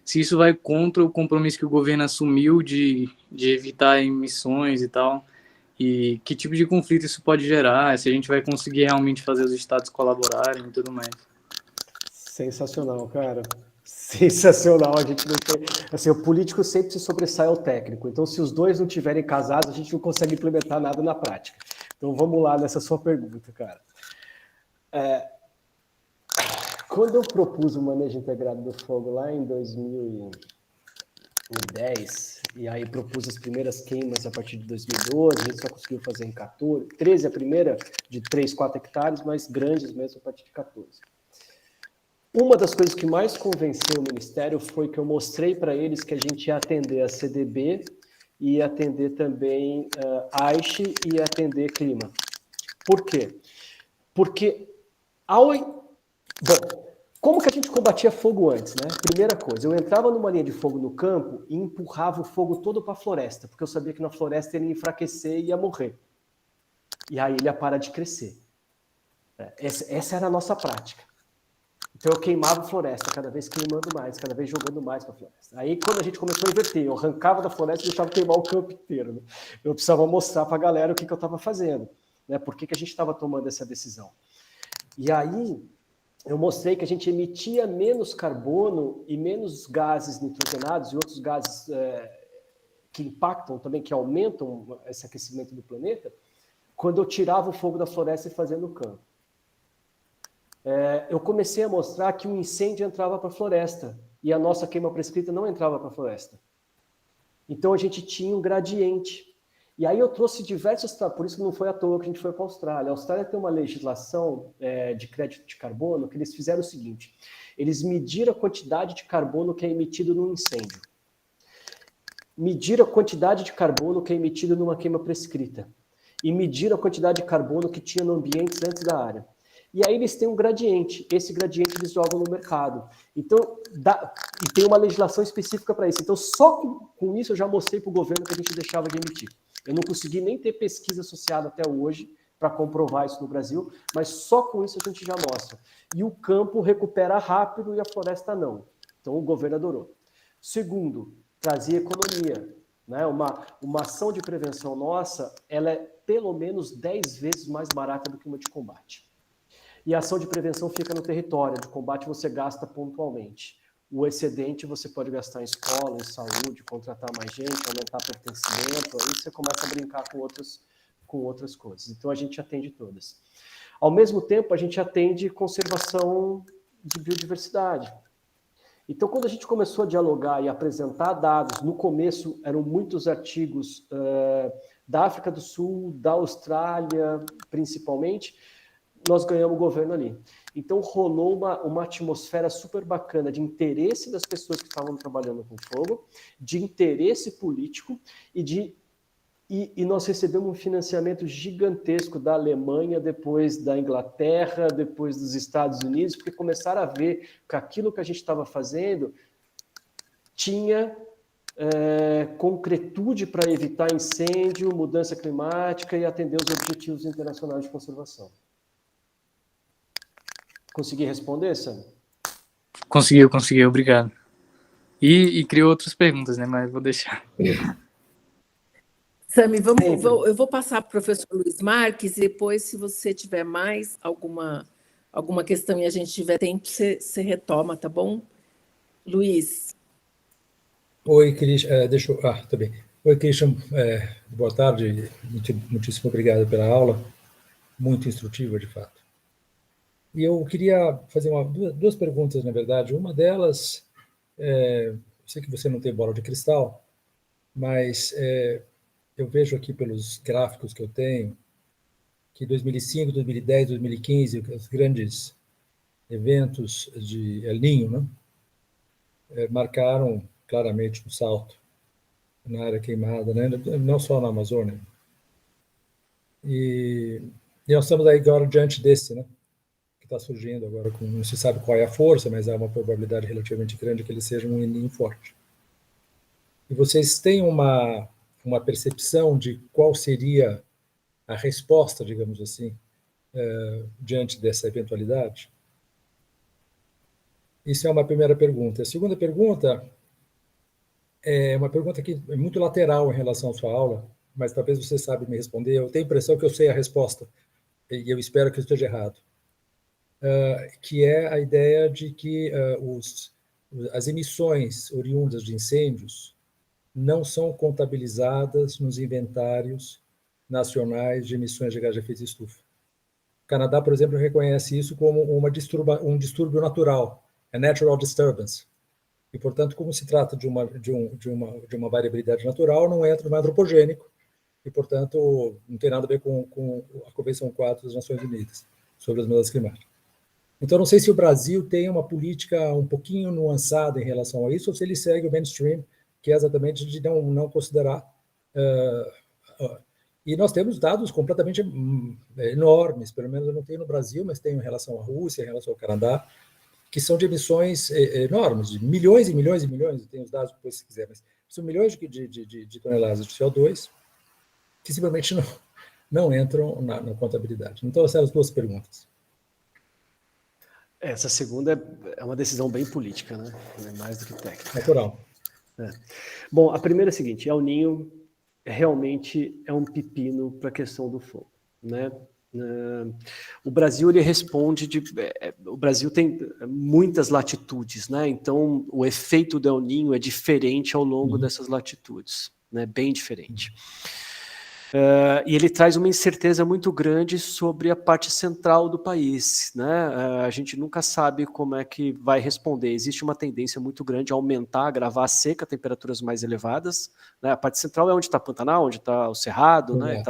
se isso vai contra o compromisso que o governo assumiu de evitar emissões e tal, e que tipo de conflito isso pode gerar, se a gente vai conseguir realmente fazer os estados colaborarem e tudo mais. Sensacional, cara. Sensacional. A gente não tem... Assim, o político sempre se sobressai ao técnico. Então, se os dois não estiverem casados, a gente não consegue implementar nada na prática. Então, vamos lá nessa sua pergunta, cara. Quando eu propus o manejo integrado do fogo lá em 2010, e aí propus as primeiras queimas a partir de 2012, a gente só conseguiu fazer em 13 a primeira de 3, 4 hectares, mas grandes mesmo a partir de 14. Uma das coisas que mais convenceu o Ministério foi que eu mostrei para eles que a gente ia atender a CDB, ia atender também AISH e ia atender clima. Por quê? Porque como que a gente combatia fogo antes, né? Primeira coisa, eu entrava numa linha de fogo no campo e empurrava o fogo todo para a floresta, porque eu sabia que na floresta ele ia enfraquecer e ia morrer. E aí ele ia parar de crescer. Essa era a nossa prática. Então eu queimava a floresta, cada vez queimando mais, cada vez jogando mais para a floresta. Aí quando a gente começou a inverter, eu arrancava da floresta e deixava queimar o campo inteiro, né? Eu precisava mostrar para a galera o que eu estava fazendo, né? Por que a gente estava tomando essa decisão. E aí eu mostrei que a gente emitia menos carbono e menos gases nitrogenados e outros gases que impactam também, que aumentam esse aquecimento do planeta, quando eu tirava o fogo da floresta e fazia no campo. Eu comecei a mostrar que o incêndio entrava para a floresta e a nossa queima prescrita não entrava para a floresta. Então a gente tinha um gradiente. E aí eu trouxe diversos... Por isso que não foi à toa que a gente foi para a Austrália. A Austrália tem uma legislação de crédito de carbono que eles fizeram o seguinte: eles mediram a quantidade de carbono que é emitido num incêndio, mediram a quantidade de carbono que é emitido numa queima prescrita e mediram a quantidade de carbono que tinha no ambiente antes da área. E aí eles têm um gradiente. Esse gradiente eles jogam no mercado. Então, e tem uma legislação específica para isso. Então, só com isso eu já mostrei para o governo que a gente deixava de emitir. Eu não consegui nem ter pesquisa associada até hoje para comprovar isso no Brasil, mas só com isso a gente já mostra. E o campo recupera rápido e a floresta não. Então o governo adorou. Segundo, trazia economia, né? Uma ação de prevenção nossa, ela é pelo menos 10 vezes mais barata do que uma de combate. E a ação de prevenção fica no território, de combate você gasta pontualmente. O excedente você pode gastar em escola, em saúde, contratar mais gente, aumentar pertencimento, aí você começa a brincar com outras coisas. Então a gente atende todas. Ao mesmo tempo, a gente atende conservação de biodiversidade. Então, quando a gente começou a dialogar e apresentar dados, no começo eram muitos artigos da África do Sul, da Austrália, principalmente, nós ganhamos o governo ali. Então rolou uma atmosfera super bacana de interesse das pessoas que estavam trabalhando com fogo, de interesse político e nós recebemos um financiamento gigantesco da Alemanha, depois da Inglaterra, depois dos Estados Unidos, porque começaram a ver que aquilo que a gente estava fazendo tinha concretude para evitar incêndio, mudança climática e atender os objetivos internacionais de conservação. Consegui responder, Sam? Conseguiu, obrigado. E criou outras perguntas, né? Mas vou deixar. Sami, eu vou passar para o professor Luiz Marques e depois, se você tiver mais alguma questão e a gente tiver tempo, você retoma, tá bom? Luiz. Oi, Christian. Tá bem. Oi, Christian. Boa tarde. Muitíssimo obrigado pela aula. Muito instrutiva, de fato. E eu queria fazer duas perguntas, na verdade. Uma delas, eu sei que você não tem bola de cristal, mas eu vejo aqui pelos gráficos que eu tenho que 2005, 2010, 2015, os grandes eventos de El Niño, né, marcaram claramente um salto na área queimada, né, não só na Amazônia. E nós estamos aí agora diante desse, né, que está surgindo agora, não se sabe qual é a força, mas há uma probabilidade relativamente grande que ele seja um El Niño forte. E vocês têm uma percepção de qual seria a resposta, digamos assim, diante dessa eventualidade? Isso é uma primeira pergunta. A segunda pergunta é uma pergunta que é muito lateral em relação à sua aula, mas talvez você saiba me responder. Eu tenho a impressão que eu sei a resposta, e eu espero que eu esteja errado, que é a ideia de que as emissões oriundas de incêndios não são contabilizadas nos inventários nacionais de emissões de gás de efeito de estufa. O Canadá, por exemplo, reconhece isso como um distúrbio natural, a natural disturbance. E, portanto, como se trata de uma variabilidade natural, não entra no antropogênico e, portanto, não tem nada a ver com a Convenção 4 das Nações Unidas sobre as mudanças climáticas. Então, não sei se o Brasil tem uma política um pouquinho nuançada em relação a isso, ou se ele segue o mainstream, que é exatamente de não considerar. E nós temos dados completamente enormes, pelo menos eu não tenho no Brasil, mas tenho em relação à Rússia, em relação ao Canadá, que são de emissões enormes, de milhões e milhões e milhões, tem os dados depois se quiser, mas são milhões de toneladas de CO2 que simplesmente não entram na contabilidade. Então, essas são as duas perguntas. Essa segunda é uma decisão bem política, né? Mais do que técnica. Natural. Bom, a primeira é a seguinte: El Niño realmente é um pepino para a questão do fogo, né? O Brasil ele responde o Brasil tem muitas latitudes, né? Então o efeito do El Niño é diferente ao longo dessas latitudes, né? Bem diferente. E ele traz uma incerteza muito grande sobre a parte central do país, né? A gente nunca sabe como é que vai responder. Existe uma tendência muito grande a aumentar, agravar a seca, temperaturas mais elevadas, né? A parte central é onde está Pantanal, onde está o Cerrado, né?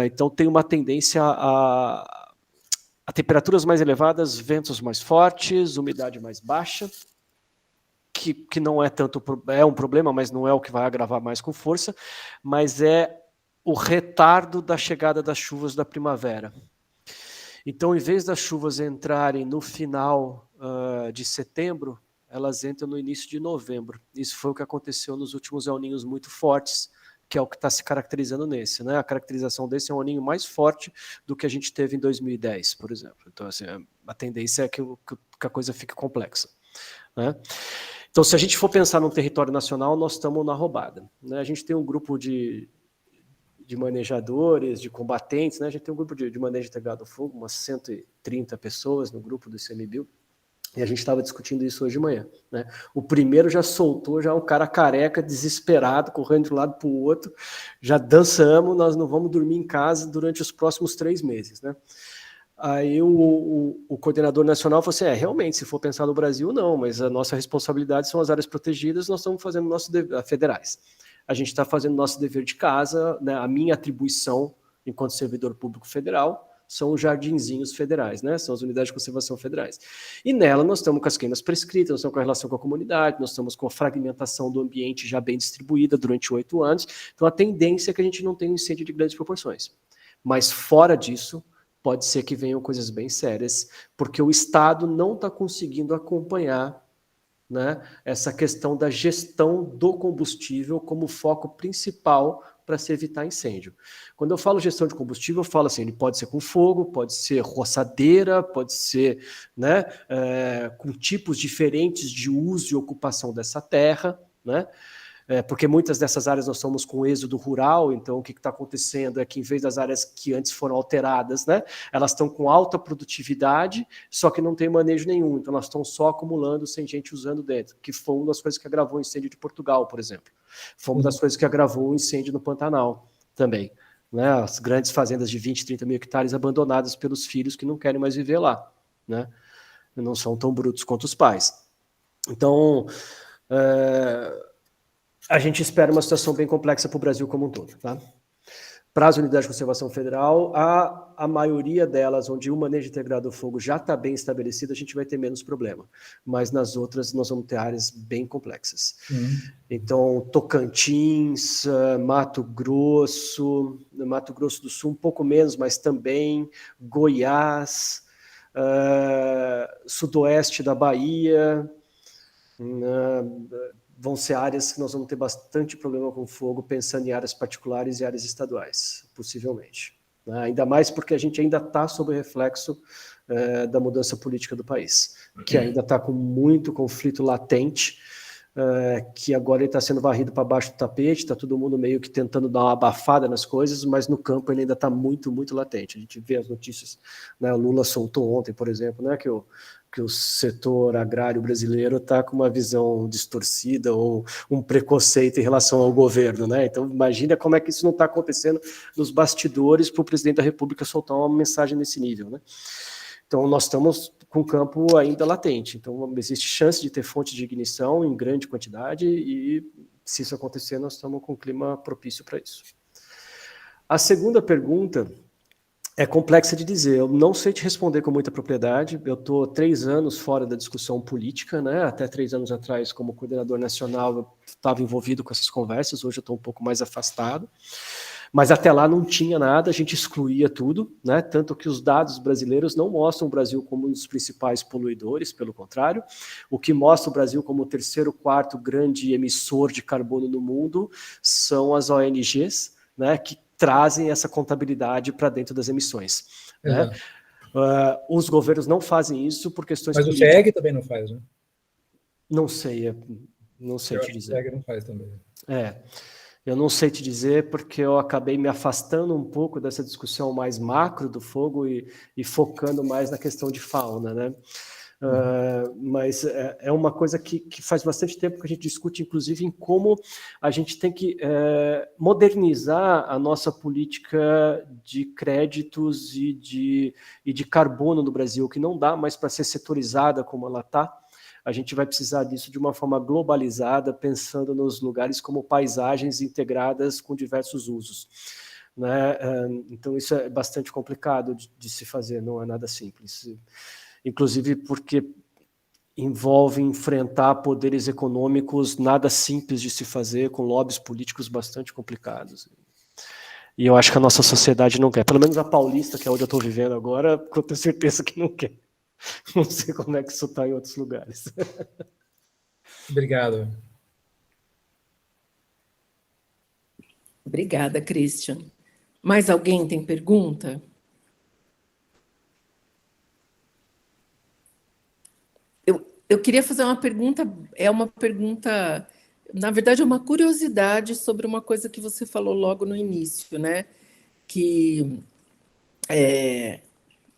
Então tem uma tendência a temperaturas mais elevadas, ventos mais fortes, umidade mais baixa, que não é tanto, é um problema, mas não é o que vai agravar mais com força, mas é o retardo da chegada das chuvas da primavera. Então, em vez das chuvas entrarem no final de setembro, elas entram no início de novembro. Isso foi o que aconteceu nos últimos El Niños muito fortes, que é o que está se caracterizando nesse, né? A caracterização desse é um El Niño mais forte do que a gente teve em 2010, por exemplo. Então, assim, a tendência é que a coisa fique complexa, né? Então, se a gente for pensar no território nacional, nós estamos na roubada, né? A gente tem um grupo de manejadores, de combatentes, né? A gente tem um grupo de manejo integrado ao fogo, umas 130 pessoas no grupo do ICMBio, e a gente estava discutindo isso hoje de manhã, né? O primeiro já soltou, já um cara careca, desesperado, correndo de um lado para o outro, já dançamos, nós não vamos dormir em casa durante os próximos 3 meses, né? Aí o coordenador nacional falou assim, realmente, se for pensar no Brasil, não, mas a nossa responsabilidade são as áreas protegidas, nós estamos fazendo nosso dever, federais. A gente está fazendo nosso dever de casa, né? A minha atribuição enquanto servidor público federal são os jardinzinhos federais, né? São as unidades de conservação federais. E nela nós estamos com as queimas prescritas, nós estamos com a relação com a comunidade, nós estamos com a fragmentação do ambiente já bem distribuída durante 8 anos. Então a tendência é que a gente não tenha um incêndio de grandes proporções. Mas fora disso, pode ser que venham coisas bem sérias, porque o Estado não está conseguindo acompanhar, né, essa questão da gestão do combustível como foco principal para se evitar incêndio. Quando eu falo gestão de combustível, eu falo assim, ele pode ser com fogo, pode ser roçadeira, pode ser, né, com tipos diferentes de uso e ocupação dessa terra, né? Porque muitas dessas áreas nós estamos com êxodo rural, então o que está acontecendo é que em vez das áreas que antes foram alteradas, né, elas estão com alta produtividade, só que não tem manejo nenhum, então elas estão só acumulando sem gente usando dentro, que foi uma das coisas que agravou o incêndio de Portugal, por exemplo. Foi uma das coisas que agravou o incêndio no Pantanal também. Né, as grandes fazendas de 20, 30 mil hectares abandonadas pelos filhos que não querem mais viver lá, né, não são tão brutos quanto os pais. Então, a gente espera uma situação bem complexa para o Brasil como um todo. Tá? Para as unidades de conservação federal, a maioria delas, onde o manejo integrado do fogo já está bem estabelecido, a gente vai ter menos problema. Mas nas outras, nós vamos ter áreas bem complexas. Então, Tocantins, Mato Grosso do Sul, um pouco menos, mas também, Goiás, sudoeste da Bahia, vão ser áreas que nós vamos ter bastante problema com fogo, pensando em áreas particulares e áreas estaduais, possivelmente. Ainda mais porque a gente ainda está sob o reflexo da mudança política do país, que ainda está com muito conflito latente, que agora ele está sendo varrido para baixo do tapete, está todo mundo meio que tentando dar uma abafada nas coisas, mas no campo ele ainda está muito, muito latente. A gente vê as notícias, né, o Lula soltou ontem, por exemplo, né, que o setor agrário brasileiro está com uma visão distorcida ou um preconceito em relação ao governo, né? Então imagina como é que isso não está acontecendo nos bastidores para o presidente da República soltar uma mensagem nesse nível, né? Então nós estamos com o campo ainda latente, então existe chance de ter fonte de ignição em grande quantidade e se isso acontecer nós estamos com um clima propício para isso. A segunda pergunta é complexa de dizer, eu não sei te responder com muita propriedade, eu estou 3 anos fora da discussão política, né? Até 3 anos atrás, como coordenador nacional, eu estava envolvido com essas conversas, hoje eu estou um pouco mais afastado, mas até lá não tinha nada, a gente excluía tudo, né? Tanto que os dados brasileiros não mostram o Brasil como um dos principais poluidores, pelo contrário, o que mostra o Brasil como o 3º, 4º grande emissor de carbono no mundo são as ONGs, né? Que trazem essa contabilidade para dentro das emissões. Né? Os governos não fazem isso por questões Mas políticas. O CIEG também não faz, né? Não sei te dizer. O CIEG não faz também. Eu não sei te dizer porque eu acabei me afastando um pouco dessa discussão mais macro do fogo e focando mais na questão de fauna, né? Mas é uma coisa que faz bastante tempo que a gente discute, inclusive, em como a gente tem que modernizar a nossa política de créditos e de carbono no Brasil, que não dá mais para ser setorizada como ela está. A gente vai precisar disso de uma forma globalizada, pensando nos lugares como paisagens integradas com diversos usos. Né? Então, isso é bastante complicado de se fazer, não é nada simples. Inclusive porque envolve enfrentar poderes econômicos nada simples de se fazer, com lobbies políticos bastante complicados. E eu acho que a nossa sociedade não quer. Pelo menos a paulista, que é onde eu estou vivendo agora, eu tenho certeza que não quer. Não sei como é que isso está em outros lugares. Obrigado. Obrigada, Christian. Mais alguém tem pergunta? Eu queria fazer uma pergunta, na verdade, é uma curiosidade sobre uma coisa que você falou logo no início, né? Que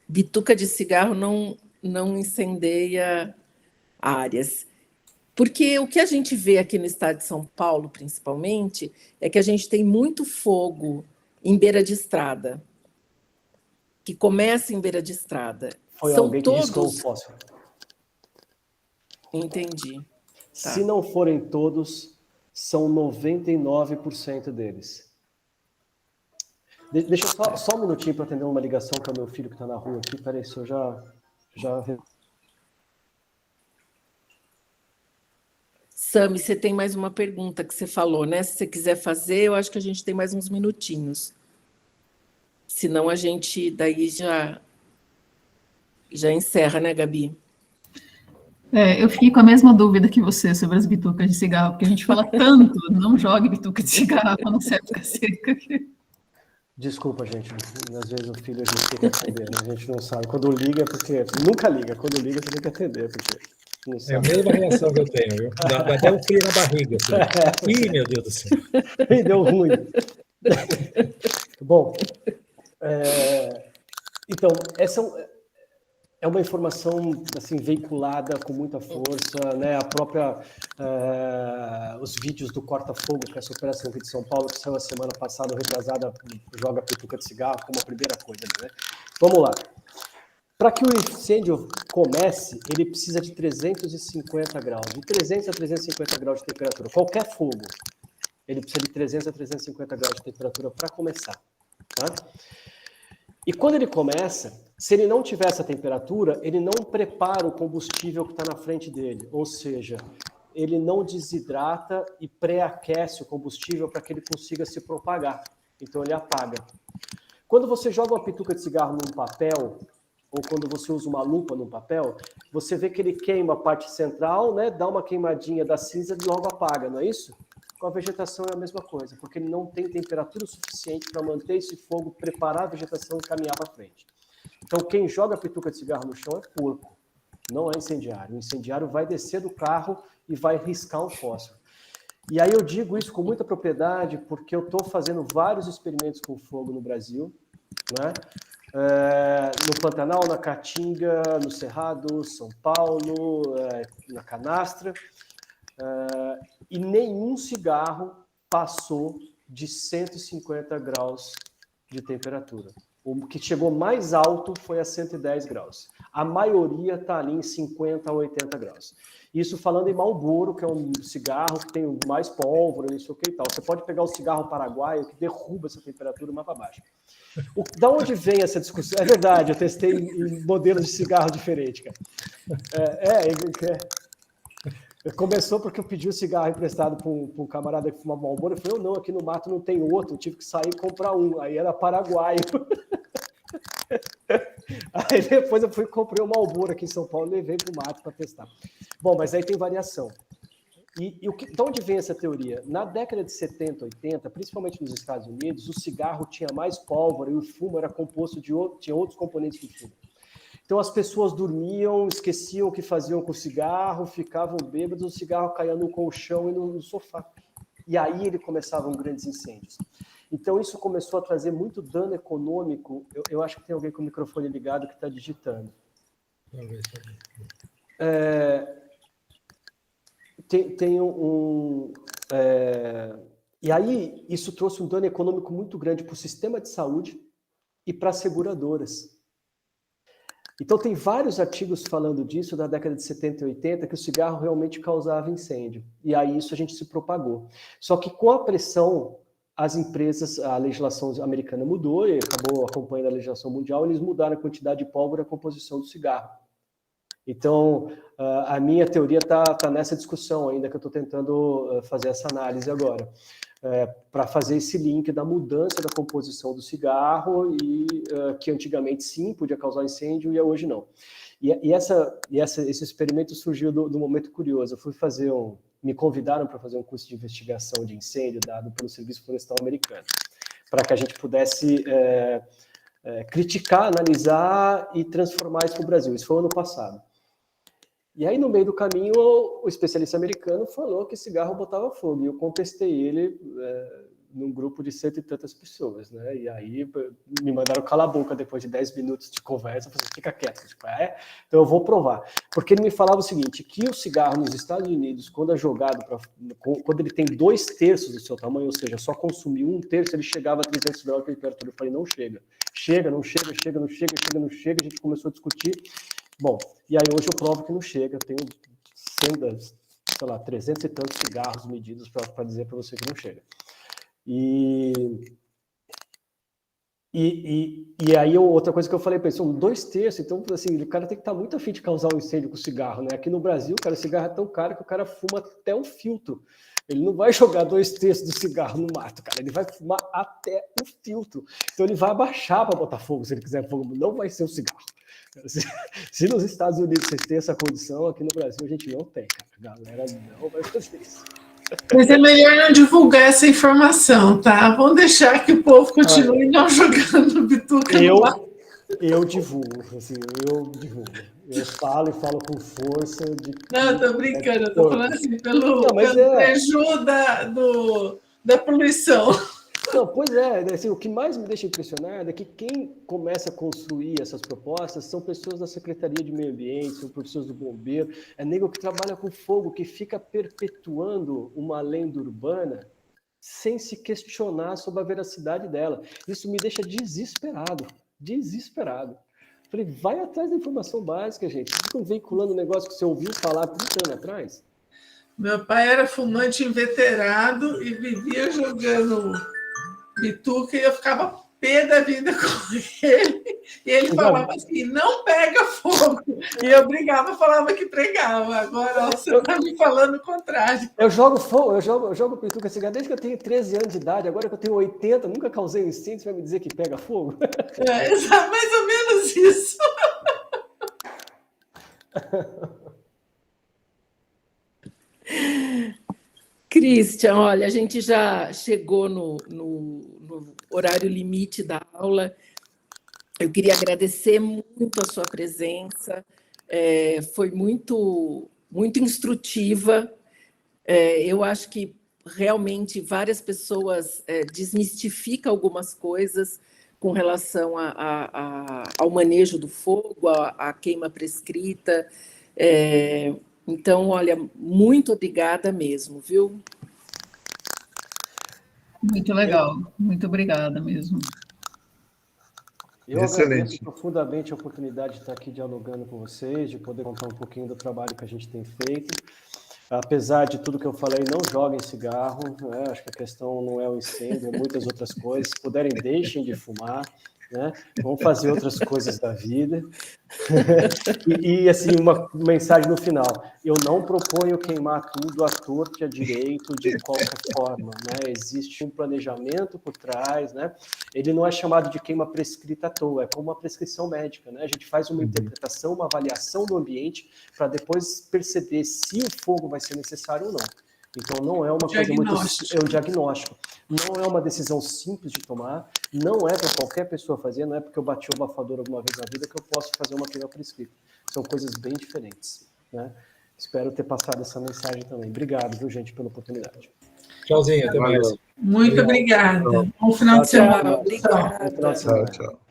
bituca de cigarro não incendeia áreas. Porque o que a gente vê aqui no estado de São Paulo, principalmente, é que a gente tem muito fogo em beira de estrada, que começa em beira de estrada. Foi São alguém que riscou o fósforo. Entendi. Tá. Se não forem todos, são 99% deles. Deixa eu só um minutinho para atender uma ligação que é o meu filho que está na rua aqui. Peraí, se eu já... Sami, você tem mais uma pergunta que você falou, né? Se você quiser fazer, eu acho que a gente tem mais uns minutinhos. Senão a gente daí já encerra, né, Gabi? Eu fiquei com a mesma dúvida que você sobre as bitucas de cigarro, porque a gente fala tanto, não jogue bituca de cigarro, não serve ficar seca. Desculpa, gente. Às vezes o filho a gente tem que atender, né? A gente não sabe. Quando liga, porque... Nunca liga. Quando liga, você tem que atender, porque não É a sabe. mesma reação que eu tenho, viu? Dá até um frio na barriga. Assim. Ih, meu Deus do céu. Ih, deu ruim. Bom, então, essa é uma informação assim, veiculada com muita força, né? A própria, os vídeos do Corta Fogo, que é essa operação aqui de São Paulo, que saiu a semana passada, retrasada, joga pituca de cigarro como a primeira coisa, né? Vamos lá. Para que o incêndio comece, ele precisa de 350 graus, de 300 a 350 graus de temperatura. Qualquer fogo, ele precisa de 300 a 350 graus de temperatura para começar, tá? E quando ele começa, se ele não tiver essa temperatura, ele não prepara o combustível que está na frente dele, ou seja, ele não desidrata e pré-aquece o combustível para que ele consiga se propagar. Então ele apaga. Quando você joga uma pituca de cigarro num papel, ou quando você usa uma lupa num papel, você vê que ele queima a parte central, né, dá uma queimadinha da cinza e logo apaga, não é isso? Com a vegetação é a mesma coisa, porque ele não tem temperatura suficiente para manter esse fogo, preparar a vegetação e caminhar para frente. Então, quem joga pituca de cigarro no chão é porco, não é incendiário. O incendiário vai descer do carro e vai riscar um fósforo. E aí eu digo isso com muita propriedade, porque eu estou fazendo vários experimentos com fogo no Brasil, né? No Pantanal, na Caatinga, no Cerrado, São Paulo, na Canastra, e nenhum cigarro passou de 150 graus de temperatura. O que chegou mais alto foi a 110 graus. A maioria está ali em 50 a 80 graus. Isso falando em Marlboro, que é um cigarro que tem mais pólvora, não sei o que e tal. Você pode pegar o cigarro paraguaio, que derruba essa temperatura mais para baixo. Da onde vem essa discussão? É verdade, eu testei em modelos de cigarro diferentes, cara. Começou porque eu pedi o cigarro emprestado para um camarada que fumava Marlboro. Eu falei, não, aqui no mato não tem outro, eu tive que sair e comprar um. Aí era paraguaio. Aí depois eu fui e comprei um Marlboro aqui em São Paulo e levei para o mato para testar. Bom, mas aí tem variação. De onde vem essa teoria? Na década de 70, 80, principalmente nos Estados Unidos, o cigarro tinha mais pólvora e o fumo era composto tinha outros componentes do fumo. Então as pessoas dormiam, esqueciam o que faziam com o cigarro, ficavam bêbados, o cigarro caía no colchão e no sofá. E aí ele começavam grandes incêndios. Então isso começou a trazer muito dano econômico. Eu acho que tem alguém com o microfone ligado que está digitando. E aí isso trouxe um dano econômico muito grande para o sistema de saúde e para as seguradoras. Então, tem vários artigos falando disso, da década de 70 e 80, que o cigarro realmente causava incêndio. E aí isso a gente se propagou. Só que com a pressão, as empresas, a legislação americana mudou e acabou acompanhando a legislação mundial, eles mudaram a quantidade de pólvora e a composição do cigarro. Então, a minha teoria está nessa discussão ainda, que eu estou tentando fazer essa análise agora. Para fazer esse link da mudança da composição do cigarro e que antigamente sim podia causar incêndio e hoje não. Esse experimento surgiu do momento curioso. Eu fui fazer me convidaram para fazer um curso de investigação de incêndio dado pelo Serviço Florestal Americano, para que a gente pudesse criticar, analisar e transformar isso para o Brasil. Isso foi ano passado. E aí, no meio do caminho, o especialista americano falou que cigarro botava fogo. E eu contestei ele num grupo de 100 e tantas pessoas, né? E aí me mandaram calar a boca depois de 10 minutos de conversa. Eu falei, fica quieto. Tipo, então eu vou provar. Porque ele me falava o seguinte, que o cigarro nos Estados Unidos, quando é jogado, quando ele tem 2/3 do seu tamanho, ou seja, só consumiu 1/3, ele chegava a 300 graus de temperatura. Eu falei, não chega. Chega, não chega, chega, não chega, chega, não chega. A gente começou a discutir. Bom, e aí hoje eu provo que não chega, eu tenho 300 e tantos cigarros medidos para dizer para você que não chega. E E aí, outra coisa que eu falei para ele, são 2/3, então, assim, o cara tem que estar muito afim de causar um incêndio com cigarro, né? Aqui no Brasil, cara, o cigarro é tão caro que o cara fuma até o filtro. Ele não vai jogar 2/3 do cigarro no mato, cara, ele vai fumar até o filtro. Então, ele vai abaixar para botar fogo, se ele quiser fogo, não vai ser o cigarro. Se nos Estados Unidos vocês têm essa condição, aqui no Brasil a gente não tem, cara. A galera não vai fazer isso. Mas é melhor não divulgar essa informação, tá? Vamos deixar que o povo continue não jogando bituca no mato. Eu divulgo, assim, eu falo e falo com força. Não, tô brincando, eu tô falando assim, pelo prejuízo da poluição. Não, pois é, assim, o que mais me deixa impressionado é que quem começa a construir essas propostas são pessoas da Secretaria de Meio Ambiente, são pessoas do Bombeiro, é nego que trabalha com fogo, que fica perpetuando uma lenda urbana sem se questionar sobre a veracidade dela. Isso me deixa desesperado. Falei, vai atrás da informação básica, gente. Vocês estão veiculando um negócio que você ouviu falar 30 anos atrás? Meu pai era fumante inveterado e vivia jogando bituca e eu ficava pé da vida com ele. E ele falava assim, não pega fogo. E eu brigava, falava que pregava. Agora você está me falando o contrário. Eu jogo fogo, eu jogo bituca cigarro desde que eu tenho 13 anos de idade. Agora que eu tenho 80, nunca causei incêndio, você vai me dizer que pega fogo? É mais ou menos isso. Christian, olha, a gente já chegou no horário limite da aula. Eu queria agradecer muito a sua presença, foi muito instrutiva. Eu acho que realmente várias pessoas desmistificam algumas coisas com relação ao manejo do fogo, à queima prescrita. Então, olha, muito obrigada mesmo, viu? Muito legal, muito obrigada mesmo. Eu agradeço profundamente a oportunidade de estar aqui dialogando com vocês, de poder contar um pouquinho do trabalho que a gente tem feito. Apesar de tudo que eu falei, não joguem cigarro, né? Acho que a questão não é o incêndio, é muitas outras coisas. Se puderem, deixem de fumar, né? Vamos fazer outras coisas da vida. E assim, uma mensagem no final. Eu não proponho queimar tudo à torta e à direito de qualquer forma, né? Existe um planejamento por trás, né? Ele não é chamado de queima prescrita à toa, é como uma prescrição médica, né? A gente faz uma interpretação, uma avaliação do ambiente para depois perceber se o fogo vai ser necessário ou não. Então, não é uma coisa muito... É um diagnóstico. Não é uma decisão simples de tomar, não é para qualquer pessoa fazer, não é porque eu bati o abafador alguma vez na vida que eu posso fazer uma queima prescrita. São coisas bem diferentes, né? Espero ter passado essa mensagem também. Obrigado, viu, gente, pela oportunidade. Tchauzinho, até mais. Muito obrigada. Bom final de semana. Obrigada. Bom final de semana. Tchau.